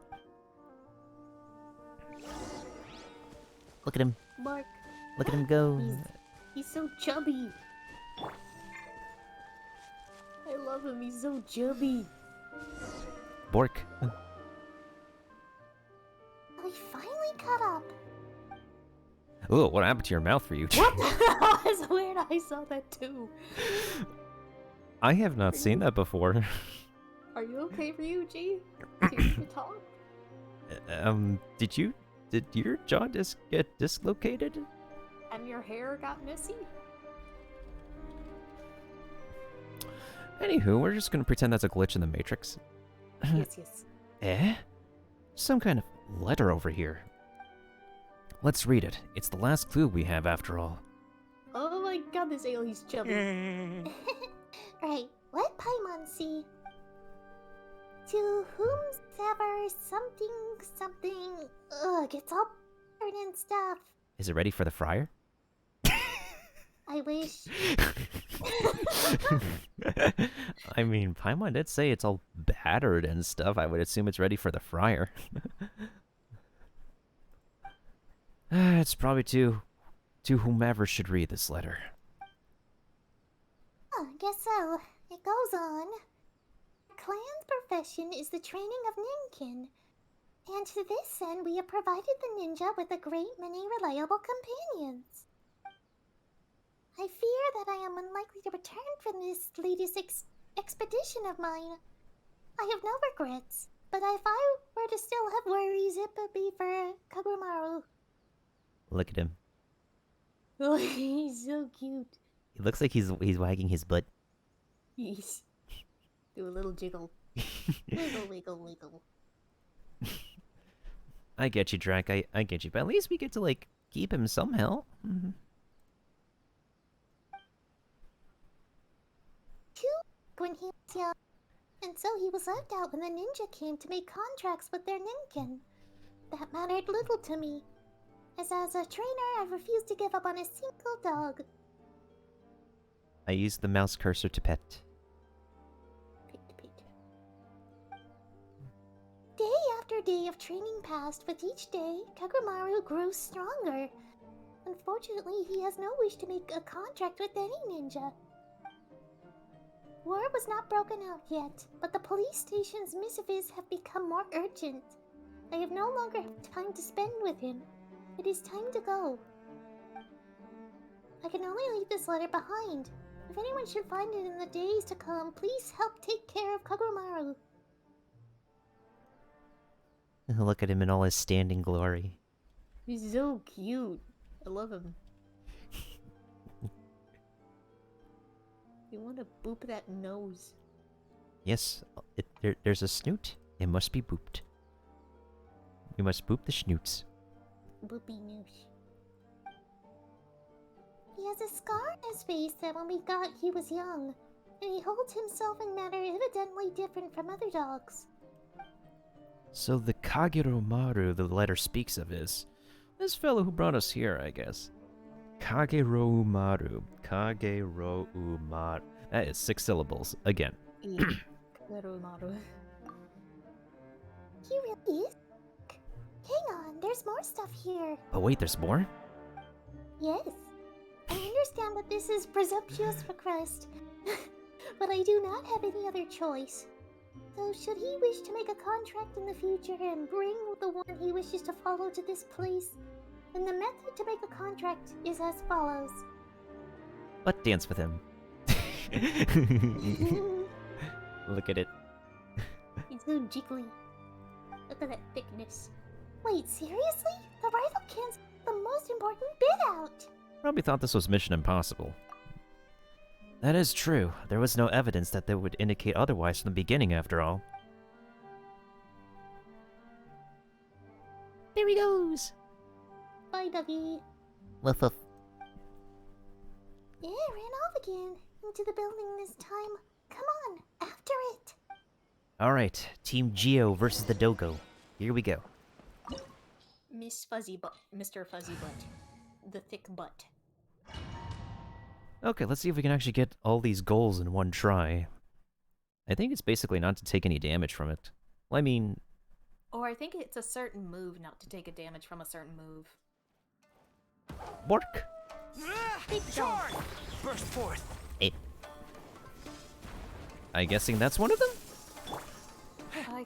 Look at him. Bork. Look at him go. He's so chubby. I love him, he's so chubby. Bork. We finally caught up. Oh, what happened to your mouth for you? What? That was weird, I saw that too. I have not seen that before. Are you okay for you, G? To talk? Did your jaw get dislocated? And your hair got messy? Anywho, we're just gonna pretend that's a glitch in the Matrix. Yes. Eh? Some kind of letter over here. Let's read it. It's the last clue we have after all. Oh my god, this alien's chubby. Right, let Paimon see. To whomsoever something, ugh, it's all covered and stuff. Is it ready for the fryer? I wish. I mean, Paimon did say it's all battered and stuff. I would assume it's ready for the fryer. It's probably to whomever should read this letter. Oh, guess so. It goes on. Clan's profession is the training of ninkin, and to this end we have provided the ninja with a great many reliable companions. I fear that I am unlikely to return from this latest expedition of mine. I have no regrets, but if I were to still have worries, it would be for Kaguraru. Look at him. Oh, he's so cute. He looks like he's wagging his butt. Yes. Do a little jiggle. Wiggle. I get you, Drac. I get you. But at least we get to, like, keep him somehow. Mm-hmm. When he was young, and so he was left out when the ninja came to make contracts with their ninkin. That mattered little to me, as a trainer I refused to give up on a single dog. I used the mouse cursor to pet. Day after day of training passed. With each day, Kaguraru grew stronger. Unfortunately, he has no wish to make a contract with any ninja. War was not broken out yet, but the police station's missives have become more urgent. I have no longer time to spend with him. It is time to go. I can only leave this letter behind. If anyone should find it in the days to come, please help take care of Kaguraru. Look at him in all his standing glory. He's so cute. I love him. You want to boop that nose? Yes, there's a snoot. It must be booped. You must boop the schnoots. Boopy noosh. He has a scar on his face that when we got he was young, and he holds himself in manner evidently different from other dogs. So the Kageromaru the letter speaks of is this fellow who brought us here, I guess. Kageroumaru. Kageroumaru. That is 6 syllables. Again. Kageroumaru. He really is? Hang on, there's more stuff here. Oh wait, there's more? Yes. I understand that this is presumptuous request, but I do not have any other choice. So should he wish to make a contract in the future and bring the one he wishes to follow to this place, then the method to make a contract is as follows. But dance with him. Look at it. It's so jiggly. Look at that thickness. Wait, seriously? The rifle can's the most important bit out! Probably thought this was Mission Impossible. That is true. There was no evidence that would indicate otherwise from the beginning, after all. There he goes! Bye, doggy. Woof woof. Yeah, ran off again. Into the building this time. Come on, after it. Alright, Team Geo versus the Dogo. Here we go. Miss Fuzzy Butt. Mr. Fuzzy Butt. The thick butt. Okay, let's see if we can actually get all these goals in one try. I think it's basically not to take any damage from it. Well, I mean... Or I think it's a certain move not to take a damage from a certain move. Bork! Charge! Burst forth. It. I'm guessing that's one of them? I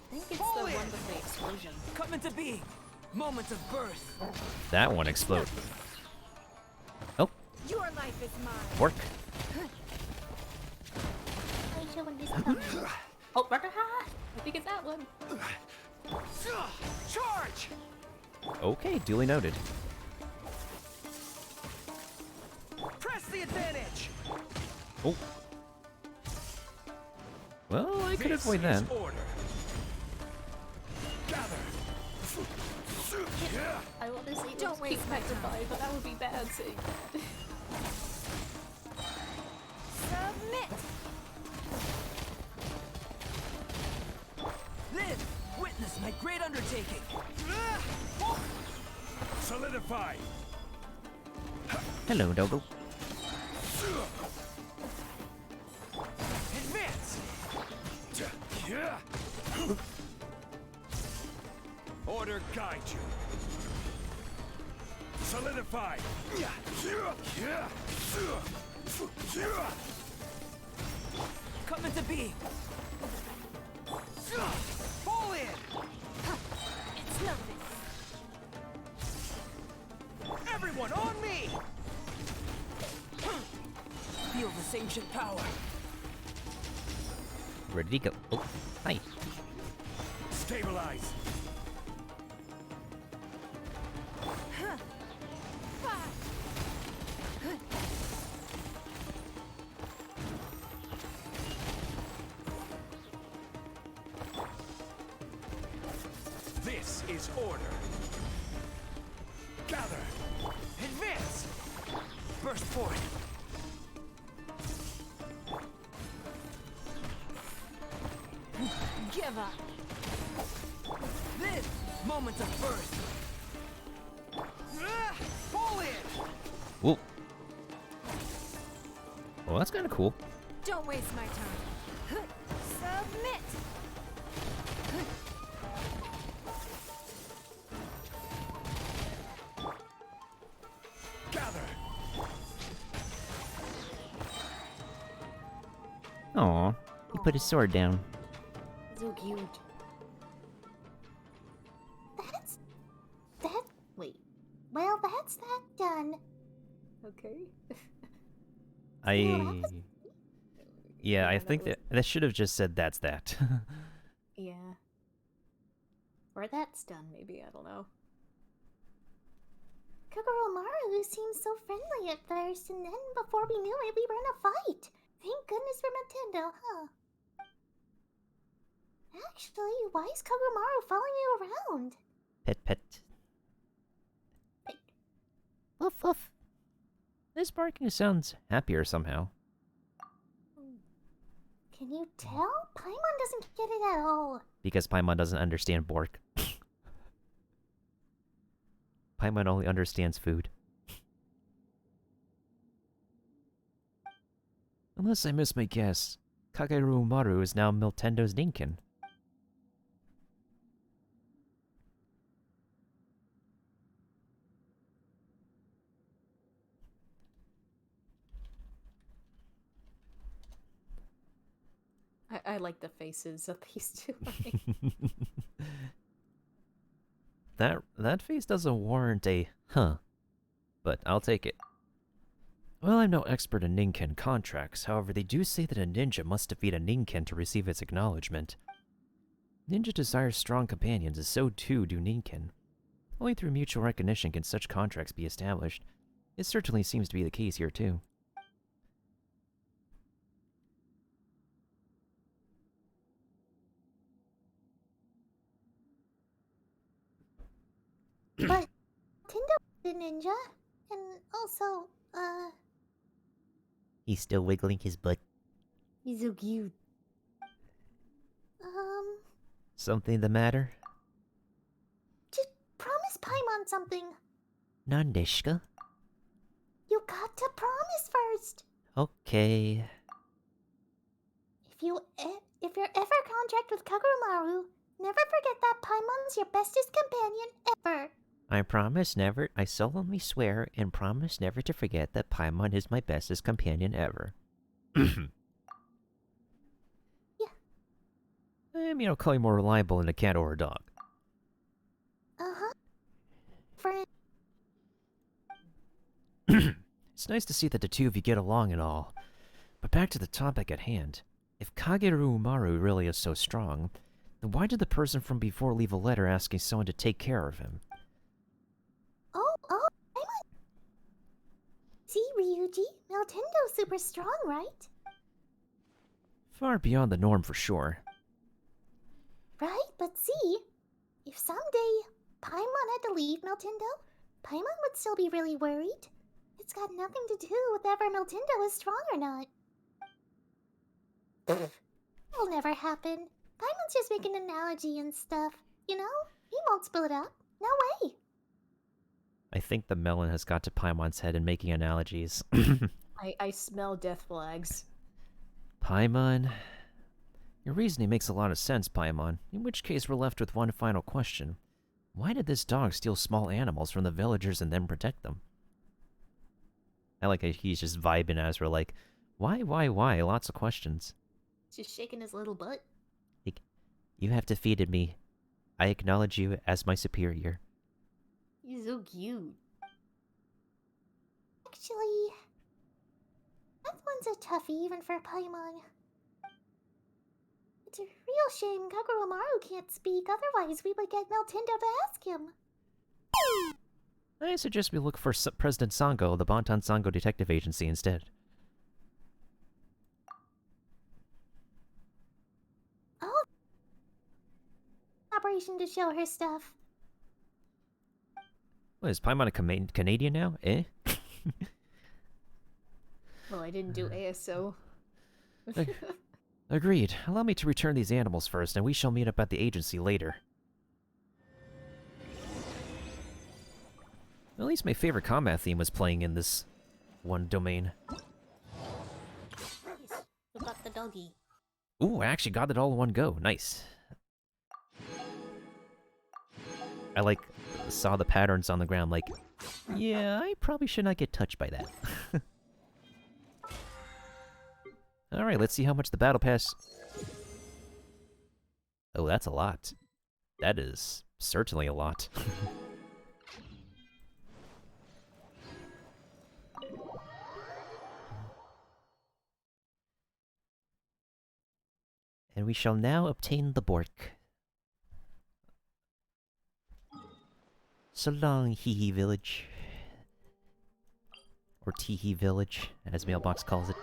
think it's the one with the explosion. Come into being. Moment of birth. That one exploded. Oh. Your life is mine. Bork. Oh, I think it's that one. Charge! Okay, duly noted. Press the advantage. Oh. Well, I could avoid that. Order. Gather. I want to say don't waste my time, but that would be bad saying that. Submit. Live. Witness my great undertaking. Solidify. Hello, Dogo. Advance. Order guide you. Solidify. Come into being. Fall in. It's nothing. Everyone on me. Feel this ancient power. Ready to go. Oh, hi. Stabilize. This is order. Gather. Advance. Burst forth. Give up. This moment of birth. Fall in. Ooh. Well, that's kind of cool. Don't waste my time. Submit. Gather. Aw, he put his sword down. So cute. Wait. Well, that's that done. Okay. Yeah, I think that should have just said that's that. Yeah. Or that's done, maybe, I don't know. Kogoromaru seemed so friendly at first, and then before we knew it, we were in a fight. Thank goodness for Nintendo, huh? Actually, why is Kogoromaru following you around? Pet pet. Woof woof. This barking sounds happier somehow. Can you tell? Paimon doesn't get it at all. Because Paimon doesn't understand Bork. Paimon only understands food. Unless I miss my guess, Kageru Umaru is now Nintendo's Ninken. I like the faces of these two. That face doesn't warrant a huh, but I'll take it. Well, I'm no expert in Ninken contracts, however they do say that a ninja must defeat a Ninken to receive its acknowledgement. Ninja desires strong companions, and so too do Ninken. Only through mutual recognition can such contracts be established. It certainly seems to be the case here too. But Tindo is a ninja, and also, He's still wiggling his butt. He's so cute. Something the matter? just promise Paimon something. Nandeshka? You got to promise first. Okay. If you're ever contract with Kaguramaru, never forget that Paimon's your bestest companion ever. I solemnly swear and promise never to forget that Paimon is my bestest companion ever. I mean, I'll call you more reliable than a cat or a dog. Friend. It's nice to see that the two of you get along and all. But back to the topic at hand. If Kageru Umaru really is so strong, then why did the person from before leave a letter asking someone to take care of him? Oh, Paimon. See, Ryuji, Meltendo's super strong, right? Far beyond the norm for sure. Right, but see, if someday Paimon had to leave Meltendo, Paimon would still be really worried. It's got nothing to do with whether Meltendo is strong or not. It'll never happen. Paimon's just making an analogy and stuff, you know? He won't split up. No way. I think the melon has got to Paimon's head in making analogies. I smell death flags. Paimon... Your reasoning makes a lot of sense, Paimon. In which case, we're left with one final question. Why did this dog steal small animals from the villagers and then protect them? I like how he's just vibing as we're like, why? Lots of questions. Just shaking his little butt. Like, you have defeated me. I acknowledge you as my superior. He's so cute. Actually, that one's a toughie even for Paimon. It's a real shame Kaguramaru can't speak, otherwise we would get Meltendo to ask him. I suggest we look for President Sango, the Bonton Sango Detective Agency, instead. Oh, operation to show her stuff. What, is Paimon a Canadian now? Eh? Well, I didn't do ASO. Agreed. Allow me to return these animals first, and we shall meet up at the agency later. At least my favorite combat theme was playing in this one domain. Who got the doggy? Ooh, I actually got it all in one go. Nice. I saw the patterns on the ground like, yeah, I probably should not get touched by that. Alright, let's see how much the battle pass... Oh, that's a lot. That is certainly a lot. And we shall now obtain the Bork. So long, Hee Village. Or Teehee Village, as Mailbox calls it.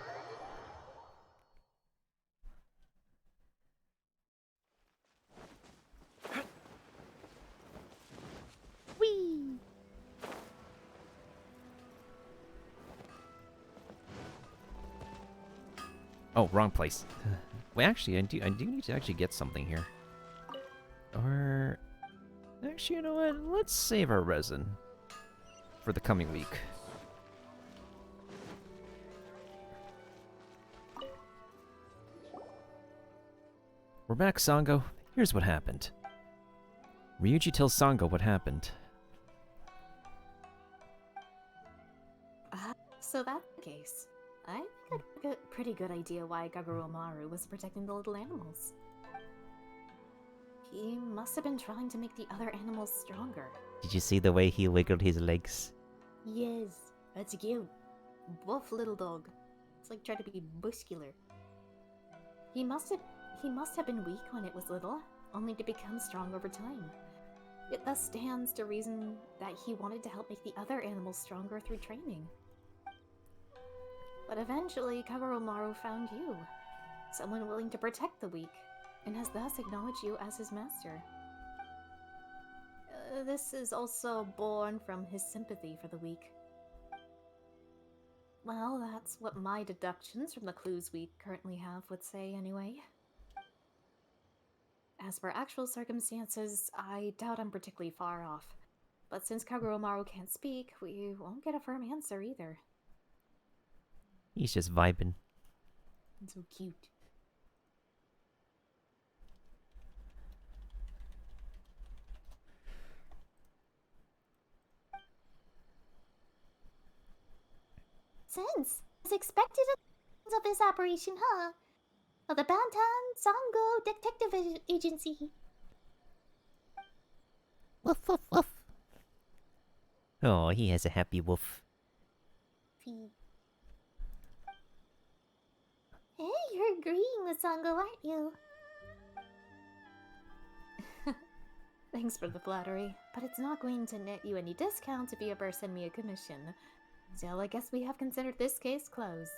Whee! Oh, wrong place. Wait, actually, I do need to actually get something here. Or... Actually, you know what? Let's save our resin for the coming week. We're back, Sango. Here's what happened. Ryuji tells Sango what happened. So that's the case. I think I got a pretty good idea why Kaguramaru was protecting the little animals. He must have been trying to make the other animals stronger. Did you see the way he wiggled his legs? Yes, that's cute. Buff little dog. It's like trying to be muscular. He must have been weak when it was little, only to become strong over time. It thus stands to reason that he wanted to help make the other animals stronger through training. But eventually, Kaguramaru found you, someone willing to protect the weak, and has thus acknowledged you as his master. This is also born from his sympathy for the weak. Well, that's what my deductions from the clues we currently have would say, anyway. As for actual circumstances, I doubt I'm particularly far off. But since Kaguramaru can't speak, we won't get a firm answer either. He's just vibing. It's so cute. Sense, as expected of this operation, huh? Of the Bantan Sango Detective Agency. Woof woof woof. Oh, he has a happy woof. Hey, you're agreeing with Sango, aren't you? Thanks for the flattery, but it's not going to net you any discount if you ever send me a commission. Still, I guess we have considered this case closed.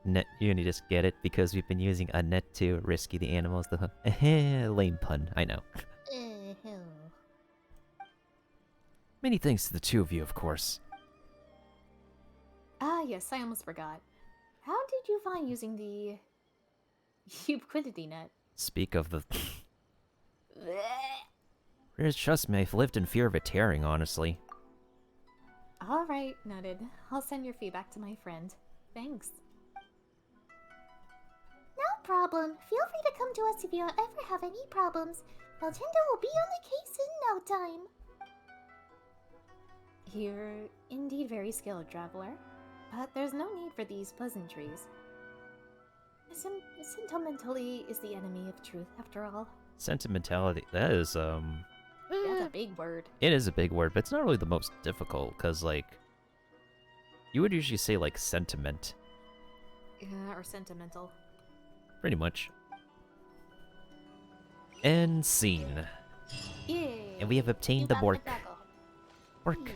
Net, you only just get it because we've been using a net to rescue the animals. Lame pun, I know. Many thanks to the two of you, of course. Ah, yes, I almost forgot. How did you find using the ubiquity net? Speak of the... Trust me, I've lived in fear of it tearing, honestly. Alright, noted. I'll send your feedback to my friend. Thanks. No problem. Feel free to come to us if you ever have any problems. Nintendo will be on the case in no time. You're indeed very skilled, traveler. But there's no need for these pleasantries. Sentimentally is the enemy of truth, after all. Sentimentality, that is, That's a big word. It is a big word, but it's not really the most difficult, because, like... You would usually say, like, sentiment. Yeah, or sentimental. Pretty much. And scene. Yay! And we have obtained the Bork. Bork.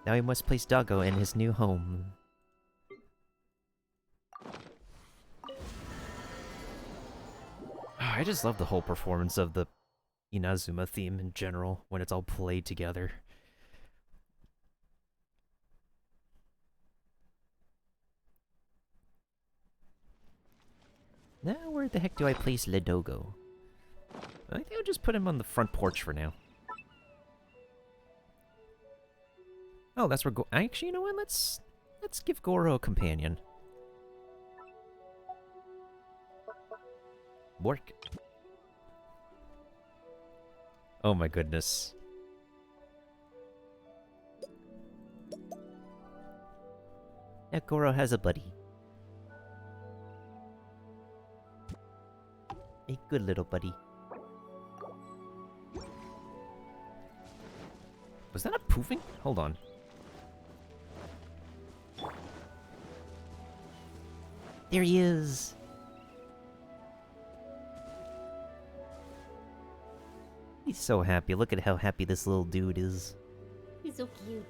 Now we must place Doggo in his new home. I just love the whole performance of the Inazuma theme in general, when it's all played together. Now where the heck do I place Ledogo? I think I'll just put him on the front porch for now. Oh, that's where actually, you know what? Let's give Goro a companion. Bork. Oh my goodness. Now Goro has a buddy. A good little buddy. Was that a poofing? Hold on. There he is! He's so happy. Look at how happy this little dude is. He's so cute.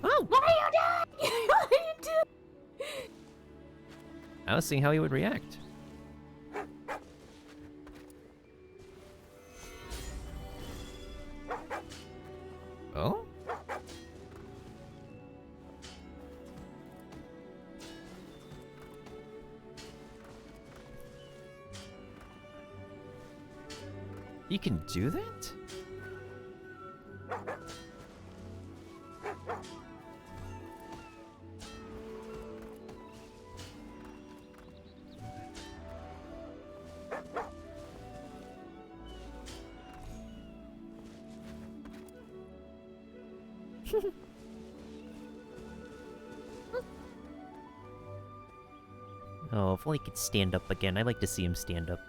Oh! What are you doing? What are you doing? I was seeing how he would react. Oh? You can do that? Oh, if only he could stand up again. I'd like to see him stand up.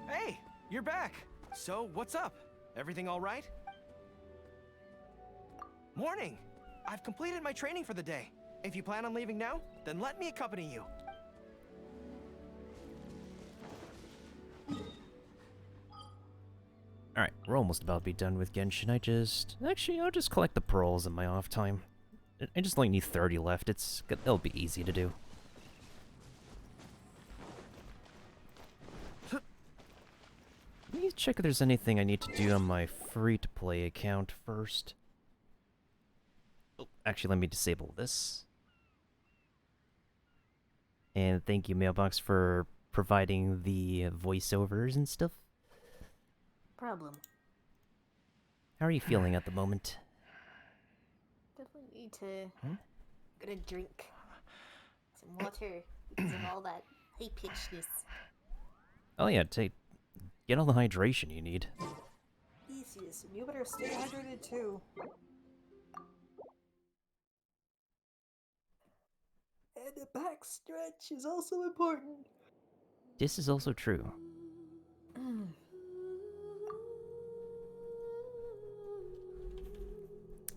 Hey, you're back. So, what's up? Everything all right? Morning. I've completed my training for the day. If you plan on leaving now, then let me accompany you. Alright, we're almost about to be done with Genshin. Actually, I'll just collect the pearls in my off time. I just only need 30 left. It'll be easy to do. Let me check if there's anything I need to do on my free-to-play account first. Oh, actually, let me disable this. And thank you, Mailbox, for providing the voiceovers and stuff. Problem. How are you feeling at the moment? Definitely need to get a drink. Some water because of all that high-pitchedness. Oh yeah, get all the hydration you need. Theseus, and you better stay hydrated too. And the back stretch is also important. This is also true.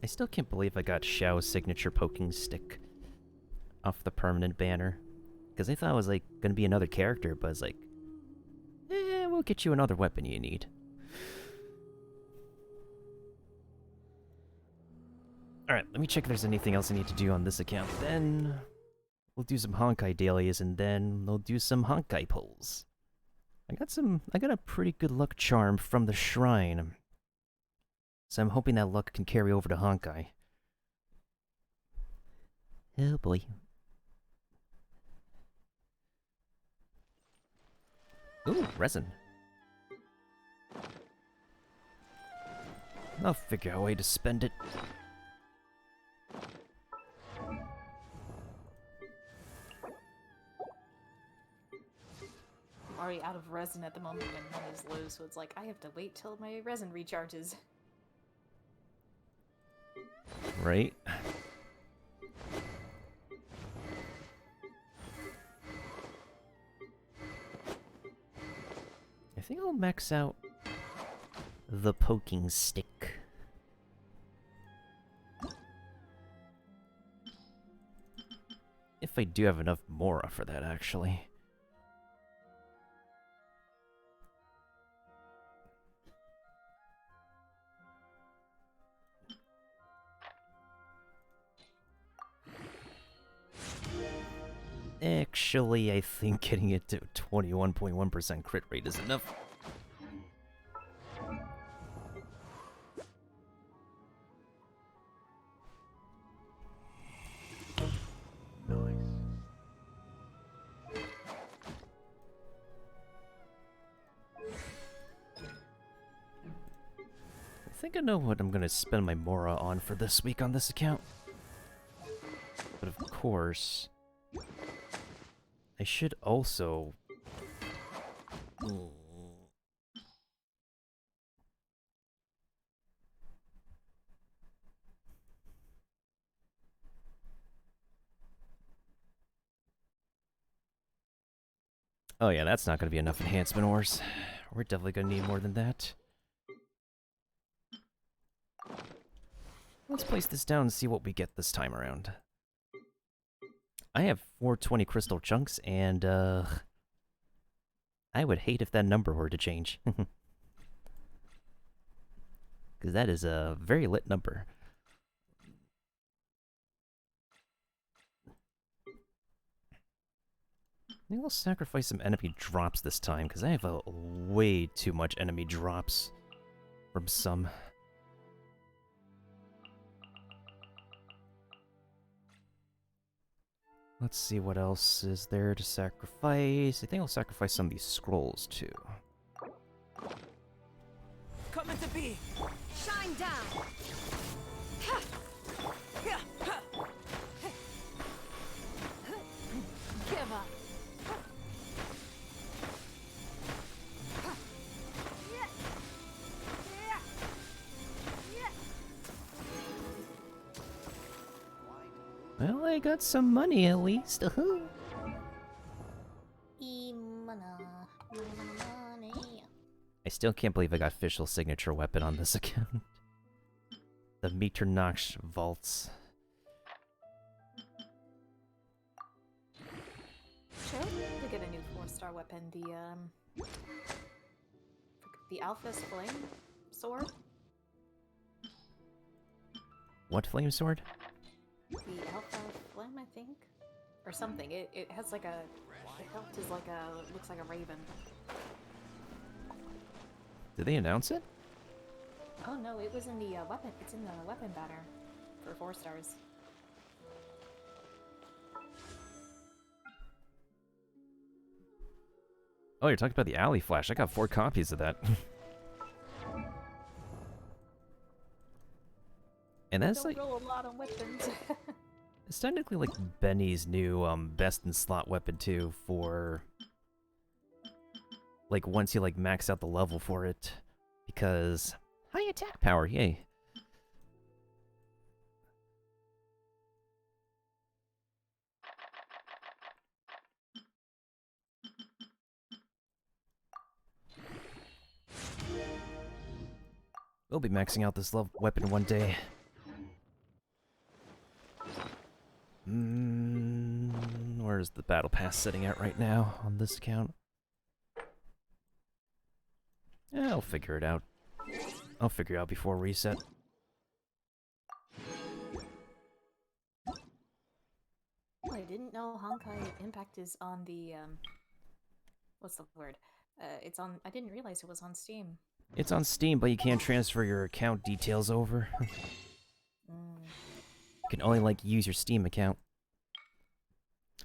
I still can't believe I got Xiao's signature poking stick off the permanent banner. Because I thought it was, like, gonna be another character, but it's like, we'll get you another weapon you need. Alright, let me check if there's anything else I need to do on this account. Then we'll do some Honkai dailies, and then we'll do some Honkai pulls. I got a pretty good luck charm from the shrine. So I'm hoping that luck can carry over to Honkai. Oh boy. Ooh, resin. I'll figure out a way to spend it. I'm already out of resin at the moment when one is low, so it's like I have to wait till my resin recharges. Right? I think I'll max out the poking stick. If I do have enough Mora for that, actually. Actually, I think getting it to 21.1% crit rate is enough. Nice. I think I know what I'm gonna spend my Mora on for this week on this account. But of course, I should also... Oh yeah, that's not gonna be enough enhancement ores. We're definitely gonna need more than that. Let's place this down and see what we get this time around. I have 420 crystal chunks, and, I would hate if that number were to change. Because that is a very lit number. I think I'll sacrifice some enemy drops this time, because I have way too much enemy drops from some. Let's see what else is there to sacrifice. I think I'll sacrifice some of these scrolls too. Coming to be. Shine down. Give up. Well, I got some money at least. Money. I still can't believe I got official signature weapon on this account. The Mitternacht vaults. Sure, to get a new 4-star weapon, the Alpha's Flame Sword. What flame sword? The Alpha Flame, I think, or something. It has like a, the hilt is like a, looks like a raven. Did they announce it? Oh no, it was in the weapon. It's in the weapon banner for 4 stars. Oh, you're talking about the alley flash. I got 4 copies of that. And that's like, roll a lot on weapons. it's technically like Benny's new best in slot weapon too for like once you like max out the level for it, because high attack power, yay. We'll be maxing out this weapon one day. Where's the battle pass sitting at right now on this account? Yeah, I'll figure it out. I'll figure it out before reset. I didn't know Honkai Impact is on the, what's the word? It's on, I didn't realize it was on Steam. It's on Steam, but you can't transfer your account details over. You can only, like, use your Steam account.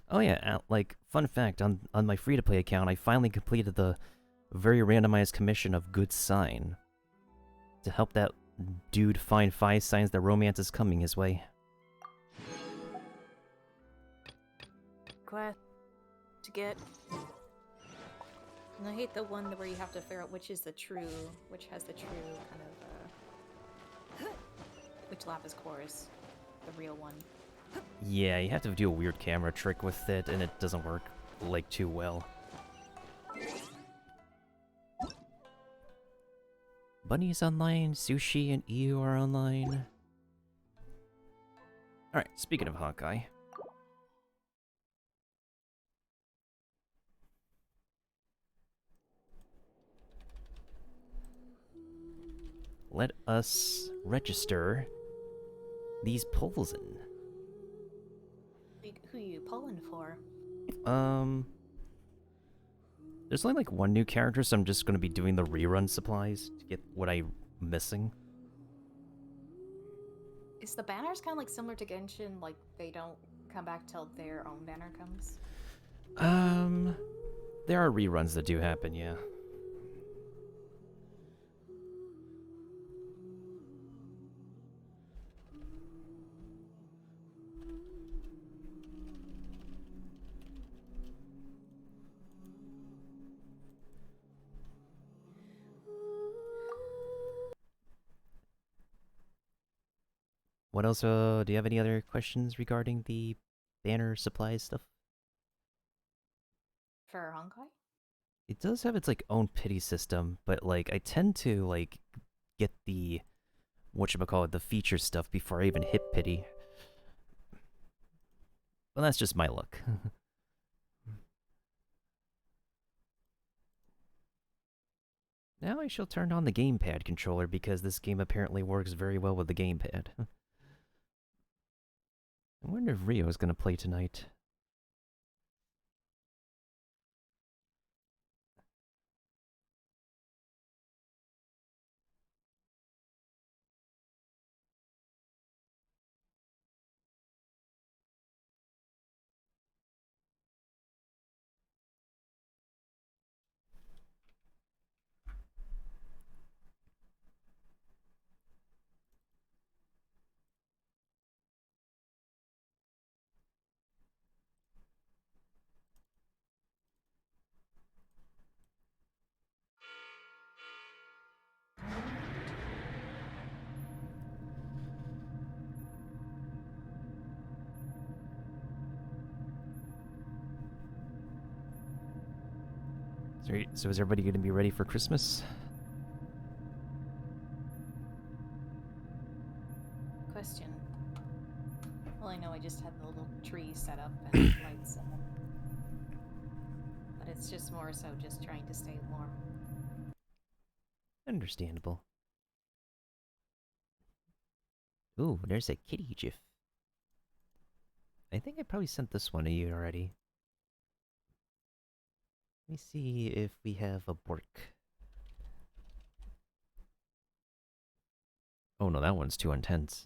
Oh yeah, like, fun fact, on my free-to-play account, I finally completed the very randomized commission of Good Sign. To help that dude find 5 signs that romance is coming his way. Quest to get. And I hate the one where you have to figure out which is the true, which has the true kind of, which Lapis core is the real one. Yeah, you have to do a weird camera trick with it, and it doesn't work, like, too well. Bunny's online, Sushi and EU are online. Alright, speaking of Honkai. Let us register these polls in. Who you pulling for? There's only like 1 new character, so I'm just gonna be doing the rerun supplies to get what I'm missing. Is the banners kind of like similar to Genshin, like they don't come back till their own banner comes? There are reruns that do happen, yeah. What else, do you have any other questions regarding the banner supplies stuff? For Honkai? It does have its, like, own pity system, but, like, I tend to, like, get the, whatchamacallit, the feature stuff before I even hit pity. Well, that's just my luck. Now I shall turn on the gamepad controller because this game apparently works very well with the gamepad. I wonder if Rio's gonna play tonight. So is everybody gonna be ready for Christmas? Question. Well, I know I just had the little tree set up and lights set up. But it's just more so just trying to stay warm. Understandable. Ooh, there's a kitty gif. I think I probably sent this one to you already. Let me see if we have a Bork. Oh no, that one's too intense.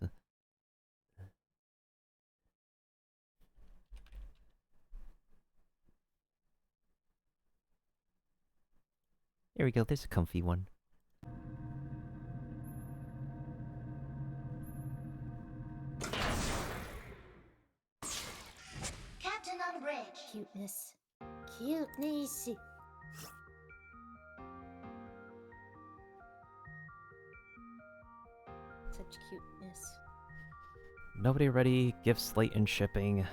There we go, there's a comfy one. Captain on bridge. Cuteness. Cuteness. Such cuteness. Nobody ready, gifts late in shipping,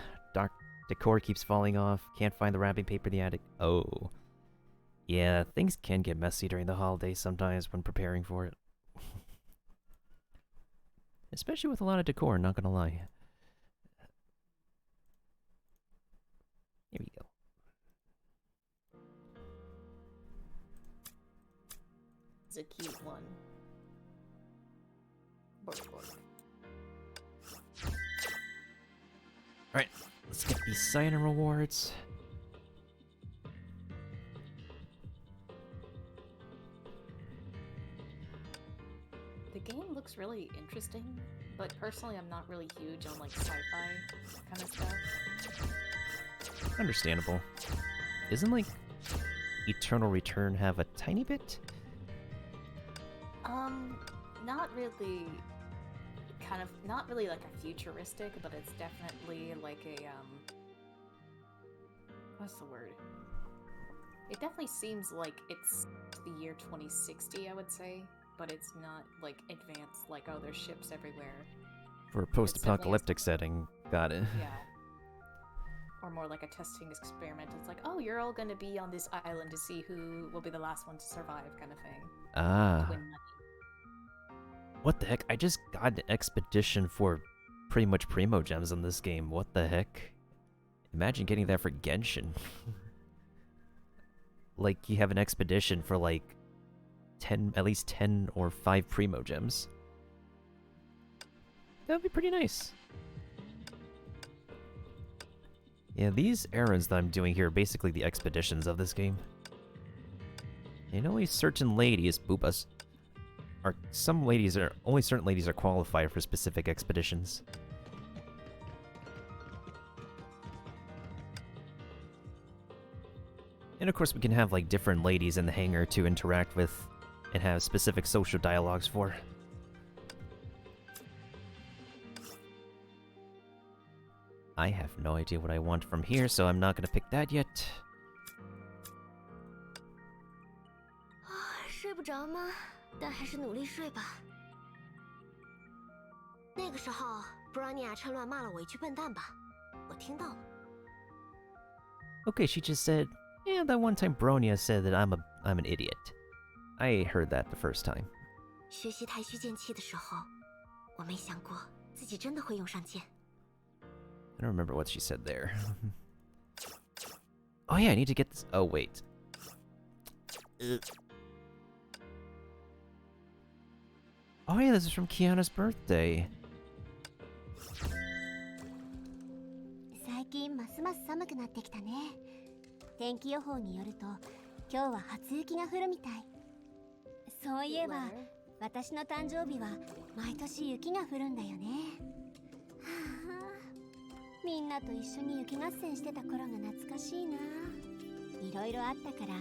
decor keeps falling off, can't find the wrapping paper in the attic. Oh. Yeah, things can get messy during the holidays sometimes when preparing for it. Especially with a lot of decor, not gonna lie. Here we go. It's a cute one. Bork. Alright, let's get these sign-in rewards. The game looks really interesting, but personally I'm not really huge on like sci-fi kind of stuff. Understandable. Isn't like Eternal Return have a tiny bit? Not really not really like a futuristic, but it's definitely like a what's the word? It definitely seems like it's the year 2060, I would say, but it's not like advanced like, oh, there's ships everywhere. For a post-apocalyptic setting, got it. Yeah. Or more like a testing experiment. It's like, oh, you're all gonna be on this island to see who will be the last one to survive, kind of thing. Ah. Win money. What the heck? I just got an expedition for pretty much Primo Gems in this game. What the heck? Imagine getting that for Genshin. Like, you have an expedition for like at least 10 or 5 Primo Gems. That'd be pretty nice. Yeah, these errands that I'm doing here are basically the expeditions of this game. And only certain ladies, boobas, only certain ladies are qualified for specific expeditions. And of course we can have like different ladies in the hangar to interact with and have specific social dialogues for. I have no idea what I want from here, so I'm not gonna pick that yet. 睡不着吗？但还是努力睡吧。那个时候，布拉尼亚趁乱骂了我一句笨蛋吧，我听到了。Okay, she just said, yeah, that one time Bronia said that I'm an idiot. I heard that the first time. 学习太虚剑气的时候，我没想过自己真的会用上剑。 I don't remember what she said there. Oh yeah, I need to get this. Oh wait. Oh yeah, this is from Kiana's birthday. 最近ますます寒くなってきたね。天気予報によると、今日は初雪が降るみたい。そういえば、私の誕生日は毎年雪が降るんだよね。みんなと一緒に雪合戦してた頃が懐かしいな。いろいろあったから、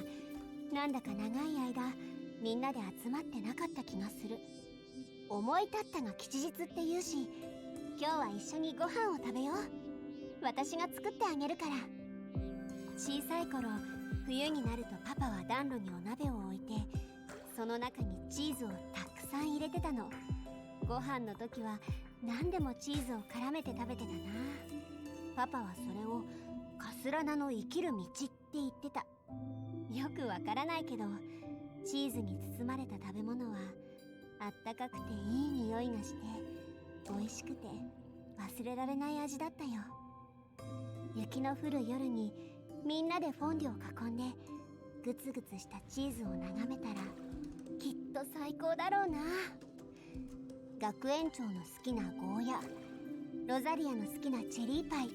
なんだか長い間みんなで集まってなかった気がする。思い立ったが吉日って言うし、今日は一緒にご飯を食べよう。私が作ってあげるから。小さい頃、冬になるとパパは暖炉にお鍋を置いて、その中にチーズをたくさん入れてたの。ご飯の時は何でもチーズを絡めて食べてたな。パパはそれをカスラナの生きる道って言ってた。よくわからないけど、チーズに包まれた食べ物はあったかくていい匂いがして、美味しくて忘れられない味だったよ。雪の降る夜にみんなでフォンデュを囲んでグツグツしたチーズを眺めたらきっと最高だろうな。学園長の好きなゴーヤ、ロザリアの好きなチェリーパイ、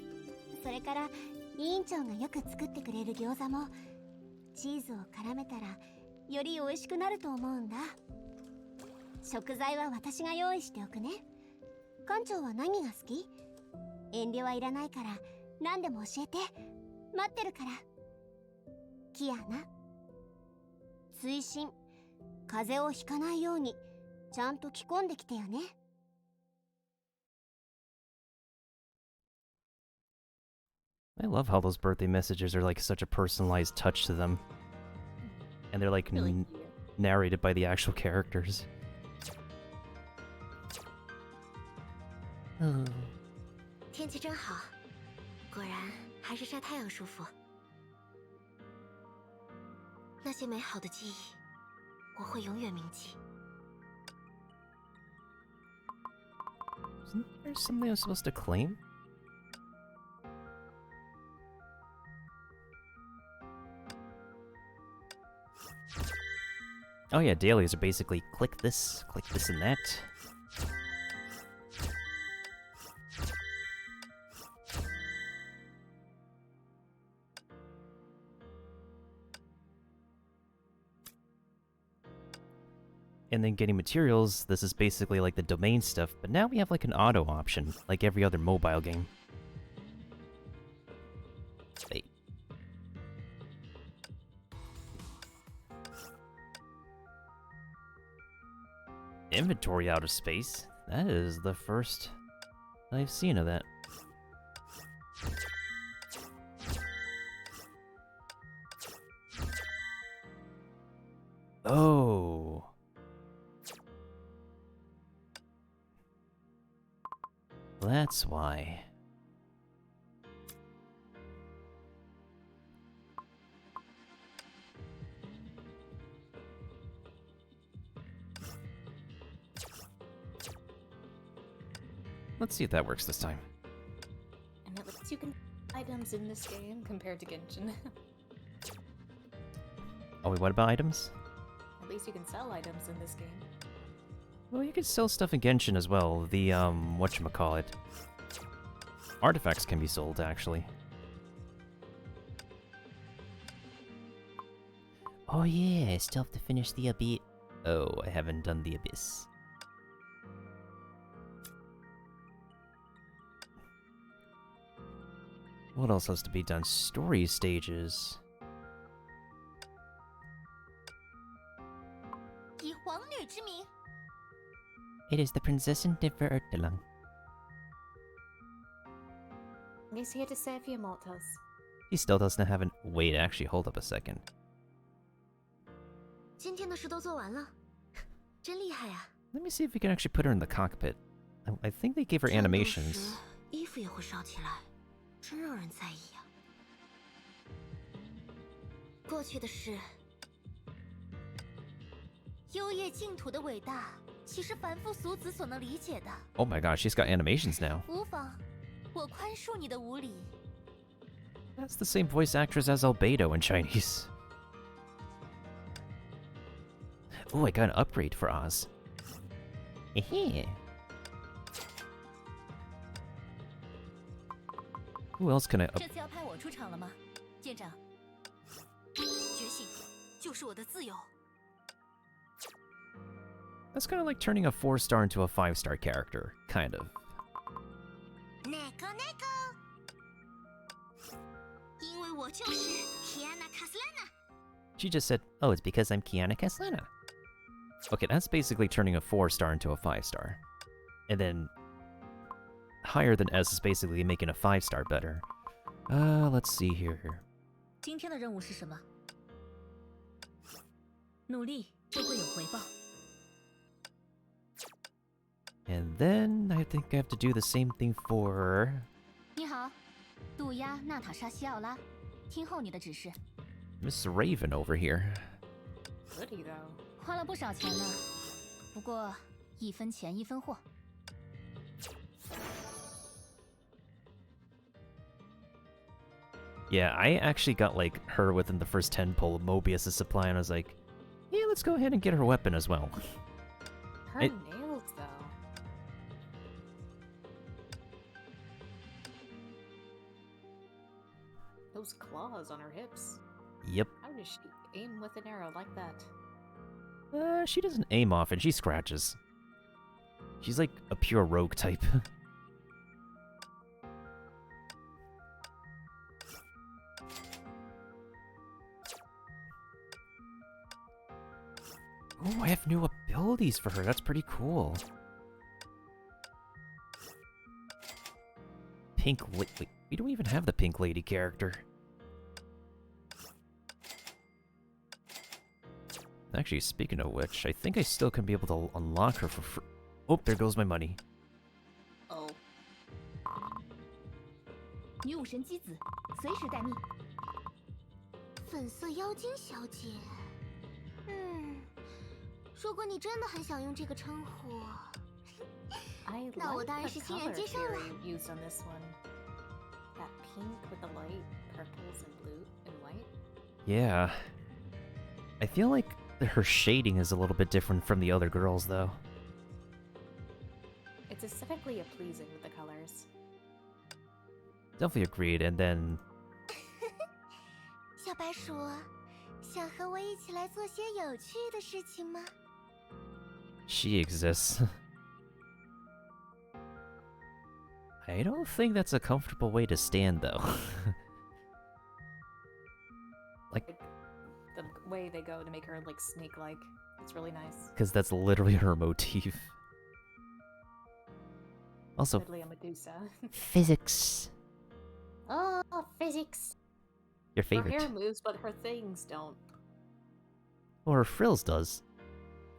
それから委員長がよく作ってくれる餃子もチーズを絡めたらより美味しくなると思うんだ。食材は私が用意しておくね。館長は何が好き？遠慮はいらないから何でも教えて。待ってるから。キアナ、追伸、風邪をひかないようにちゃんと着込んできてよね。I love how those birthday messages are like such a personalized touch to them. And they're like Really narrated by the actual characters. 天气真好，果然还是晒太阳舒服。那些美好的记忆，我会永远铭记。 Isn't there something I'm supposed to claim? Oh yeah, dailies are basically click this and that. And then getting materials, this is basically like the domain stuff, but now we have like an auto option, like every other mobile game. Wait. Inventory out of space? That is the first I've seen of that. Oh. That's why. Let's see if that works this time. And at least you can items in this game compared to Genshin. Oh wait, what about items? At least you can sell items in this game. Well, you can sell stuff in Genshin as well. The, whatchamacallit. Artifacts can be sold, actually. Oh yeah, I still have to finish the Abyss. Oh, I haven't done the Abyss. What else has to be done? Story stages. It is the Princess and Nevertelang. He's here to save you, mortals. He still doesn't have an... Wait, actually, hold up a second. 今天的事都做完了，真厉害呀！ Let me see if we can actually put her in the cockpit. I think they gave her animations. 衣服也会烧起来，真让人在意呀。过去的事，优越净土的伟大，岂是凡夫俗子所能理解的？ Oh my gosh, she's got animations now. 无妨，我宽恕你的无礼。 That's the same voice actress as Albedo in Chinese. Oh, I got an upgrade for Oz. Hehe. Who else can I up... 这次要派我出场了吗，舰长？觉醒就是我的自由。 That's kind of like turning a 4-star into a 5-star character. Kind of. 那个，因为我就是 Kiana Caslana。 She just said, oh, it's because I'm Kiana Caslana. Okay, that's basically turning a 4-star into a 5-star. And then... higher than S is basically making a 5-star better. Let's see here. 今天的任务是什么？努力就会有回报。 And then I think I have to do the same thing for... 你好，渡鸦娜塔莎西奥拉，听候你的指示。Miss Raven over here. Goody though. 花了不少钱呢，不过一分钱一分货。 Yeah, I actually got like her within the first 10 pull of Mobius' supply, and I was like, yeah, let's go ahead and get her weapon as well. Her nails though. Those claws on her hips. Yep. How does she aim with an arrow like that? She doesn't aim often, she scratches. She's like a pure rogue type. Oh, I have new abilities for her. That's pretty cool. Wait, we don't even have the Pink Lady character. Actually, speaking of which, I think I still can be able to unlock her for free. Oh, there goes my money. Oh. 女武神姬子，随时待命。粉色妖精小姐，如果你真的很想用这个称呼， I 那我 like 当然 the 是欣然 color 接受了。 theory used on this one. That pink with the light purples and blue and white. Yeah. I feel like her shading is a little bit different from the other girls, though. It's aesthetically pleasing with the colors. Definitely agreed, and then... 小白鼠，想和我一起来做些有趣的事情吗？ she exists. I don't think that's a comfortable way to stand, though. Like... The way they go to make her like snake-like. It's really nice. Because that's literally her motif. Also... Literally a Medusa. Physics. Oh, physics! Your favorite. Her hair moves, but her things don't. Well, her frills does.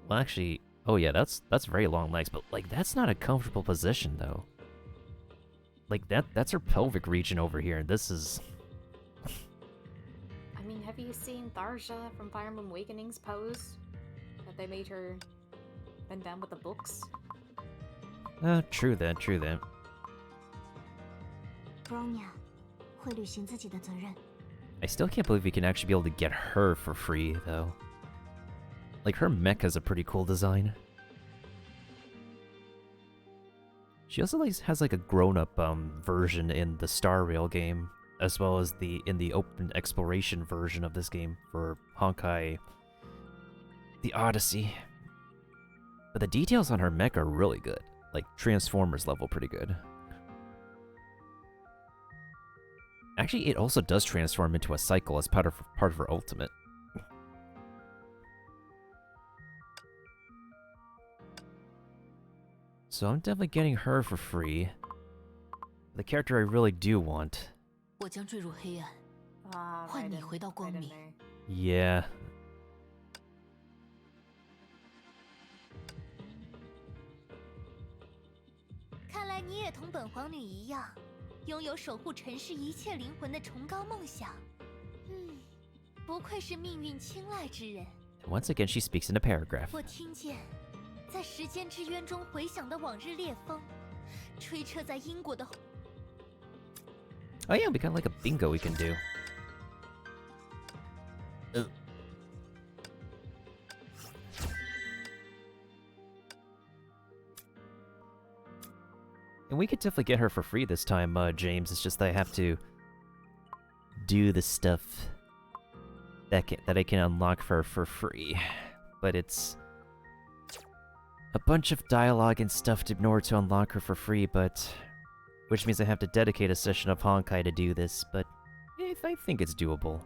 Well, actually... Oh yeah, that's very long legs, but like, that's not a comfortable position, though. Like, that's her pelvic region over here, and this is... I mean, have you seen Tharsha from Fire Emblem Awakening's pose? That they made her bend down with the books? True that, true that. Bronya 会履行自己的责任。 I still can't believe we can actually be able to get her for free, though. Like, her mech has a pretty cool design. She also has like a grown-up version in the Star Rail game, as well as in the open exploration version of this game for Honkai the Odyssey. But the details on her mech are really good. Like, Transformers level pretty good. Actually, it also does transform into a cycle as part of her ultimate. So I'm definitely getting her for free. The character I really do want. 我将坠入黑暗， Ah, 换你回到光 right in 明。 there. Yeah. 看来你也同本皇女一样，拥有守护尘世一切灵魂的崇高梦想。不愧是命运青睐之人。 Once again, she speaks in a paragraph. 我听见，在时间之渊中回响的往日烈风，吹彻在因果的。 Oh yeah, we got like a bingo we can do. And we could definitely get her for free this time, James. It's just that I have to do the stuff that I can unlock for free. But it's a bunch of dialogue and stuff in order to unlock her for free, but... Which means I have to dedicate a session of Honkai to do this, but I think it's doable.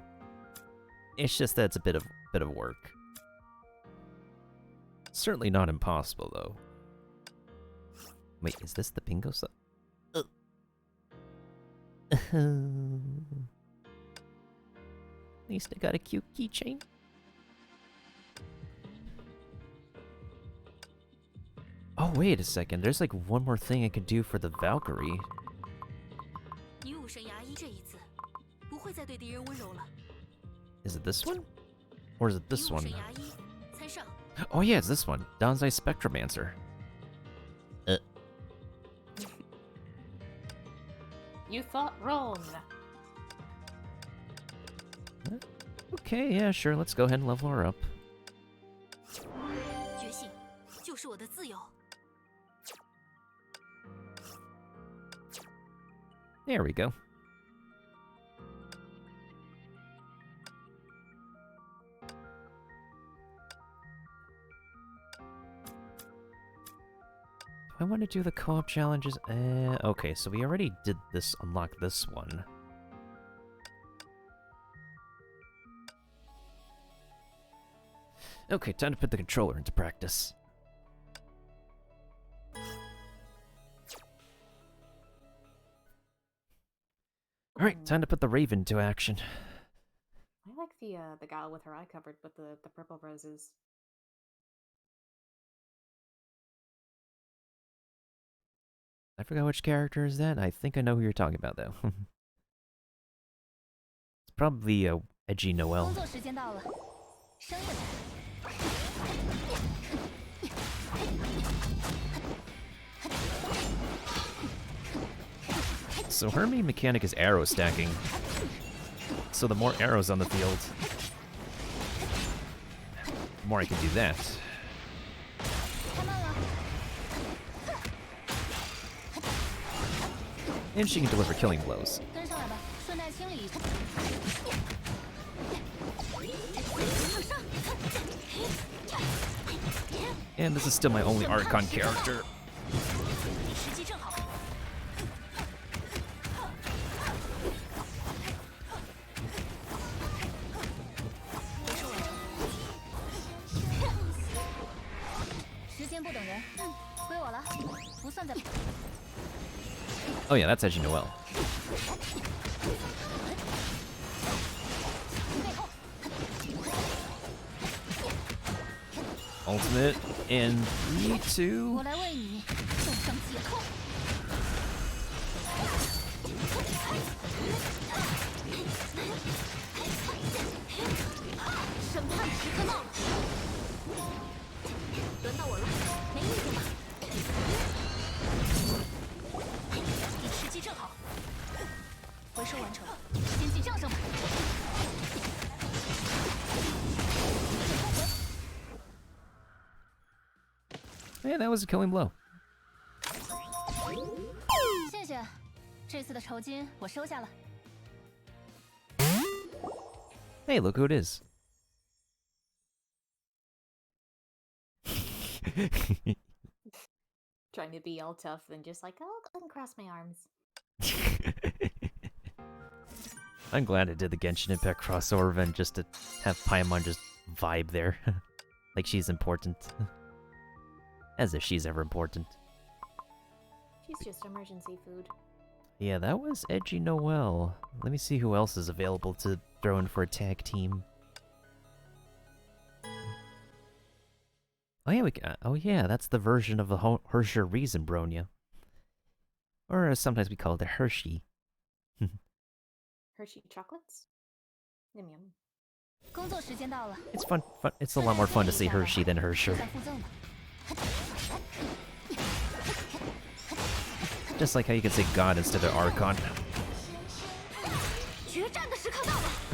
It's just that it's a bit of work. Certainly not impossible, though. Wait, is this the bingo stuff? At least I got a cute keychain. Oh, wait a second. There's like one more thing I could do for the Valkyrie. 女武神牙医这一次，不会再对敌人温柔了。Is it this one? Or is it this one? Oh yeah, it's this one. Danzai Spectromancer. You thought wrong. Okay, yeah, sure. Let's go ahead and level her up. There we go. Do I want to do the co-op challenges? Okay, so we already did this, unlock this one. Okay, time to put the controller into practice. Alright, time to put the Raven to action. I like the gal with her eye covered with the purple roses. I forgot which character is that. I think I know who you're talking about, though. It's probably Edgy Noelle. So her main mechanic is arrow stacking. So the more arrows on the field, the more I can do that. And she can deliver killing blows. And this is still my only Archon character. Oh yeah, that's Edgy Noelle. Ultimate in 3, 2... Yeah, that was a killing blow. Hey, look who it is. Trying to be all tough and just like, oh, uncross my arms. I'm glad I did the Genshin Impact crossover event just to have Paimon just vibe there. Like she's important. As if she's ever important. She's just emergency food. Yeah, that was Edgy Noelle. Let me see who else is available to throw in for a tag team. Oh yeah, oh yeah, that's the version of the Hersher Reason Bronya. Or sometimes we call it the Hershey. Hershey chocolates? Yum yum. It's fun. It's a lot more fun to say Hershey than Hersher. Just like how you can say God instead of Archon.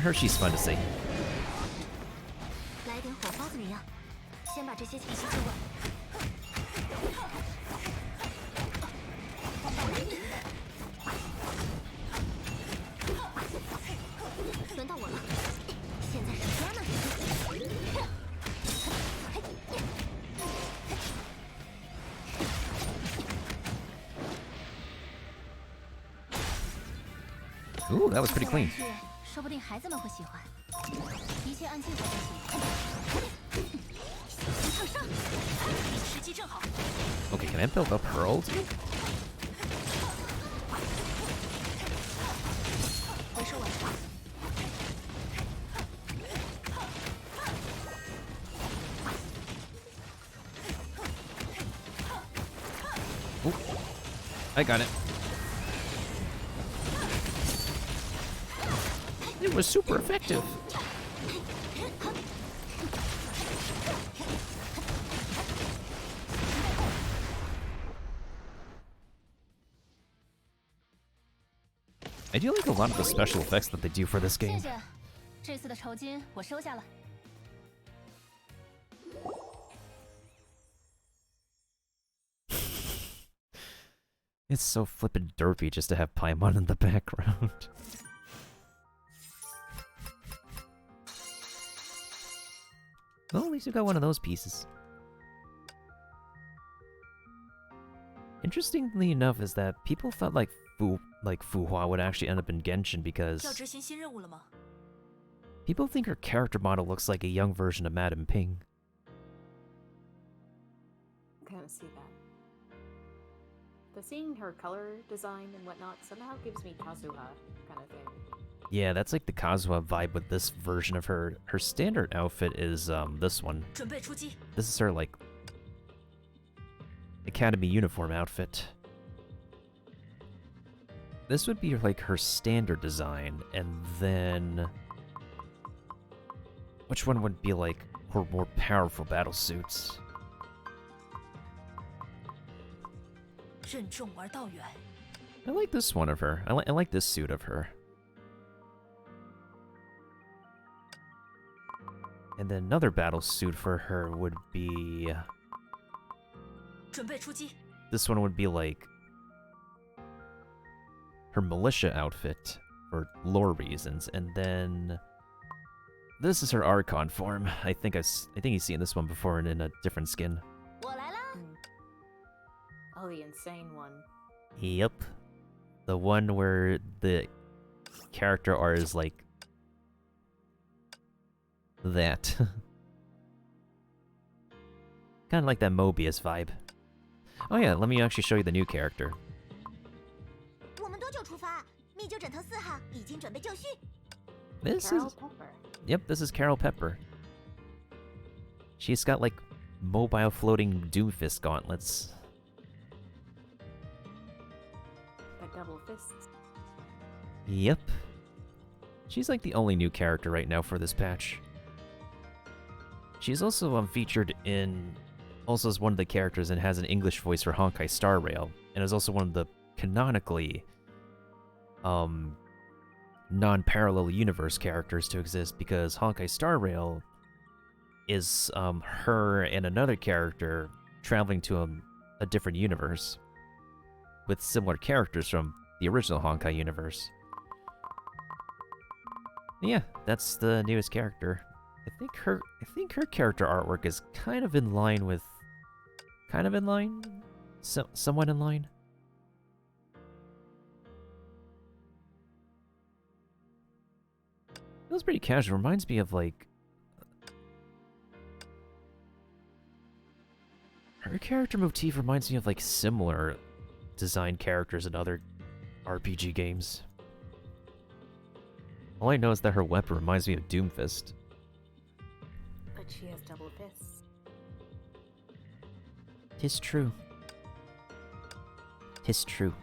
Hershey's fun to say. Ooh, that was pretty clean. Okay, can I build up her ult? Ooh, I got it. It was super effective. I do like a lot of the special effects that they do for this game. 这次的酬金我收下了。 It's so flippin' derpy just to have Paimon in the background. Well, at least we got one of those pieces. Interestingly enough is that people thought like Fuhua would actually end up in Genshin because 要执行新任务了吗？ people think her character model looks like a young version of Madame Ping. I kind of see that. But seeing her color design and whatnot somehow gives me Kazuha kind of thing. Yeah, that's like the Kazuha vibe with this version of her. Her standard outfit is this one. 准备出击。 This is her like academy uniform outfit. This would be like her standard design, and then which one would be like her more powerful battle suits? 任重而道远。 I like this one of her. I like this suit of her. And then another battle suit for her would be... 准备出击。 This one would be like her militia outfit for lore reasons, and then this is her Archon form. I think you've seen this one before in a different skin. 我来啦！ Oh, the insane one. Yep. The one where the character art is like that. Kind of like that Mobius vibe. Oh yeah, let me actually show you the new character. 我们多久出发？密酒枕头4号已经准备就绪。 This Carol is... Pepper. Yep, this is Carol Pepper. She's got like mobile floating Doomfist gauntlets. But double fists. Yep. She's like the only new character right now for this patch. She's also featured in... Also is one of the characters and has an English voice for Honkai Star Rail, and is also one of the canonically non-parallel universe characters to exist, because Honkai Star Rail is her and another character traveling to a different universe with similar characters from the original Honkai universe. Yeah, that's the newest character. I think her character artwork is kind of in line with... somewhat in line? Feels pretty casual. Reminds me of like... Her character motif reminds me of like similar designed characters in other RPG games. All I know is that her weapon reminds me of Doomfist. But she has double fists. 'Tis true. 'Tis true.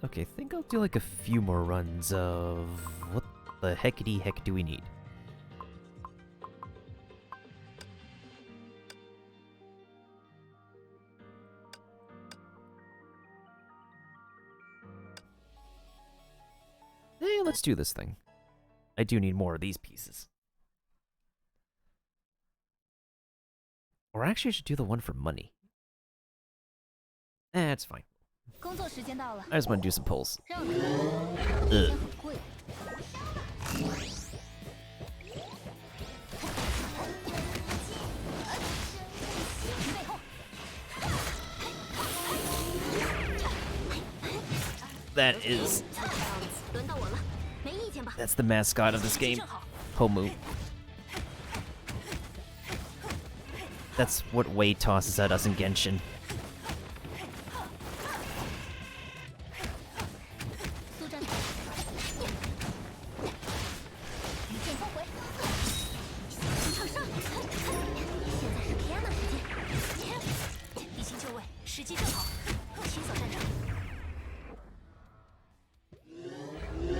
Okay, I think I'll do like a few more runs of... What the heckity heck do we need? Hey, let's do this thing. I do need more of these pieces. Or actually I should do the one for money. It's fine. 工作时间到了。 I just want to do some pulls. 让你今天很贵。 That is... 轮到我了，没意见吧？ That's the mascot of this game. Homu. That's what Wei tosses at us in Genshin. 速战。一剑封回。场上。现在是 Piano 时间。离心就位，时机正好，清扫战场。 I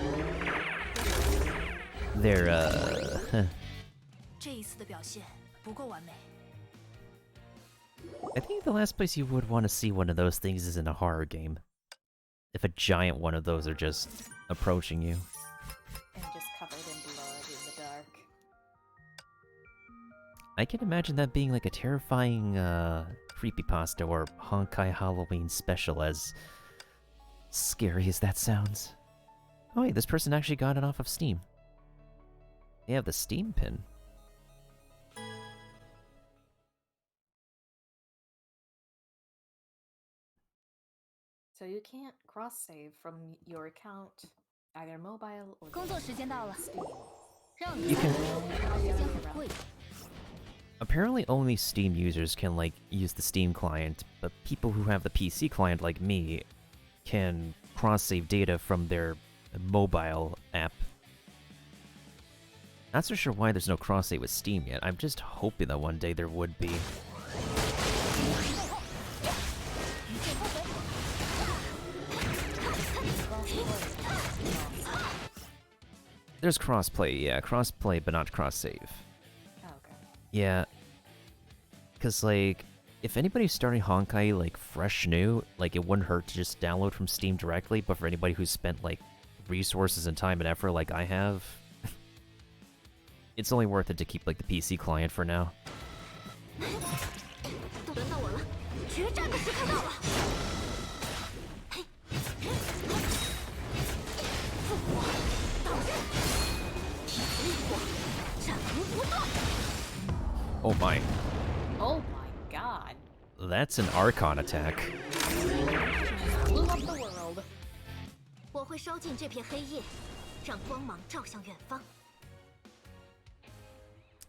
They're, 这一次的表现不够完美。 I think the last place you would want to see one of those things is in a horror game. If a giant one of those are just approaching you. And just covered in blood in the dark. I can imagine that being like a terrifying, creepypasta or Honkai Halloween special, as scary as that sounds. Oh wait, this person actually got it off of Steam. They have the Steam pin. So you can't cross-save from your account, either mobile or 工作时间到了， Steam. 让你 You can- 时间很贵。 Apparently only Steam users can, like, use the Steam client, but people who have the PC client like me can cross-save data from their mobile app. Not so sure why there's no cross-save with Steam yet. I'm just hoping that one day there would be. There's crossplay, yeah, crossplay, but not cross-save. Oh, okay. Yeah. Because, like, if anybody's starting Honkai, like, fresh new, like, it wouldn't hurt to just download from Steam directly, but for anybody who's spent, like, resources and time and effort like I have, it's only worth it to keep, like, the PC client for now. 轮到我了，决战的时刻到了。复活，倒刃，体力火，战无不断。 Oh my. Oh my god. That's an Archon attack. Blew up the world. 我会烧尽这片黑夜，让光芒照向远方。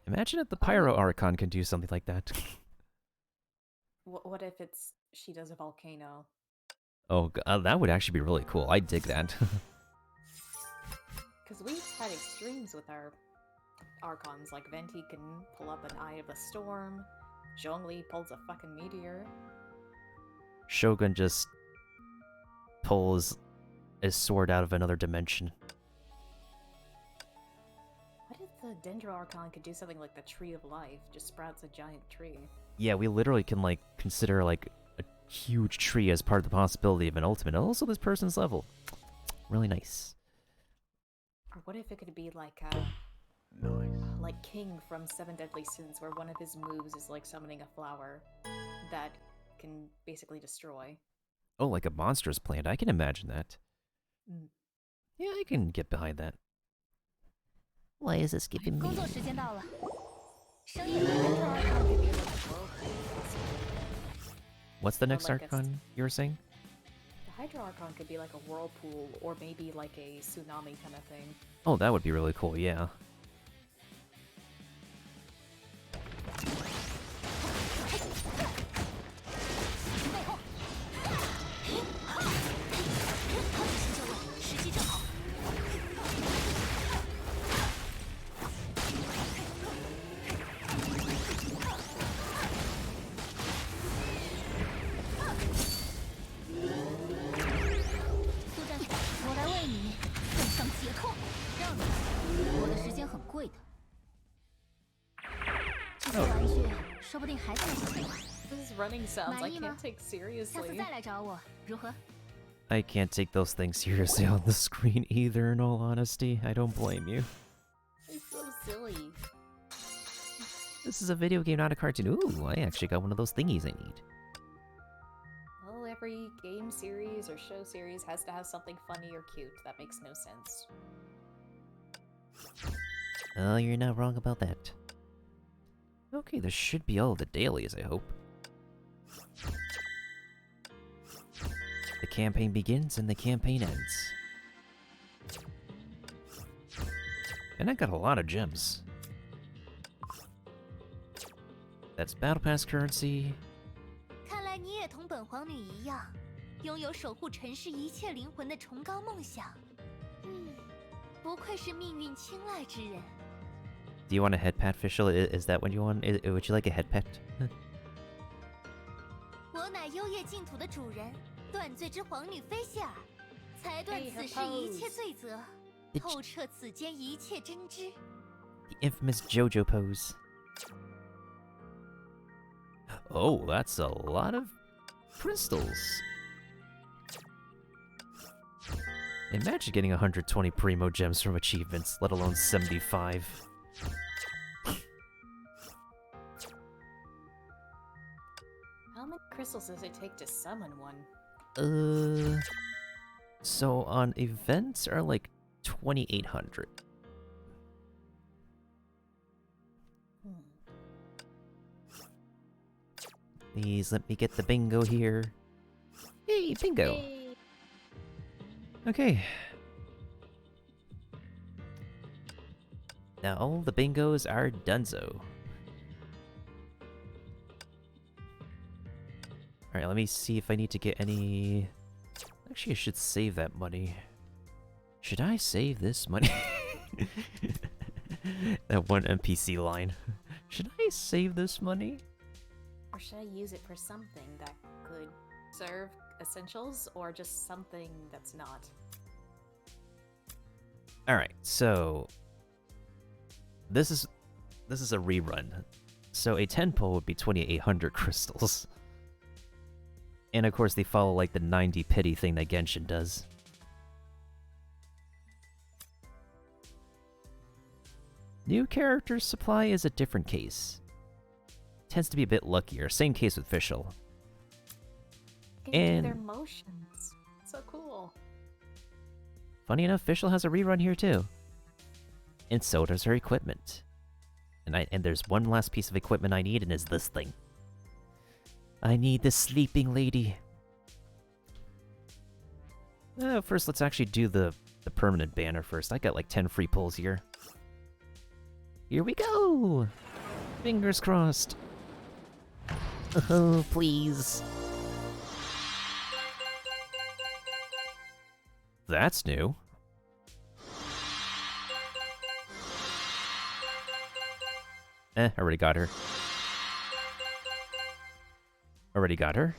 Imagine if the Pyro Archon can do something like that. What if she does a volcano? Oh, that would actually be really cool. I dig that. Because we've had extremes with our Archons, like Venti can pull up an Eye of the Storm, Zhongli pulls a fucking meteor. Shogun just pulls his sword out of another dimension. What if the Dendro Archon could do something like the Tree of Life, just sprouts a giant tree? Yeah, we literally can, like, consider, like, a huge tree as part of the possibility of an ultimate. Also, this person's level. Really nice. Or what if it could be like Nice. like King from Seven Deadly Sins, where one of his moves is like summoning a flower that can basically destroy. Oh, like a monstrous plant. I can imagine that. Mm. Yeah, I can get behind that. Why is this giving me? 工作时间到了，深夜 Dendro Archon could be like a whirlpool. What's the next like a Archon you were saying? The Hydro Archon could be like a whirlpool, or maybe like a tsunami kind of thing. Oh, that would be really cool, yeah. This running sounds I can't take seriously. I can't take those things seriously on the screen either, in all honesty. I don't blame you. It's so silly. This is a video game, not a cartoon. Ooh, I actually got one of those thingies I need. Well, every game series or show series has to have something funny or cute. That makes no sense. Oh, you're not wrong about that. Okay, this should be all of the dailies, I hope. The campaign begins and the campaign ends. And I got a lot of gems. That's Battle Pass currency. 看来你也同本皇女一样，拥有守护尘世一切灵魂的崇高梦想。不愧是命运青睐之人。 Do you want a head pat, Fischl? Is that what you want? Would you like a head pet? 我乃幽夜净土的主人，断罪之皇女菲谢尔，裁断此事一切罪责。The,透彻此间一切真知。 the infamous JoJo pose. Oh, that's a lot of crystals. Imagine getting 120 Primo Gems from achievements, let alone 75. How many crystals does it take to summon one? So on events are like 2,800. Please let me get the bingo here. Hey, bingo! Hey. Okay. Now all the bingos are donezo. Alright, let me see if I need to get any... Actually, I should save that money. Should I save this money? That one NPC line. Should I save this money? Or should I use it for something that could serve essentials, or just something that's not? Alright, so... This is a rerun. So a 10 pull would be 2,800 crystals. And of course they follow like the 90 pity thing that Genshin does. New character supply is a different case. Tends to be a bit luckier. Same case with Fischl. And their motions. So cool. Funny enough, Fischl has a rerun here too. And so does her equipment. And there's one last piece of equipment I need, and it's this thing. I need the sleeping lady. First, let's actually do the permanent banner first. I got like 10 free pulls here. Here we go! Fingers crossed. Oh, please. That's new. Already got her. Already got her.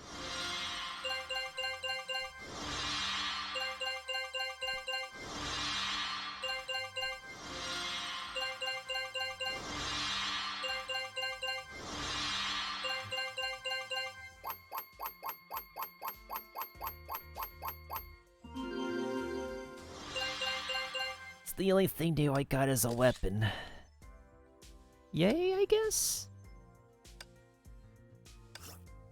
It's the only thing new I got as a weapon. Yay, I guess?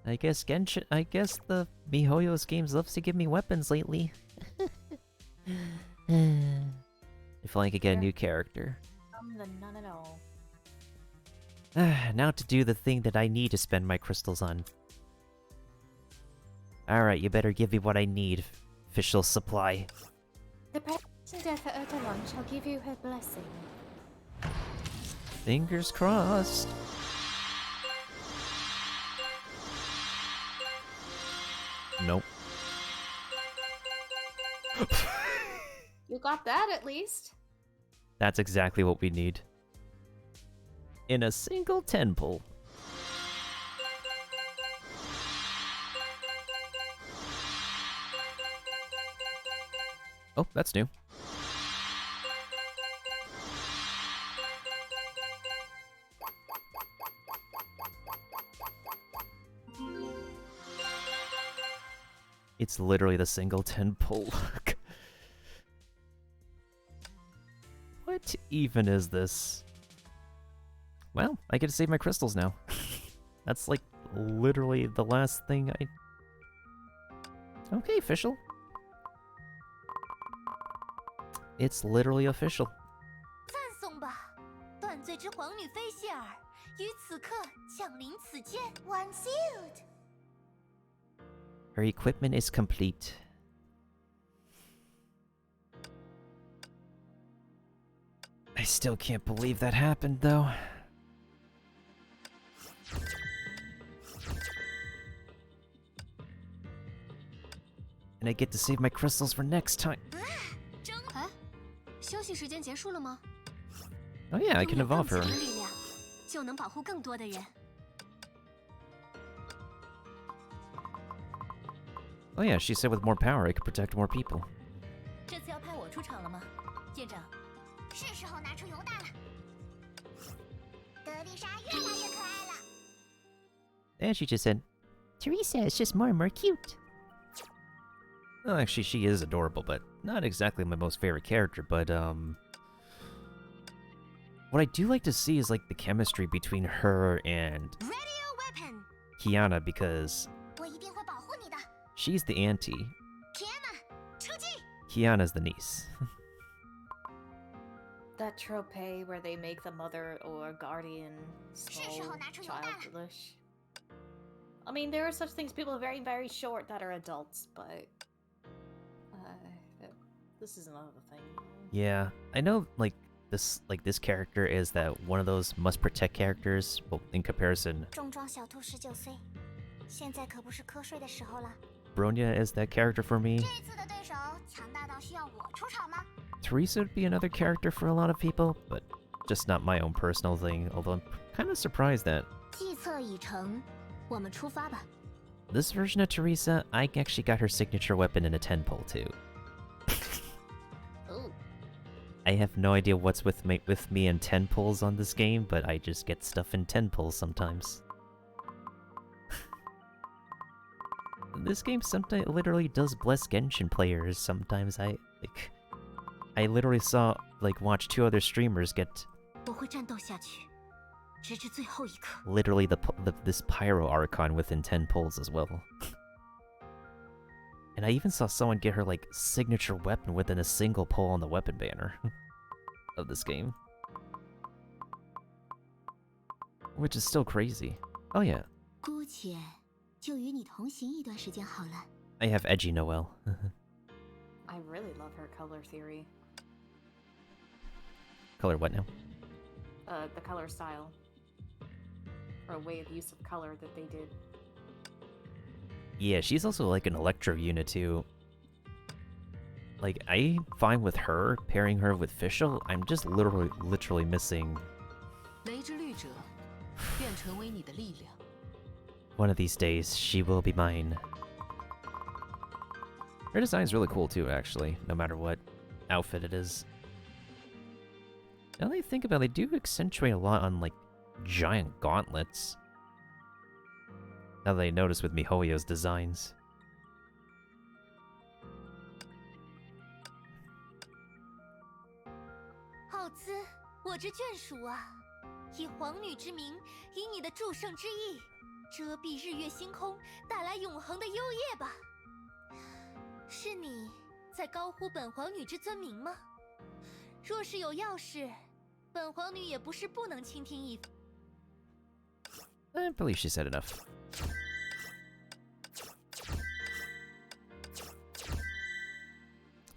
I guess the MiHoYo's games loves to give me weapons lately. If I could get a new character. The none at all. Now to do the thing that I need to spend my crystals on. Alright, you better give me what I need, official supply. The present death at her lunch, I'll give you her blessing. Fingers crossed. Nope. You got that at least. That's exactly what we need. In a single 10 pull. Oh, that's new. It's literally the single 10 pull. What even is this? Well, I get to save my crystals now. That's like literally the last thing I... Okay, official. It's literally official. 赞颂吧，断罪之皇女菲谢尔于此刻降临此间。One sealed. Her equipment is complete. I still can't believe that happened, though. And I get to save my crystals for next time. 哎，休息时间结束了吗？ Oh yeah, I can evolve her. 拥有更强的力量，就能保护更多的人。 Oh yeah, she said with more power I could protect more people. 这次要派我出场了吗？舰长，是时候拿出犹大了。德丽莎越来越可爱了。 And she just said, Teresa is just more and more cute. Well, actually, she is adorable, but not exactly my most favorite character, but, what I do like to see is, like, the chemistry between her and Kiana, because she's the auntie. Kiana's the niece. That trope where they make the mother or guardian small, childish. I mean, there are such things, people very, very short that are adults, but... this is another thing. Yeah, I know, like, this character is that one of those must-protect characters, well, in comparison... Bronya is that character for me. Teresa would be another character for a lot of people, but just not my own personal thing, although I'm kind of surprised that... This version of Teresa, I actually got her signature weapon in a 10-pull too. I have no idea what's with me and 10 pulls on this game, but I just get stuff in 10 pulls sometimes. This game sometimes literally does bless Genshin players. Sometimes I literally watch 2 other streamers get literally this Pyro Archon within 10 pulls as well. And I even saw someone get her, like, signature weapon within a single pull on the weapon banner of this game. Which is still crazy. Oh yeah. I have Edgy Noelle. I really love her color theory. Color what now? The color style. Or way of use of color that they did. Yeah, she's also like an electro unit too. Like, I'm fine with her, pairing her with Fischl. I'm just literally missing... One of these days, she will be mine. Her design's really cool too, actually, no matter what outfit it is. Now that I think about it, they do accentuate a lot on, like, giant gauntlets. Now that I notice with MiHoYo's designs. I believe she said enough.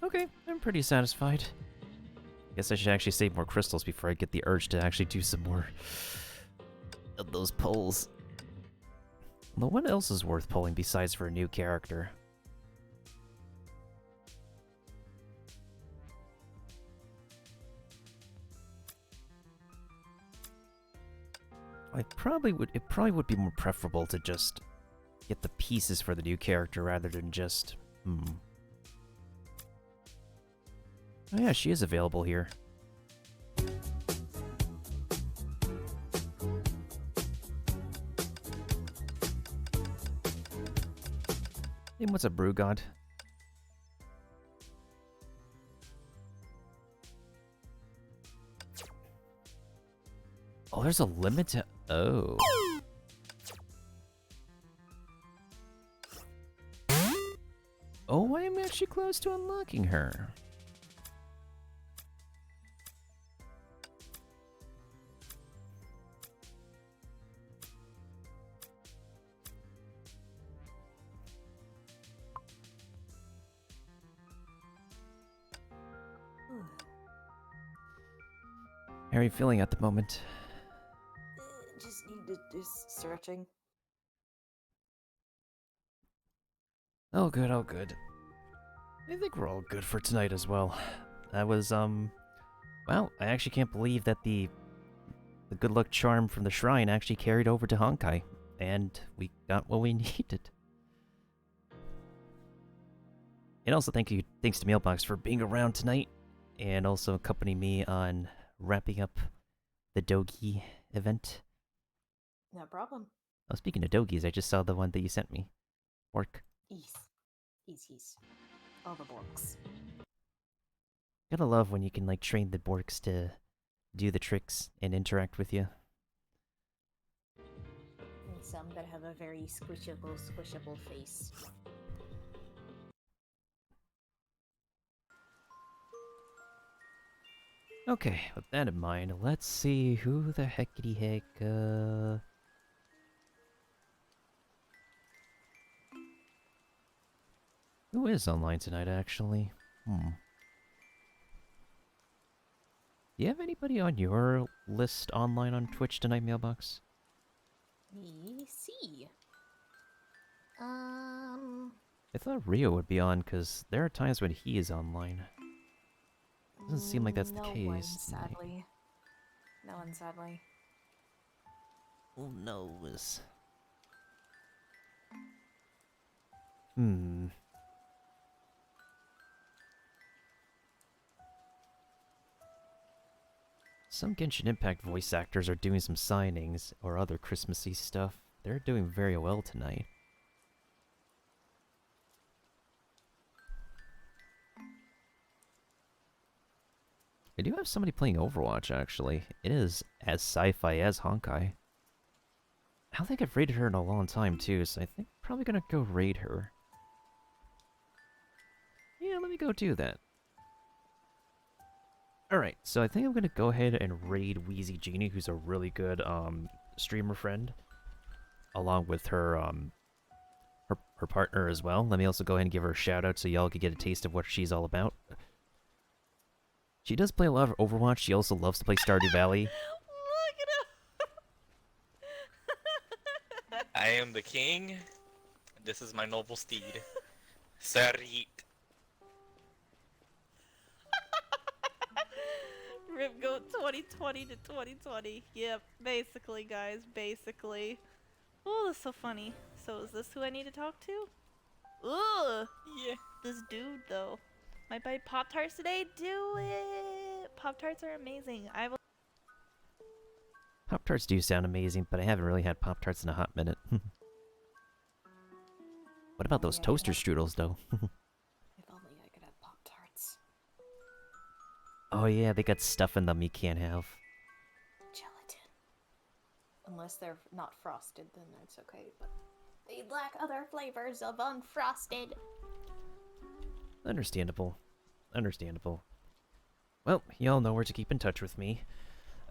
Okay, I'm pretty satisfied. Guess I should actually save more crystals before I get the urge to actually do some more of those pulls. Although what else is worth pulling besides for a new character? It probably would be more preferable to just get the pieces for the new character rather than just... Oh yeah, she is available here. And what's a brew god? Oh, there's a limit to... Oh. Oh, I am actually close to unlocking her. How are you feeling at the moment? Just need to do stretching. Oh good, oh good. I think we're all good for tonight as well. That was, well, I actually can't believe that the good luck charm from the shrine actually carried over to Honkai, and we got what we needed. And also thanks to Mailbox for being around tonight and also accompany me on wrapping up the Dogi event. No problem. Oh, speaking of Dogis, I just saw the one that you sent me. Bork. Ease. All the Borks. Gotta love when you can, like, train the Borks to do the tricks and interact with you. And some that have a very squishable face. Okay, with that in mind, let's see who the heckity heck, who is online tonight, actually? Do you have anybody on your list online on Twitch tonight, Mailbox? Me see. I thought Rio would be on, because there are times when he is online. Doesn't seem like that's the case tonight. No one, sadly. Oh no. Some Genshin Impact voice actors are doing some signings or other Christmassy stuff. They're doing very well tonight. I do have somebody playing Overwatch, actually. It is as sci-fi as Honkai. I don't think I've raided her in a long time, too, so I think I'm probably gonna go raid her. Yeah, let me go do that. Alright, so I think I'm gonna go ahead and raid Wheezy Genie, who's a really good, streamer friend. Along with her, her partner as well. Let me also go ahead and give her a shout out so y'all can get a taste of what she's all about. She does play a lot of Overwatch. She also loves to play Stardew Valley. Look at him! I am the king. This is my noble steed. Sarit. Rip go 2020 to 2020. Yep, basically, guys, basically. Oh, that's so funny. So is this who I need to talk to? Ugh! Yeah. This dude, though. Might buy Pop-Tarts today? Do it! Pop-Tarts are amazing. I will... Pop-Tarts do sound amazing, but I haven't really had Pop-Tarts in a hot minute. What about those toaster strudels, though? If only I could have Pop-Tarts. Oh yeah, they got stuff in them you can't have. Gelatin. Unless they're not frosted, then that's okay, but they lack other flavors of unfrosted. Understandable. Understandable. Well, y'all know where to keep in touch with me.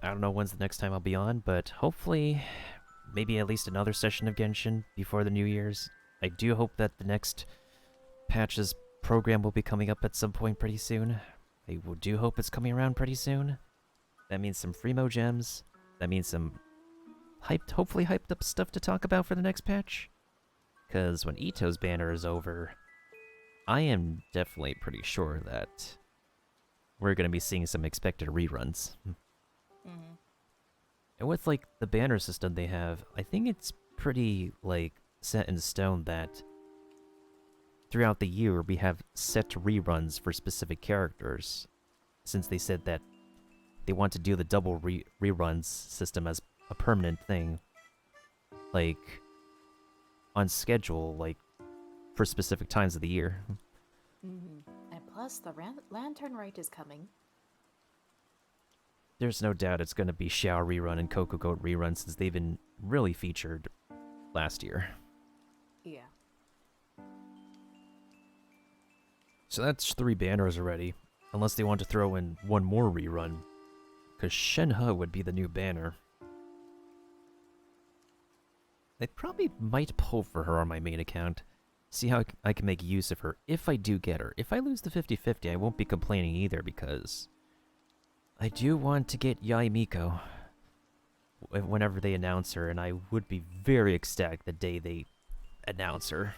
I don't know when's the next time I'll be on, but hopefully, maybe at least another session of Genshin before the New Year's. I do hope that the next patch's program will be coming up at some point pretty soon. I do hope it's coming around pretty soon. That means some Freemo gems. That means some hopefully hyped up stuff to talk about for the next patch. Because when Ito's banner is over, I am definitely pretty sure that we're going to be seeing some expected reruns. And with, like, the banner system they have, I think it's pretty, like, set in stone that throughout the year we have set reruns for specific characters, since they said that they want to do the double reruns system as a permanent thing, like, on schedule, like, for specific times of the year. And plus, the Lantern Rite is coming. There's no doubt it's going to be Xiao rerun and Coco Goat rerun, since they've been really featured last year. Yeah. So that's 3 banners already, unless they want to throw in one more rerun, because Shenhe would be the new banner. I probably might pull for her on my main account, see how I can make use of her if I do get her. If I lose the 50-50, I won't be complaining either, because I do want to get Yai Miko whenever they announce her, and I would be very ecstatic the day they announce her.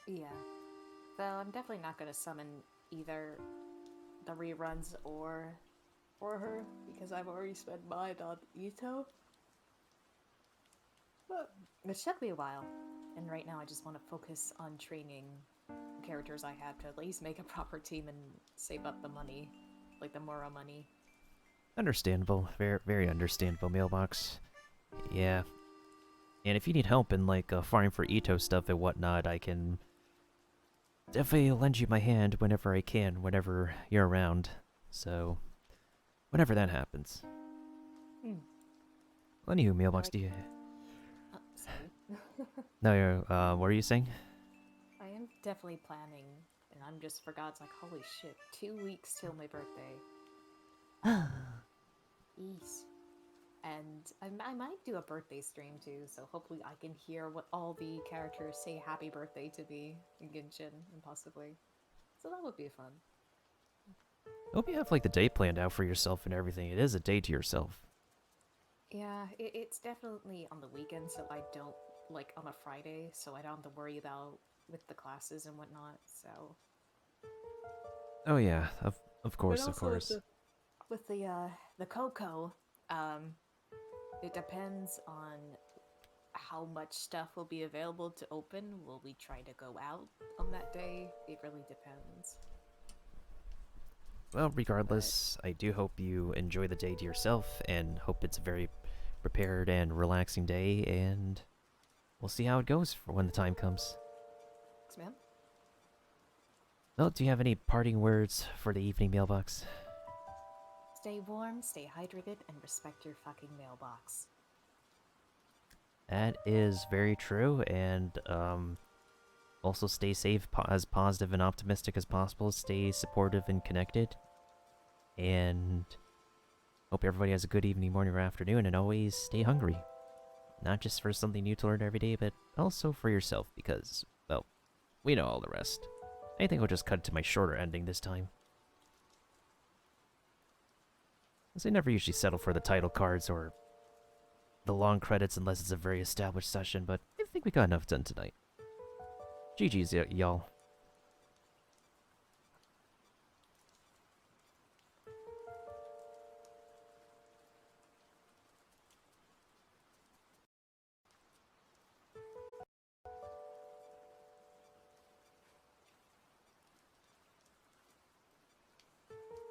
Yeah. Though I'm definitely not going to summon either the reruns or for her, because I've already spent mine on Ito. But it took me a while, and right now I just want to focus on training the characters I have to at least make a proper team and save up the money like the Mora money. Understandable. Very, very understandable, Mailbox. Yeah. And if you need help in, like, farming for Ito stuff and whatnot, I can definitely lend you my hand whenever I can, whenever you're around. So, whenever that happens. Well, anywho, Mailbox, do you... Sorry. No, what were you saying? I am definitely planning, and I'm just forgot, like, holy shit, 2 weeks till my birthday. Ease. And I might do a birthday stream too, so hopefully I can hear what all the characters say happy birthday to me in Genshin, and possibly. So that would be fun. Hope you have, like, the day planned out for yourself and everything. It is a day to yourself. Yeah, it's definitely on the weekend, so I don't, like, on a Friday, so I don't have to worry about with the classes and whatnot, so... Oh yeah, of course, of course. With the Coco, it depends on how much stuff will be available to open. Will we try to go out on that day? It really depends. Well, regardless, I do hope you enjoy the day to yourself, and hope it's a very prepared and relaxing day, and we'll see how it goes for when the time comes. Yes, ma'am. Well, do you have any parting words for the evening, Mailbox? Stay warm, stay hydrated, and respect your fucking mailbox. That is very true, and also stay safe, as positive and optimistic as possible. Stay supportive and connected, and hope everybody has a good evening, morning, or afternoon, and always stay hungry. Not just for something new to learn every day, but also for yourself, because, well, we know all the rest. I think we'll just cut to my shorter ending this time. As I never usually settle for the title cards or the long credits unless it's a very established session, but I think we got enough done tonight. GG's, y'all.